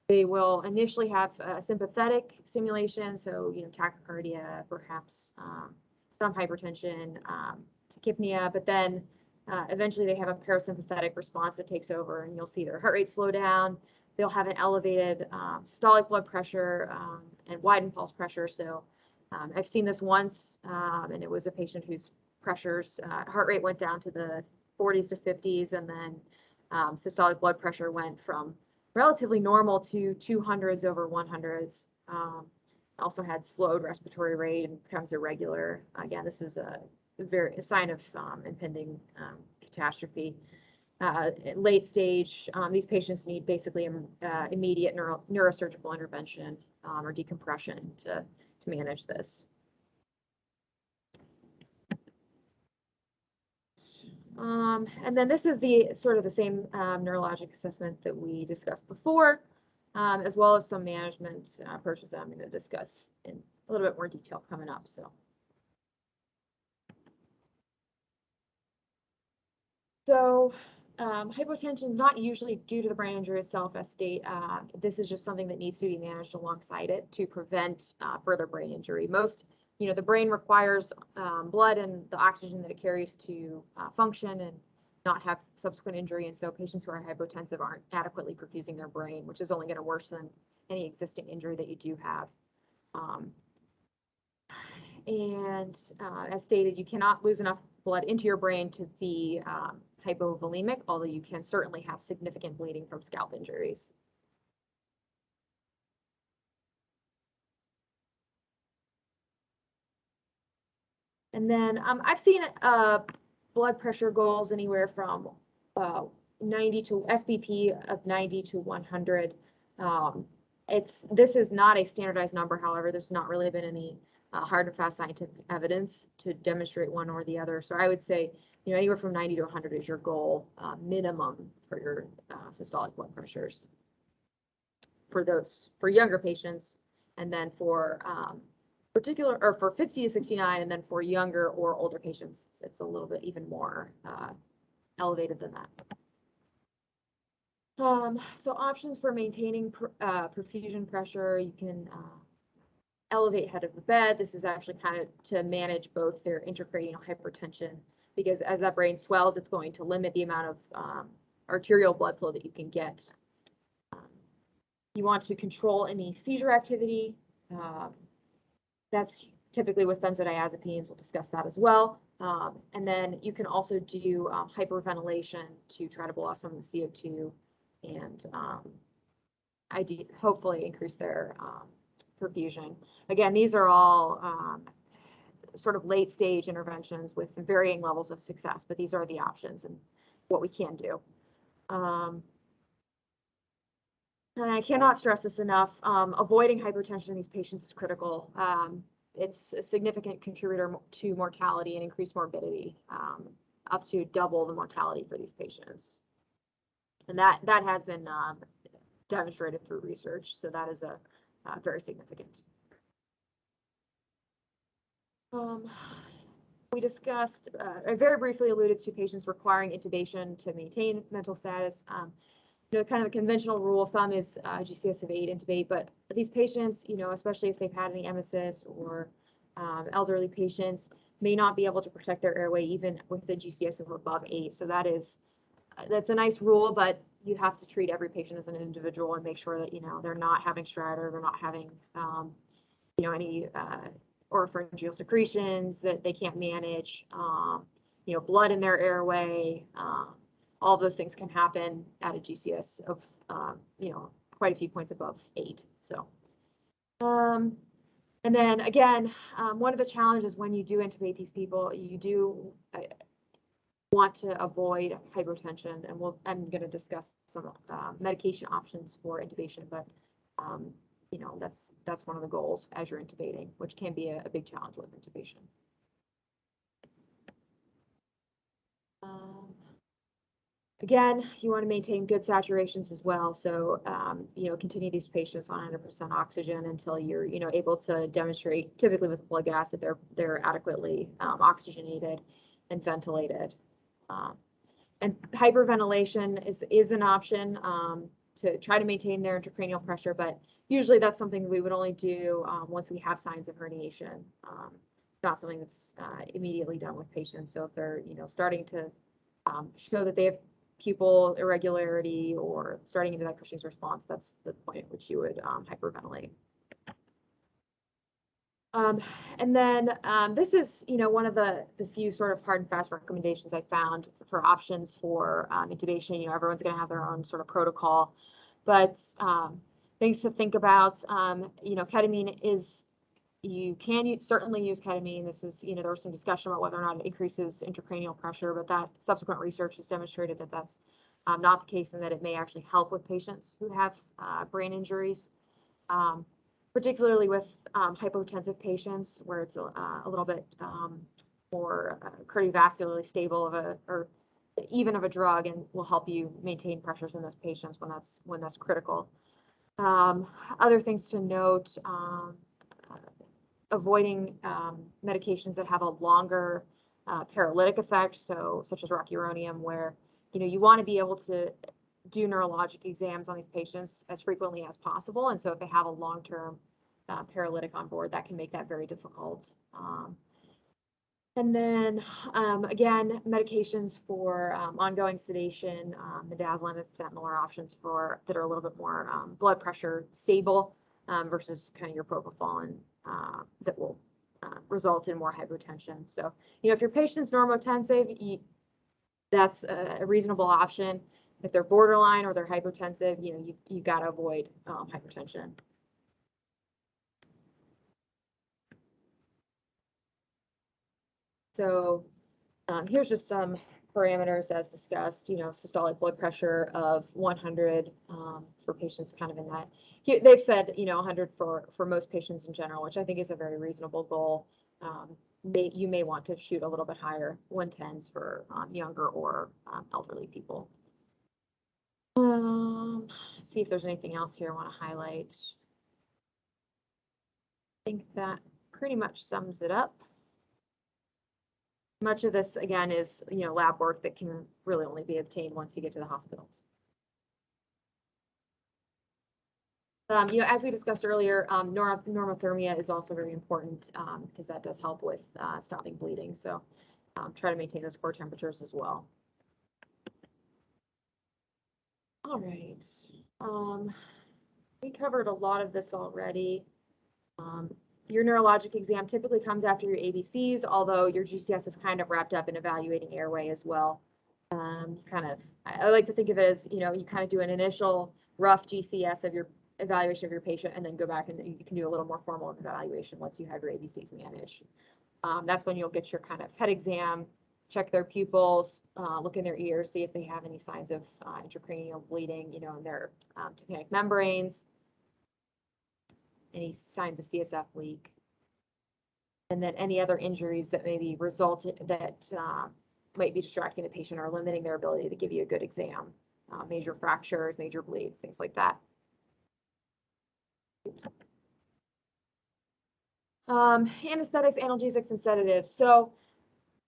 they will initially have a sympathetic stimulation, so tachycardia, perhaps some hypertension, tachypnea, but then eventually they have a parasympathetic response that takes over, and you'll see their heart rate slow down. they'll have an elevated systolic blood pressure and widened pulse pressure. So I've seen this once, and it was a patient whose pressures, heart rate went down to the 40s to 50s, and then systolic blood pressure went from relatively normal to 200s over 100s. Also had slowed respiratory rate and becomes irregular. Again, this is a sign of impending catastrophe. Late stage, these patients need basically immediate neurosurgical intervention or decompression to manage this. And then this is the sort of the same neurologic assessment that we discussed before, as well as some management approaches that I'm going to discuss in a little bit more detail coming up. So hypotension is not usually due to the brain injury itself as state. This is just something that needs to be managed alongside it to prevent further brain injury. The brain requires blood and the oxygen that it carries to function and not have subsequent injury. And so patients who are hypotensive aren't adequately perfusing their brain, which is only going to worsen any existing injury that you do have. As stated, you cannot lose enough blood into your brain to be hypovolemic, although you can certainly have significant bleeding from scalp injuries. And then I've seen blood pressure goals anywhere from 90 to SBP of 90 to 100. This is not a standardized number. However, there's not really been any hard and fast scientific evidence to demonstrate one or the other. So I would say, anywhere from 90 to 100 is your goal minimum for your systolic blood pressures for younger patients, and then for for 50 to 69, and then for younger or older patients, it's a little bit even more elevated than that. So options for maintaining perfusion pressure, you can elevate head of the bed. This is actually kind of to manage both their intracranial hypertension, because as that brain swells, it's going to limit the amount of arterial blood flow that you can get. You want to control any seizure activity. That's typically with benzodiazepines. We'll discuss that as well. And then you can also do hyperventilation to try to blow off some of the CO2 and hopefully increase their perfusion. Again, these are all sort of late stage interventions with varying levels of success, but these are the options and what we can do. And I cannot stress this enough, avoiding hypertension in these patients is critical. It's a significant contributor to mortality and increased morbidity, up to double the mortality for these patients. And that has been demonstrated through research, so that is very significant. We discussed, I very briefly alluded to patients requiring intubation to maintain mental status. Kind of a conventional rule of thumb is GCS of 8 intubate, but these patients, especially if they've had any emesis or elderly patients, may not be able to protect their airway even with the GCS of above 8. So that's a nice rule, but you have to treat every patient as an individual and make sure that they're not having stridor, they're not having any oropharyngeal secretions that they can't manage, blood in their airway. All of those things can happen at a GCS of, quite a few points above 8. So, and then again, one of the challenges when you do intubate these people, you do want to avoid hypertension, and I'm going to discuss some medication options for intubation, but that's one of the goals as you're intubating, which can be a big challenge with intubation. Again, you want to maintain good saturations as well. So, continue these patients on 100% oxygen until you're, able to demonstrate, typically with blood gas, that they're adequately oxygenated and ventilated. And hyperventilation is an option to try to maintain their intracranial pressure, but usually that's something we would only do once we have signs of herniation. Not something that's immediately done with patients. So if they're, starting to show that they have pupil irregularity or starting into that Cushing's response, that's the point at which you would hyperventilate. And then this is, one of the few sort of hard and fast recommendations I found for options for intubation. Everyone's going to have their own sort of protocol, but things to think about. Ketamine is, you can certainly use ketamine. This is, there was some discussion about whether or not it increases intracranial pressure, but that subsequent research has demonstrated that that's not the case and that it may actually help with patients who have brain injuries. Particularly with hypotensive patients where it's a little bit more cardiovascularly stable or even of a drug, and will help you maintain pressures in those patients when that's critical. Other things to note, avoiding medications that have a longer paralytic effect, such as rocuronium, where you want to be able to do neurologic exams on these patients as frequently as possible. And so if they have a long-term paralytic on board, that can make that very difficult. And then again, medications for ongoing sedation, midazolam and fentanyl are options that are a little bit more blood pressure stable versus kind of your propofol that will result in more hypotension. So, if your patient's normotensive, that's a reasonable option. If they're borderline or they're hypotensive, you got to avoid hypertension. So here's just some parameters as discussed, systolic blood pressure of 100 for patients kind of in that. They've said, 100 for most patients in general, which I think is a very reasonable goal. You may want to shoot a little bit higher, 110s for younger or elderly people. See if there's anything else here I want to highlight. I think that pretty much sums it up. Much of this, again, is, lab work that can really only be obtained once you get to the hospitals. As we discussed earlier, normothermia is also very important because that does help with stopping bleeding. So try to maintain those core temperatures as well. All right. We covered a lot of this already. Your neurologic exam typically comes after your ABCs, although your GCS is kind of wrapped up in evaluating airway as well. I like to think of it as, you kind of do an initial rough GCS of your evaluation of your patient, and then go back and you can do a little more formal evaluation once you have your ABCs managed. That's when you'll get your kind of head exam, check their pupils, look in their ears, see if they have any signs of intracranial bleeding, in their tympanic membranes, any signs of CSF leak, and then any other injuries that maybe that might be distracting the patient or limiting their ability to give you a good exam, major fractures, major bleeds, things like that. Anesthetics, analgesics, and sedatives. So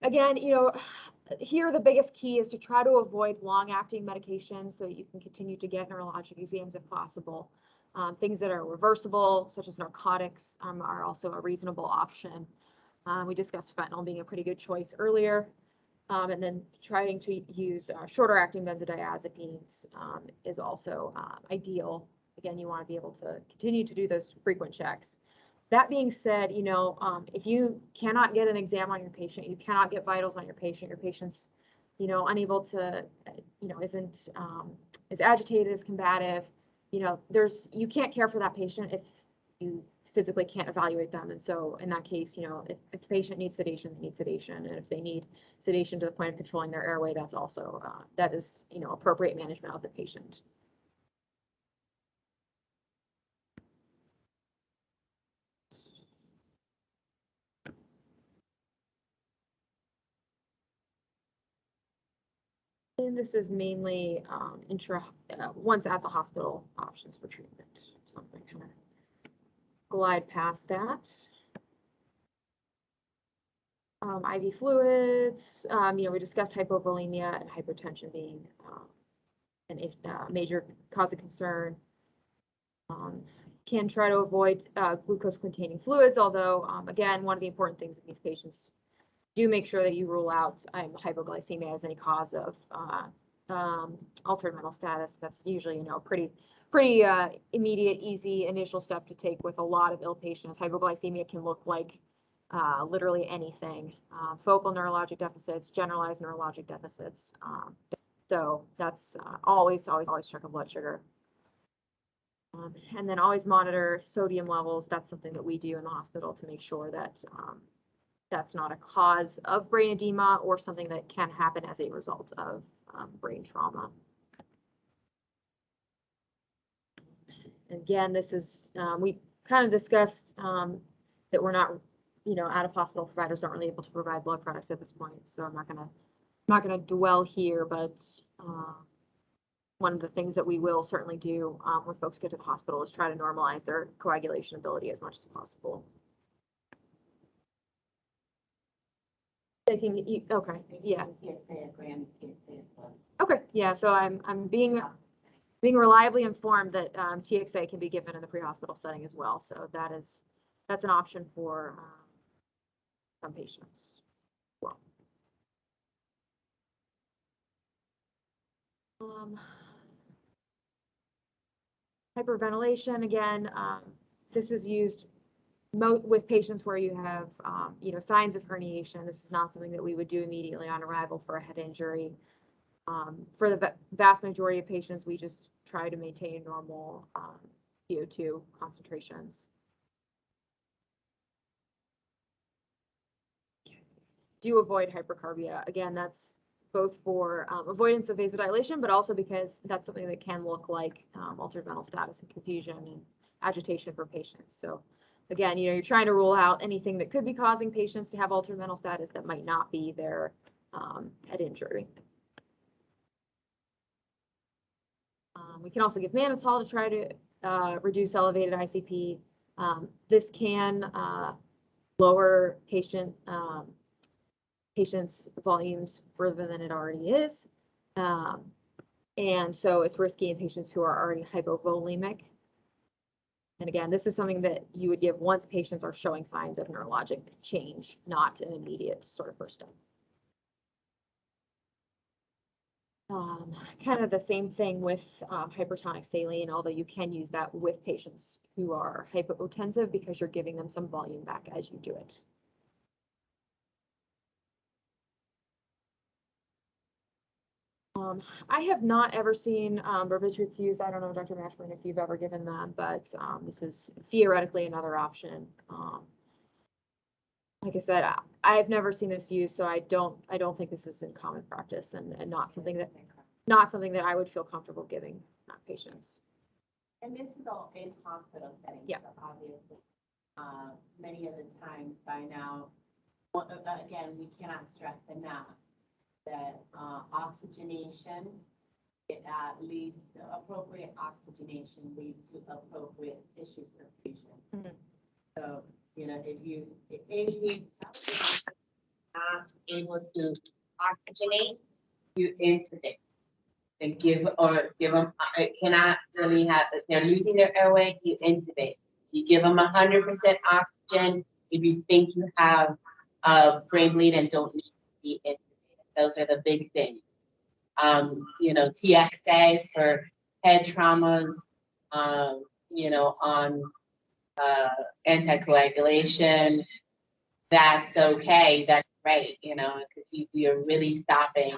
again, here the biggest key is to try to avoid long-acting medications so you can continue to get neurologic exams if possible. Things that are reversible, such as narcotics, are also a reasonable option. We discussed fentanyl being a pretty good choice earlier. And then trying to use shorter-acting benzodiazepines is also ideal. Again, you want to be able to continue to do those frequent checks. That being said, if you cannot get an exam on your patient, you cannot get vitals on your patient's, unable to, isn't as agitated, as combative, you can't care for that patient if you physically can't evaluate them. And so in that case, if the patient needs sedation, they need sedation. And if they need sedation to the point of controlling their airway, that's also, that is, appropriate management of the patient. And this is mainly once at the hospital options for treatment. So I'm going to kind of glide past that. IV fluids, we discussed hypovolemia and hypotension being a major cause of concern. Can try to avoid glucose-containing fluids, although, again, one of the important things in these patients, do make sure that you rule out hypoglycemia as any cause of altered mental status, that's usually, pretty immediate, easy initial step to take with a lot of ill patients. Hypoglycemia can look like literally anything. Focal neurologic deficits, generalized neurologic deficits. So that's always check a blood sugar. And then always monitor sodium levels. That's something that we do in the hospital to make sure that that's not a cause of brain edema or something that can happen as a result of brain trauma. Again, this is, we kind of discussed that we're not, out-of-hospital providers aren't really able to provide blood products at this point. So I'm not gonna dwell here, but one of the things that we will certainly do when folks get to the hospital is try to normalize their coagulation ability as much as possible. Okay, yeah. Okay, yeah, so I'm being reliably informed that TXA can be given in the pre-hospital setting as well. So that's an option for some patients. Well. Hyperventilation, again, this is used with patients where you have, signs of herniation. This is not something that we would do immediately on arrival for a head injury. For the vast majority of patients, we just try to maintain normal CO2 concentrations. Do avoid hypercarbia. Again, that's both for avoidance of vasodilation, but also because that's something that can look like altered mental status and confusion and agitation for patients. So again, you're trying to rule out anything that could be causing patients to have altered mental status that might not be their head injury. We can also give mannitol to try to reduce elevated ICP. This can lower patients' volumes further than it already is. And so it's risky in patients who are already hypovolemic. And again, this is something that you would give once patients are showing signs of neurologic change, not an immediate sort of first step. Kind of the same thing with hypertonic saline, although you can use that with patients who are hypotensive because you're giving them some volume back as you do it. I have not ever seen barbiturates used. I don't know, Dr. Mashburn, if you've ever given that, but this is theoretically another option. Like I said, I've never seen this used, so I don't think this is in common practice and not something that I would feel comfortable giving patients. And this is all in hospital settings. Yeah. So obviously, many of the times by now, again, we cannot stress enough that oxygenation leads to appropriate oxygenation leads to appropriate tissue perfusion. Mm-hmm. So, if you not able to oxygenate, you intubate and give them, it cannot really have, if they're losing their airway, you intubate. You give them 100% oxygen if you think you have brain bleed and don't need to be intubated. Those are the big things. TXA for head traumas, on anticoagulation, that's okay, that's great, because you're really stopping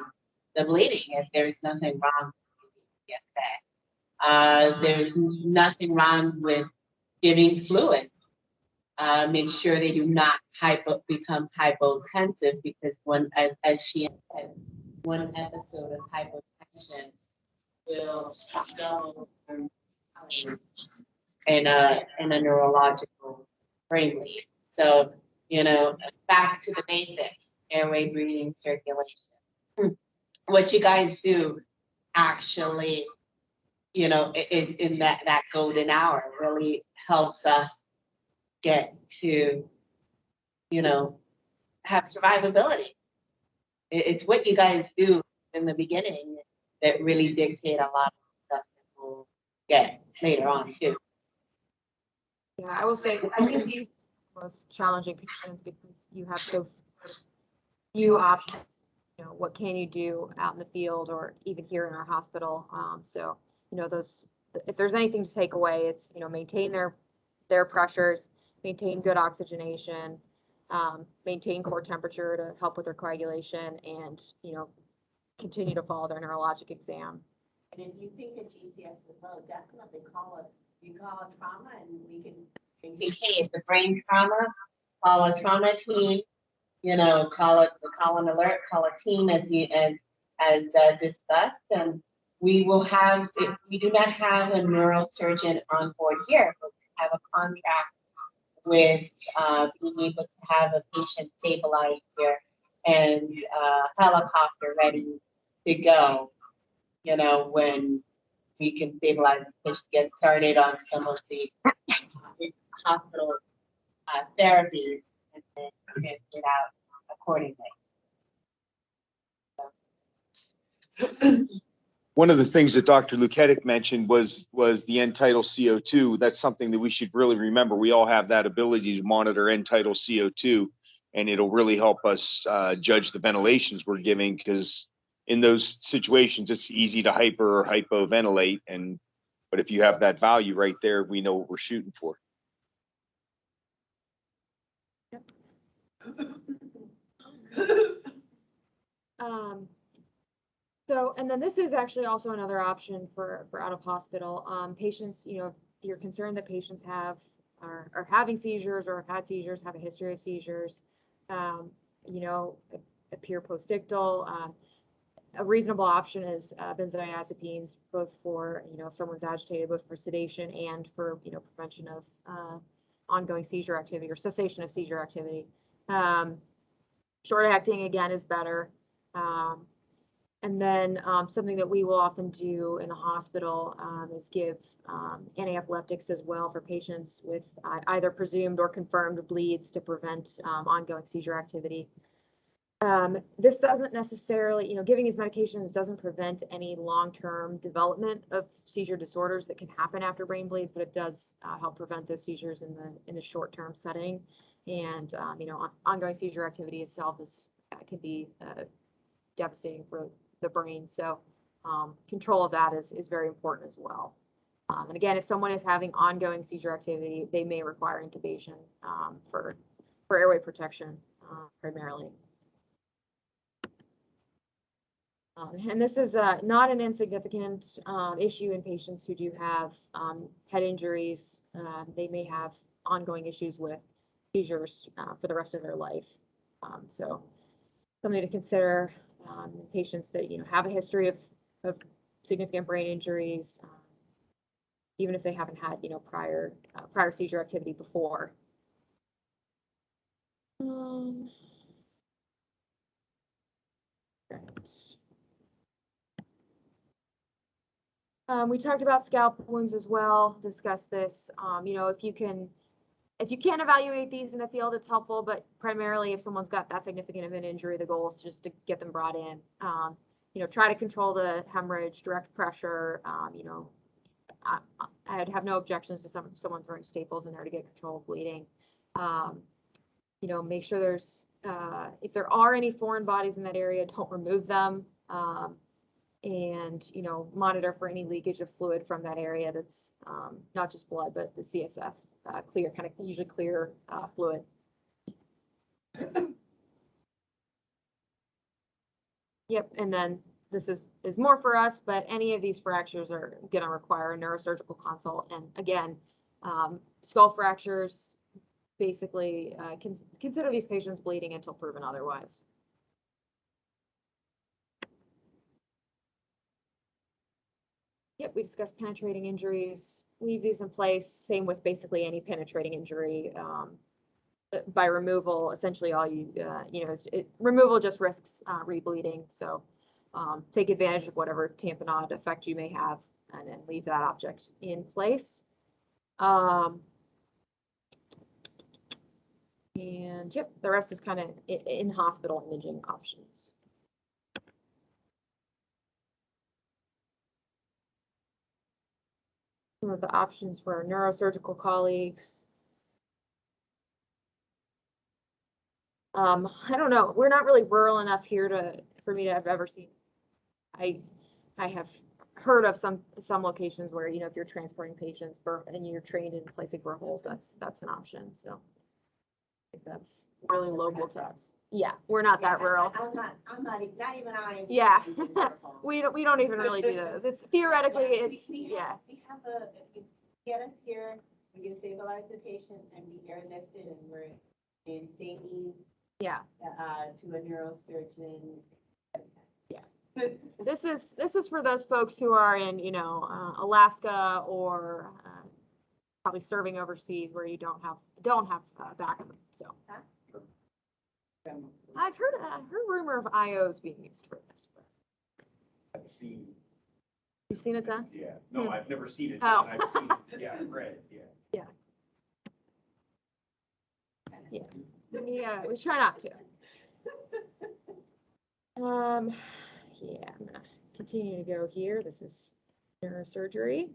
the bleeding if there's nothing wrong with TXA. There's nothing wrong with giving fluids. Make sure they do not become hypotensive, because as she said, one episode of hypotension will result in a neurological brain bleed. So, back to the basics: airway, breathing, circulation. What you guys do actually, is in that golden hour really helps us get to, have survivability. It's what you guys do in the beginning that really dictate a lot of stuff that we'll get later on too. Yeah, I will say I think these are the most challenging patients because you have so few options you know, what can you do out in the field or even here in our hospital? So, you know, if there's anything to take away, it's, you know, maintain their pressures, maintain good oxygenation, maintain core temperature to help with their coagulation, and, you know, continue to follow their neurologic exam. And if you think a GCS is low, definitely you call a trauma and we can, hey, it's a brain trauma, call a trauma team, you know, call an alert, call a team as discussed. And we will have, we do not have a neurosurgeon on board here, but we have a contract with being able to have a patient stabilized here and helicopter ready to go, you know, when we can stabilize the patient, get started on some of the hospital therapies, and then transfer it out accordingly. One of the things that Dr. Luketic mentioned was the end tidal CO2. That's something that we should really remember. We all have that ability to monitor end tidal CO2, and it'll really help us judge the ventilations we're giving, because in those situations, it's easy to hyper or hypoventilate. But if you have that value right there, we know what we're shooting for. So, and then this is actually also another option for out of hospital patients. You know, if you're concerned that patients are having seizures or have had seizures, have a history of seizures, you know, appear postictal. A reasonable option is benzodiazepines, both for, you know, if someone's agitated, both for sedation and for, you know, prevention of ongoing seizure activity or cessation of seizure activity. Short acting again is better. And then something that we will often do in the hospital is give antiepileptics as well for patients with either presumed or confirmed bleeds to prevent ongoing seizure activity. This doesn't necessarily, you know, giving these medications doesn't prevent any long-term development of seizure disorders that can happen after brain bleeds, but it does help prevent those seizures in the short-term setting. And you know, ongoing seizure activity itself can be devastating for the brain. So control of that is very important as well. And again, if someone is having ongoing seizure activity, they may require intubation for airway protection primarily. And this is not an insignificant issue in patients who do have head injuries. They may have ongoing issues with seizures for the rest of their life. So something to consider. Patients that, you know, have a history of significant brain injuries, even if they haven't had, you know, prior seizure activity before. Right. We talked about scalp wounds as well. Discussed this. You know, if you can evaluate these in the field, it's helpful, but primarily if someone's got that significant of an injury, the goal is just to get them brought in. You know, try to control the hemorrhage, direct pressure. You know, I'd have no objections to someone throwing staples in there to get control of bleeding. You know, make sure there's, if there are any foreign bodies in that area, don't remove them. And, you know, monitor for any leakage of fluid from that area that's not just blood, but the CSF. Clear, kind of usually clear fluid. Yep, and then this is more for us, but any of these fractures are going to require a neurosurgical consult. And again, skull fractures, basically consider these patients bleeding until proven otherwise. Yep, we discussed penetrating injuries. Leave these in place. Same with basically any penetrating injury. By removal, essentially all you know, removal just risks rebleeding. So take advantage of whatever tamponade effect you may have, and then leave that object in place. And yep, the rest is kind of in hospital imaging options. Some of the options for our neurosurgical colleagues. I don't know. We're not really rural enough here for me to have ever seen. I have heard of some locations where, you know, if you're transporting patients and you're trained in placing burr holes, that's an option. So I think that's really local to us. Yeah, we're not that rural. I'm not even I. Yeah, we don't even really do those. It's theoretically, it's, yeah. We have if you get us here, we can stabilize the patient and be airlifted, and we're in St. Eve. Yeah. To a neurosurgeon. Yeah. This is for those folks who are in, you know, Alaska or probably serving overseas where you don't have backup. So. I've heard rumor of IOs being used for this. I've seen. You've seen it done? Yeah, no, I've never seen it Oh. done. I've seen it, yeah, I've read it, yeah. Yeah. Yeah, we try not to. Yeah, I'm gonna continue to go here. This is neurosurgery.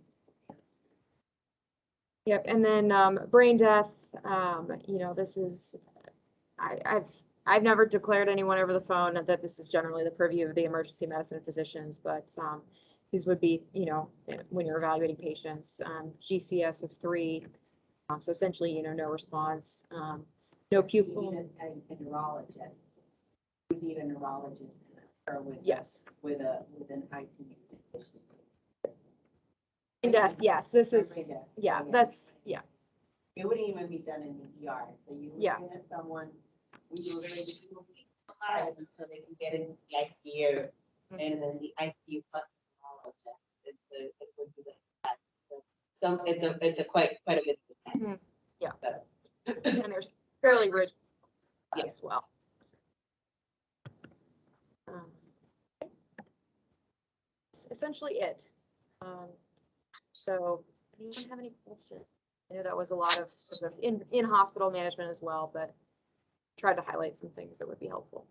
Yep, and then brain death. You know, this is I've never declared anyone over the phone that this is generally the purview of the emergency medicine physicians, but these would be, you know, when you're evaluating patients, GCS of 3. So essentially, you know, no response, no pupil. A neurologist. We need a neurologist or with Yes. with an ICU physician. Brain death. Yes, this is. Brain death. Yeah, that's yeah. It wouldn't even be done in the ER. So you would get someone. We do a very difficult until they can get into the ICU, and then the ICU plus neurologist. It would do that. It's a quite a bit. Yeah. And there's fairly rich as well. That's essentially it. So, anyone have any questions? I know that was a lot of sort of in hospital management as well, but tried to highlight some things that would be helpful.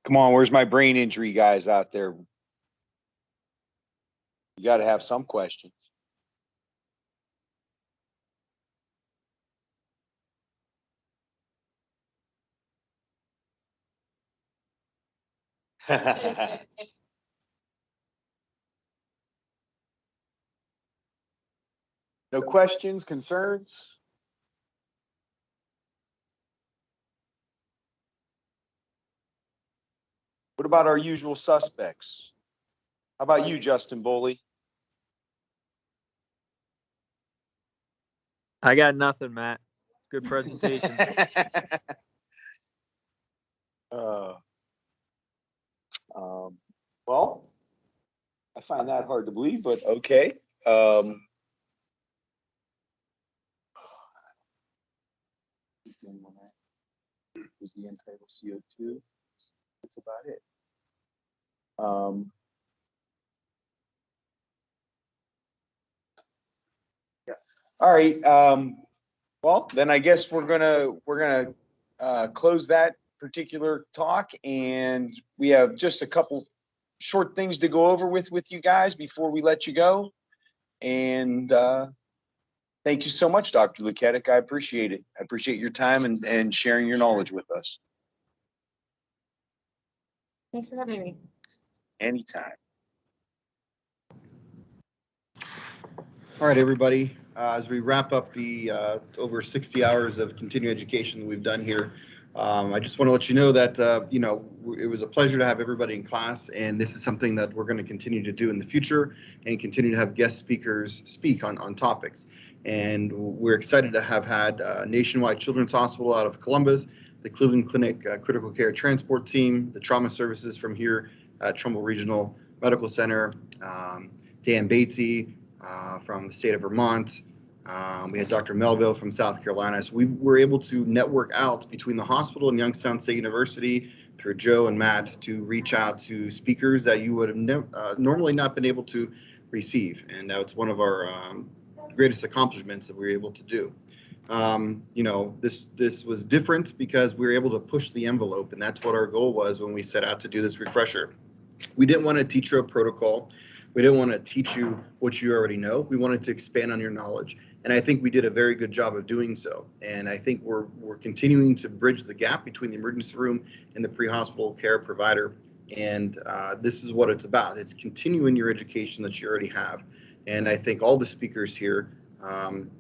Come on, where's my brain injury guys out there? You got to have some questions. No questions, concerns? What about our usual suspects? How about you, Justin Boley? I got nothing, Matt. Good presentation. Well, I find that hard to believe, but okay. Was the end-tidal CO2? That's about it. Yeah. All right. Well, then I guess we're gonna close that particular talk, and we have just a couple short things to go over with you guys before we let you go. And thank you so much, Dr. Luketic. I appreciate it. I appreciate your time and sharing your knowledge with us. Thanks for having me. Anytime. All right, everybody. As we wrap up the over 60 hours of continuing education that we've done here, I just want to let you know that, you know, it was a pleasure to have everybody in class, and this is something that we're going to continue to do in the future and continue to have guest speakers speak on topics. And we're excited to have had Nationwide Children's Hospital out of Columbus, the Cleveland Clinic Critical Care Transport Team, the trauma services from here at Trumbull Regional Medical Center, Dan Batesy from the state of Vermont. We had Dr. Melville from South Carolina. So we were able to network out between the hospital and Youngstown State University through Joe and Matt to reach out to speakers that you would have normally not been able to receive. And that's one of our greatest accomplishments that we were able to do. You know, this was different because we were able to push the envelope, and that's what our goal was when we set out to do this refresher. We didn't want to teach you a protocol. We didn't want to teach you what you already know. We wanted to expand on your knowledge. And I think we did a very good job of doing so. And I think we're continuing to bridge the gap between the emergency room and the pre-hospital care provider. And this is what it's about. It's continuing your education that you already have. And I think all the speakers here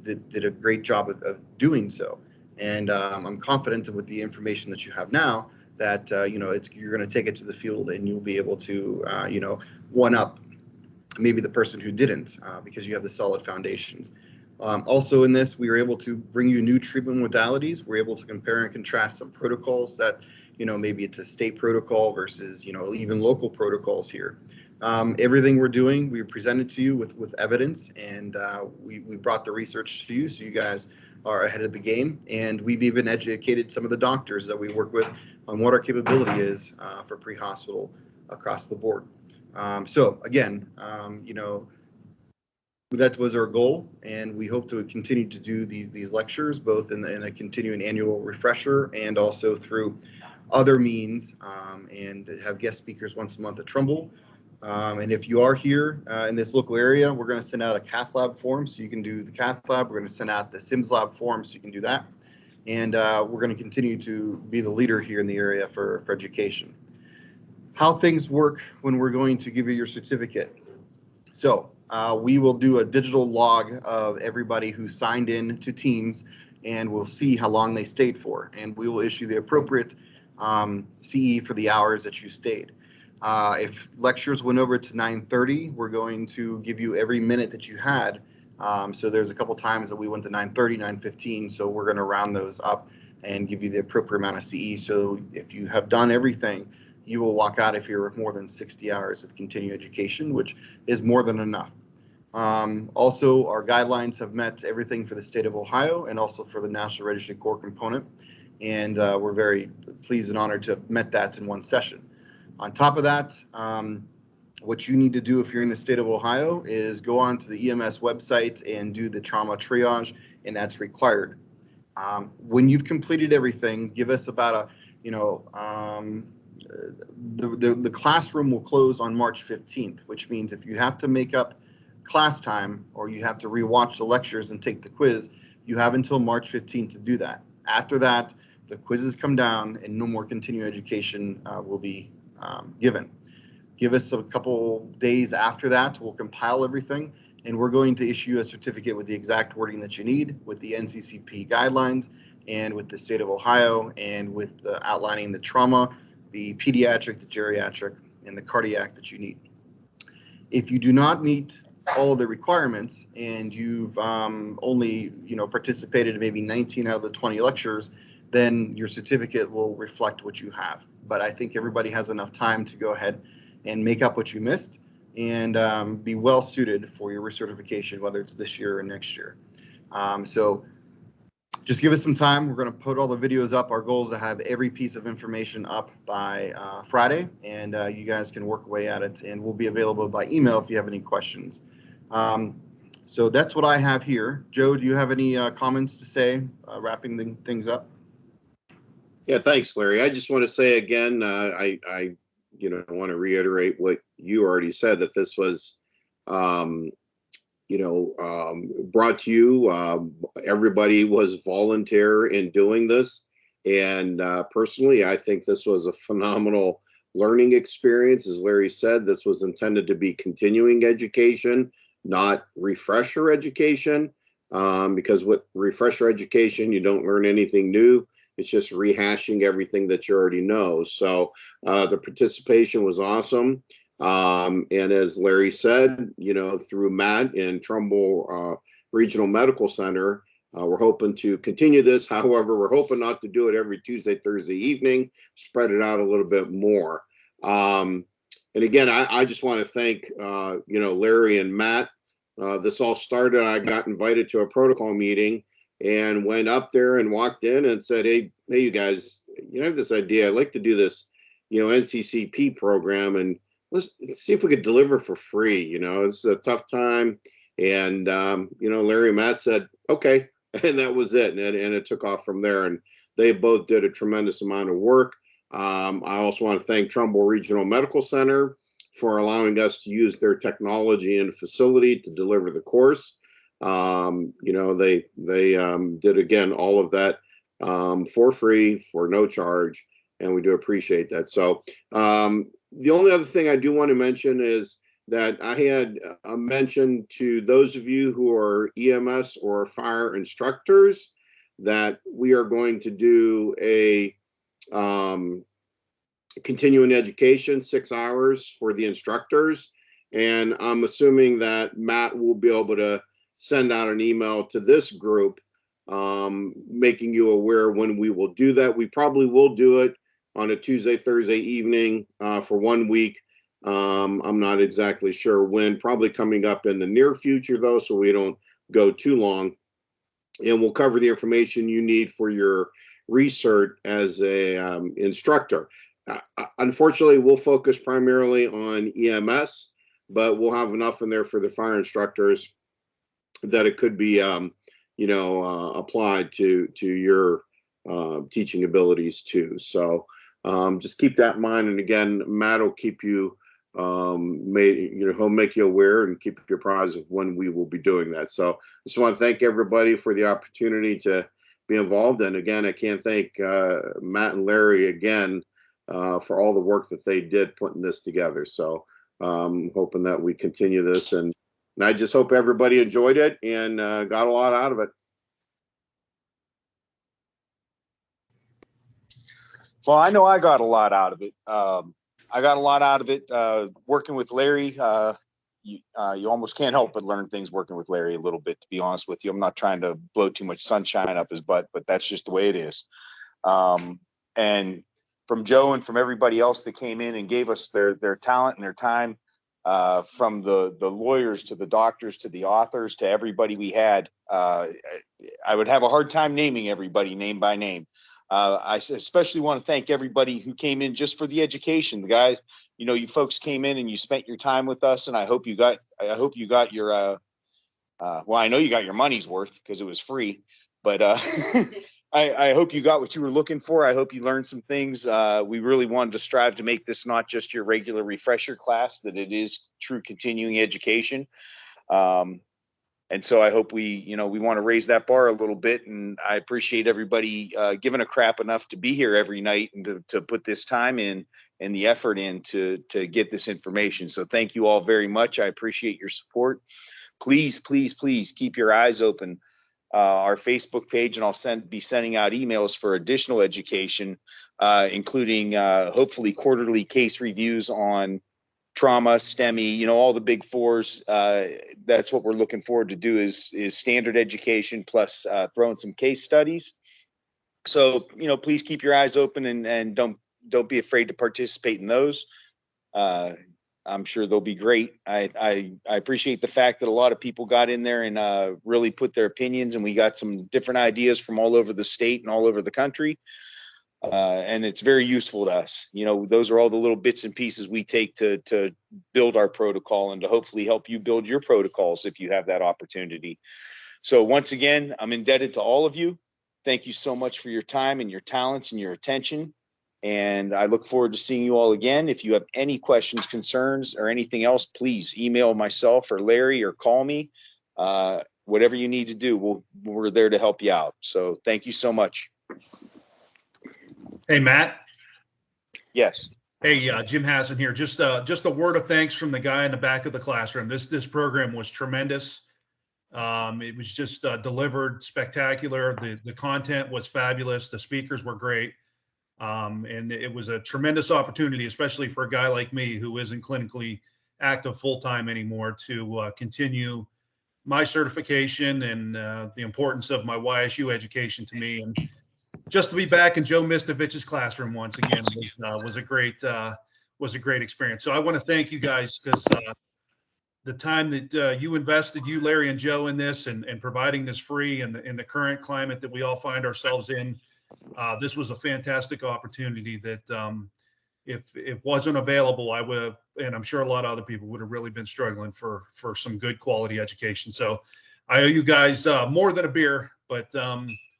did a great job of doing so. And I'm confident with the information that you have now that you're going to take it to the field and you'll be able to one up maybe the person who didn't because you have the solid foundations. Also in this, we were able to bring you new treatment modalities. We're able to compare and contrast some protocols that, maybe it's a state protocol versus, even local protocols here. Everything we're doing, we presented to you with evidence, and we brought the research to you so you guys are ahead of the game. And we've even educated some of the doctors that we work with on what our capability is for pre-hospital across the board. So again, that was our goal, and we hope to continue to do these lectures both in a continuing annual refresher and also through other means, and have guest speakers once a month at Trumbull. And if you are here in this local area, we're going to send out a cath lab form so you can do the cath lab. We're going to send out the Sims lab form so you can do that. And we're going to continue to be the leader here in the area for education. How things work when we're going to give you your certificate. So we will do a digital log of everybody who signed in to Teams, and we'll see how long they stayed for. And we will issue the appropriate CE for the hours that you stayed. If lectures went over to 9:30, we're going to give you every minute that you had. So there's a couple times that we went to 9:30, 9:15. So we're going to round those up and give you the appropriate amount of CE. So if you have done everything, you will walk out if you're more than 60 hours of continuing education, which is more than enough. Also, our guidelines have met everything for the state of Ohio and also for the National Registry Core component. And we're very pleased and honored to have met that in one session. On top of that, what you need to do if you're in the state of Ohio is go on to the EMS website and do the trauma triage, and that's required. When you've completed everything, give us about the classroom will close on March 15th, which means if you have to make up class time or you have to rewatch the lectures and take the quiz, you have until March 15th to do that. After that, the quizzes come down and no more continuing education will be given. Give us a couple days after that, we'll compile everything, and we're going to issue a certificate with the exact wording that you need, with the NCCP guidelines, and with the state of Ohio, and with outlining the trauma, the pediatric, the geriatric, and the cardiac that you need. If you do not meet all of the requirements and you've only participated in maybe 19 out of the 20 lectures, then your certificate will reflect what you have. But I think everybody has enough time to go ahead and make up what you missed and be well suited for your recertification, whether it's this year or next year. So just give us some time. We're going to put all the videos up. Our goal is to have every piece of information up by Friday, and you guys can work away at it, and we'll be available by email if you have any questions. So that's what I have here. Joe, do you have any comments to say, wrapping things up? Yeah, thanks, Larry. I just want to say again, I want to reiterate what you already said, that this was, brought to you. Everybody was volunteer in doing this. And personally, I think this was a phenomenal learning experience. As Larry said, this was intended to be continuing education, not refresher education, because with refresher education, you don't learn anything new. It's just rehashing everything that you already know. So the participation was awesome. And as Larry said, through Matt and Trumbull Regional Medical Center, we're hoping to continue this. However, we're hoping not to do it every Tuesday, Thursday evening, spread it out a little bit more. And again, I just want to thank, Larry and Matt. This all started, I got invited to a protocol meeting and went up there and walked in and said, hey, you guys, I have this idea. I'd like to do this, NCCP program, and let's see if we could deliver for free. It's a tough time. And, Larry and Matt said, okay. And that was it. And it took off from there. And they both did a tremendous amount of work. I also want to thank Trumbull Regional Medical Center for allowing us to use their technology and facility to deliver the course. You know, they did again all of that for free, for no charge, and we do appreciate that. So the only other thing I do want to mention is that I had mentioned to those of you who are EMS or fire instructors that we are going to do a continuing education, 6 hours for the instructors. And I'm assuming that Matt will be able to send out an email to this group, making you aware when we will do that. We probably will do it on a Tuesday, Thursday evening for 1 week. I'm not exactly sure when, probably coming up in the near future though, so we don't go too long. And we'll cover the information you need for your research as a instructor. Unfortunately, we'll focus primarily on EMS, but we'll have enough in there for the fire instructors that it could be, you know, applied to your teaching abilities too. So just keep that in mind. And again, Matt will keep you, he'll make you aware and keep you apprised of when we will be doing that. So I just want to thank everybody for the opportunity to be involved. And again, I can't thank Matt and Larry again for all the work that they did putting this together. So hoping that we continue this, and I just hope everybody enjoyed it and got a lot out of it. Well, I know I got a lot out of it. I got a lot out of it working with Larry. You almost can't help but learn things working with Larry a little bit, to be honest with you. I'm not trying to blow too much sunshine up his butt, but that's just the way it is. And from Joe and from everybody else that came in and gave us their talent and their time, from the lawyers to the doctors to the authors to everybody we had, I would have a hard time naming everybody name by name. I especially want to thank everybody who came in just for the education. The guys, you know, you folks came in and you spent your time with us, and I hope you got your well, I know you got your money's worth because it was free, but I hope you got what you were looking for. I hope you learned some things. We really wanted to strive to make this not just your regular refresher class, that it is true continuing education. And so I hope we want to raise that bar a little bit. And I appreciate everybody giving a crap enough to be here every night and to put this time in and the effort in to get this information. So thank you all very much. I appreciate your support. Please, please, please keep your eyes open. Our Facebook page, and I'll be sending out emails for additional education, including hopefully quarterly case reviews on trauma, STEMI, all the big fours. That's what we're looking forward to do is standard education plus throwing some case studies. So, please keep your eyes open and don't be afraid to participate in those. I'm sure they'll be great. I appreciate the fact that a lot of people got in there and really put their opinions, and we got some different ideas from all over the state and all over the country. And it's very useful to us. Those are all the little bits and pieces we take to build our protocol and to hopefully help you build your protocols if you have that opportunity. So once again, I'm indebted to all of you. Thank you so much for your time and your talents and your attention. And I look forward to seeing you all again. If you have any questions, concerns, or anything else, please email myself or Larry or call me. Whatever you need to do, we're there to help you out. So thank you so much. Hey, Matt. Yes. Hey, Jim Hassan here. Just a word of thanks from the guy in the back of the classroom. This program was tremendous. It was just delivered spectacular. The content was fabulous. The speakers were great. And it was a tremendous opportunity, especially for a guy like me who isn't clinically active full-time anymore, to continue my certification and the importance of my YSU education to me. And just to be back in Joe Mistovich's classroom once again was a great experience. So I want to thank you guys because the time that you invested, you, Larry, and Joe, in this and providing this free in the current climate that we all find ourselves in. This was a fantastic opportunity that if it wasn't available, I would have, and I'm sure a lot of other people would have really been struggling for some good quality education. So I owe you guys more than a beer, but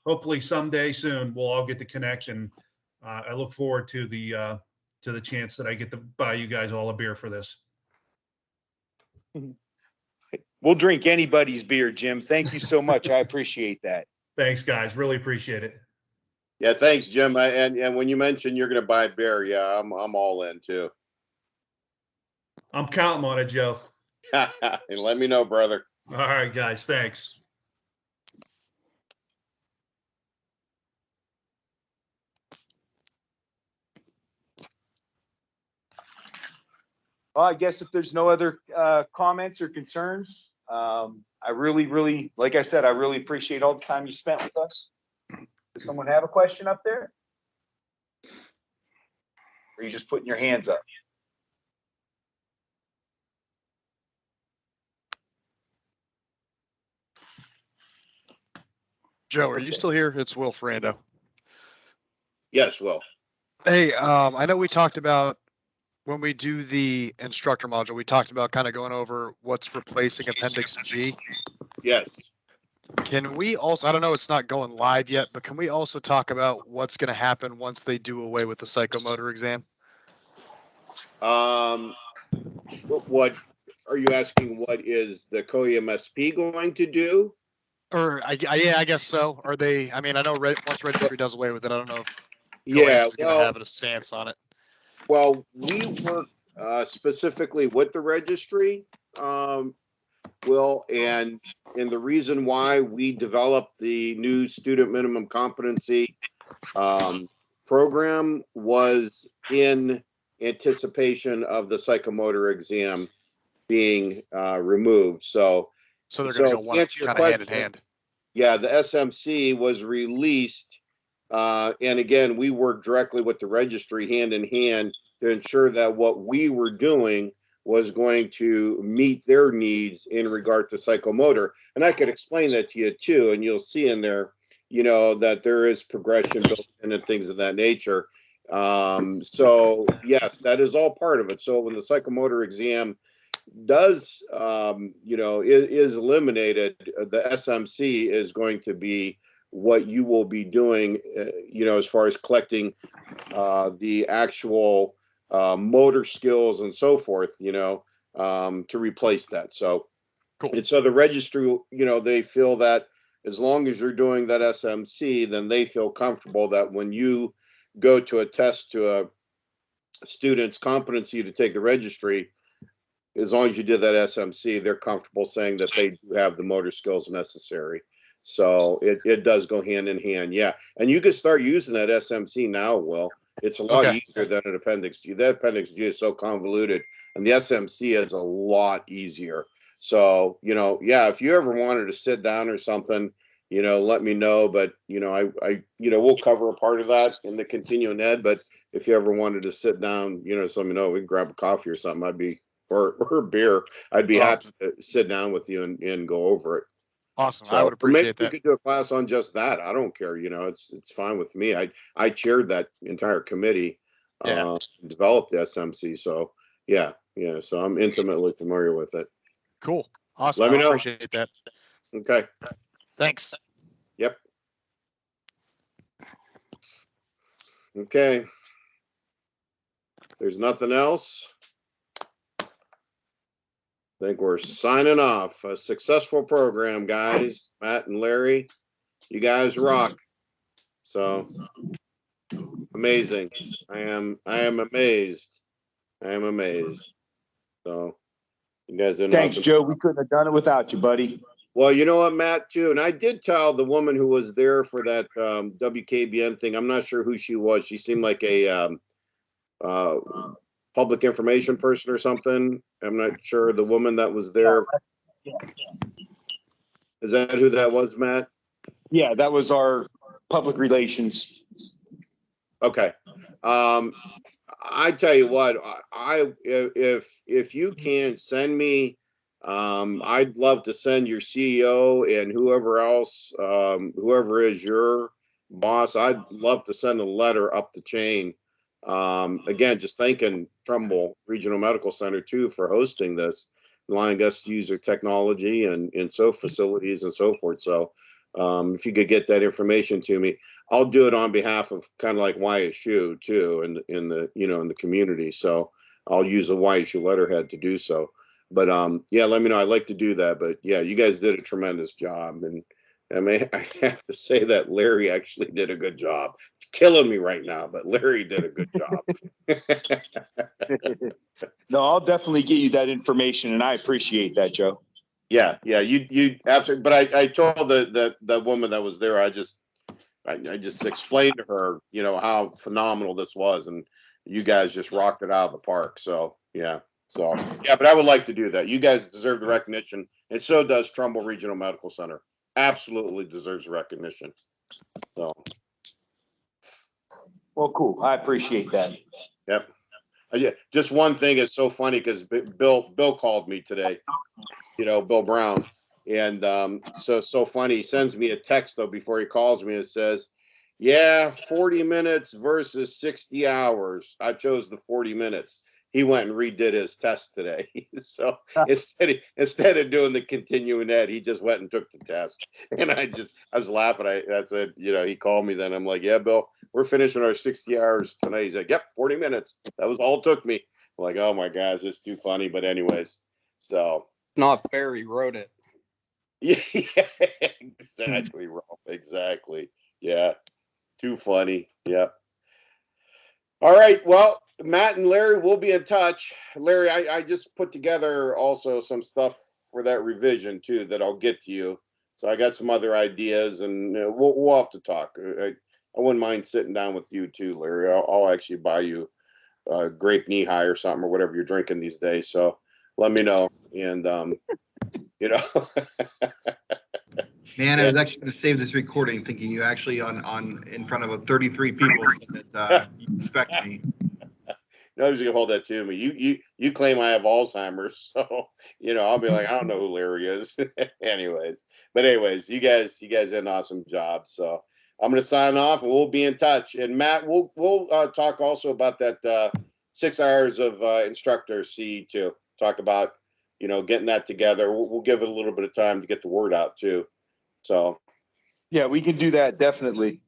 hopefully someday soon we'll all get to connect. And I look forward to the chance that I get to buy you guys all a beer for this. We'll drink anybody's beer, Jim. Thank you so much. I appreciate that. Thanks, guys. Really appreciate it. Yeah, thanks, Jim. And when you mentioned you're going to buy beer, yeah, I'm all in too. I'm counting on it, Joe. And let me know, brother. All right, guys. Thanks. Well, I guess if there's no other comments or concerns, I really, like I said, I really appreciate all the time you spent with us. Does someone have a question up there? Or are you just putting your hands up? Joe, are you still here? It's Will Ferrando. Yes, Will. Hey, I know we talked about when we do the instructor module, we talked about kind of going over what's replacing Appendix G. Yes. Can we also, I don't know, it's not going live yet, but can we also talk about what's going to happen once they do away with the psychomotor exam? What are you asking? What is the co-EMSP going to do? Or yeah, I guess so. Are they? I mean, I know once registry does away with it, I don't know if Yeah, is going to have a stance on it. Well, we work specifically with the registry, Will, and the reason why we developed the new student minimum competency program was in anticipation of the psychomotor exam being removed. So they're going to go one kind of hand in hand. Yeah, the SMC was released, and again, we worked directly with the registry hand in hand to ensure that what we were doing was going to meet their needs in regard to psychomotor. And I could explain that to you too, and you'll see in there, that there is progression built in and things of that nature. So yes, that is all part of it. So when the psychomotor exam does, is eliminated, the SMC is going to be what you will be doing, as far as collecting the actual motor skills and so forth, to replace that. So, cool. And so the registry, they feel that as long as you're doing that SMC, then they feel comfortable that when you go to attest to a student's competency to take the registry, as long as you did that SMC, they're comfortable saying that they do have the motor skills necessary. So it does go hand in hand. Yeah. And you can start using that SMC now, Will. It's a lot easier than an Appendix G. That Appendix G is so convoluted, and the SMC is a lot easier. So, if you ever wanted to sit down or something, let me know. But, we'll cover a part of that in the continuing ed. But if you ever wanted to sit down, just let me know. We can grab a coffee or something. Or beer. I'd be happy to sit down with you and go over it. Awesome. So, I would appreciate that. We could do a class on just that. I don't care. It's fine with me. I chaired that entire committee, developed the SMC. So yeah. So I'm intimately familiar with it. Cool. Awesome. Let me know. Appreciate that. Okay. Thanks. Yep. Okay. There's nothing else. I think we're signing off. A successful program, guys. Matt and Larry, you guys rock. So amazing. I am amazed. I am amazed. So you guys did Thanks, awesome. Joe. We couldn't have done it without you, buddy. Well, you know what, Matt, too, and I did tell the woman who was there for that WKBN thing. I'm not sure who she was. She seemed like a public information person or something. I'm not sure. The woman that was there. Is that who that was, Matt? Yeah, that was our public relations. Okay. I tell you what, if you can send me, I'd love to send your CEO and whoever else, whoever is your boss, I'd love to send a letter up the chain. Again, just thanking Trumbull Regional Medical Center too for hosting this, allowing us to use their technology and so facilities and so forth. So if you could get that information to me, I'll do it on behalf of kind of like YSU too, in the community. So I'll use a YSU letterhead to do so. But yeah, let me know. I'd like to do that. But yeah, you guys did a tremendous job, and I mean, I have to say that Larry actually did a good job. It's killing me right now, but Larry did a good job. No, I'll definitely get you that information, and I appreciate that, Joe. Yeah, you absolutely. But I told the woman that was there, I just explained to her, you know, how phenomenal this was, and you guys just rocked it out of the park. So yeah, but I would like to do that. You guys deserve the recognition, and so does Trumbull Regional Medical Center. Absolutely deserves recognition. So Well, cool. I appreciate that. yep. Yeah, just one thing is so funny because Bill called me today, you know, Bill Brown. And so funny. He sends me a text though before he calls me and says, yeah, 40 minutes versus 60 hours. I chose the 40 minutes. He went and redid his test today. So instead of doing the continuing ed, he just went and took the test. And I was laughing. I said, you know, he called me then. I'm like, yeah, Bill, we're finishing our 60 hours tonight. He's like, yep, 40 minutes. That was all it took me. I'm like, oh my gosh, it's too funny. But anyways, so. Not fair, he wrote it. Yeah, exactly, Rob. Exactly. Yeah. Too funny. Yeah. All right. Well, Matt and Larry will be in touch. Larry, I just put together also some stuff for that revision too that I'll get to you. So I got some other ideas, and we'll have to talk. I wouldn't mind sitting down with you too, Larry. I'll actually buy you grape knee high or something or whatever you're drinking these days. So let me know, and you know. Man, I was actually going to save this recording, thinking you actually on in front of 33 people said that you respect me. Nobody's gonna hold that to me. You claim I have Alzheimer's, so you know I'll be like, I don't know who Larry is. Anyways, you guys did an awesome job. So I'm gonna sign off, and we'll be in touch. And Matt, we'll talk also about that 6 hours of instructor CE2. Talk about, you know, getting that together. We'll give it a little bit of time to get the word out too. So Yeah, we can do that, definitely.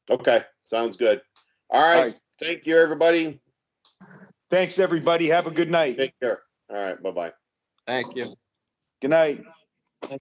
okay, sounds good. All right. Thank you, everybody. Thanks, everybody. Have a good night. Take care. All right. Bye-bye. Thank you. Good night.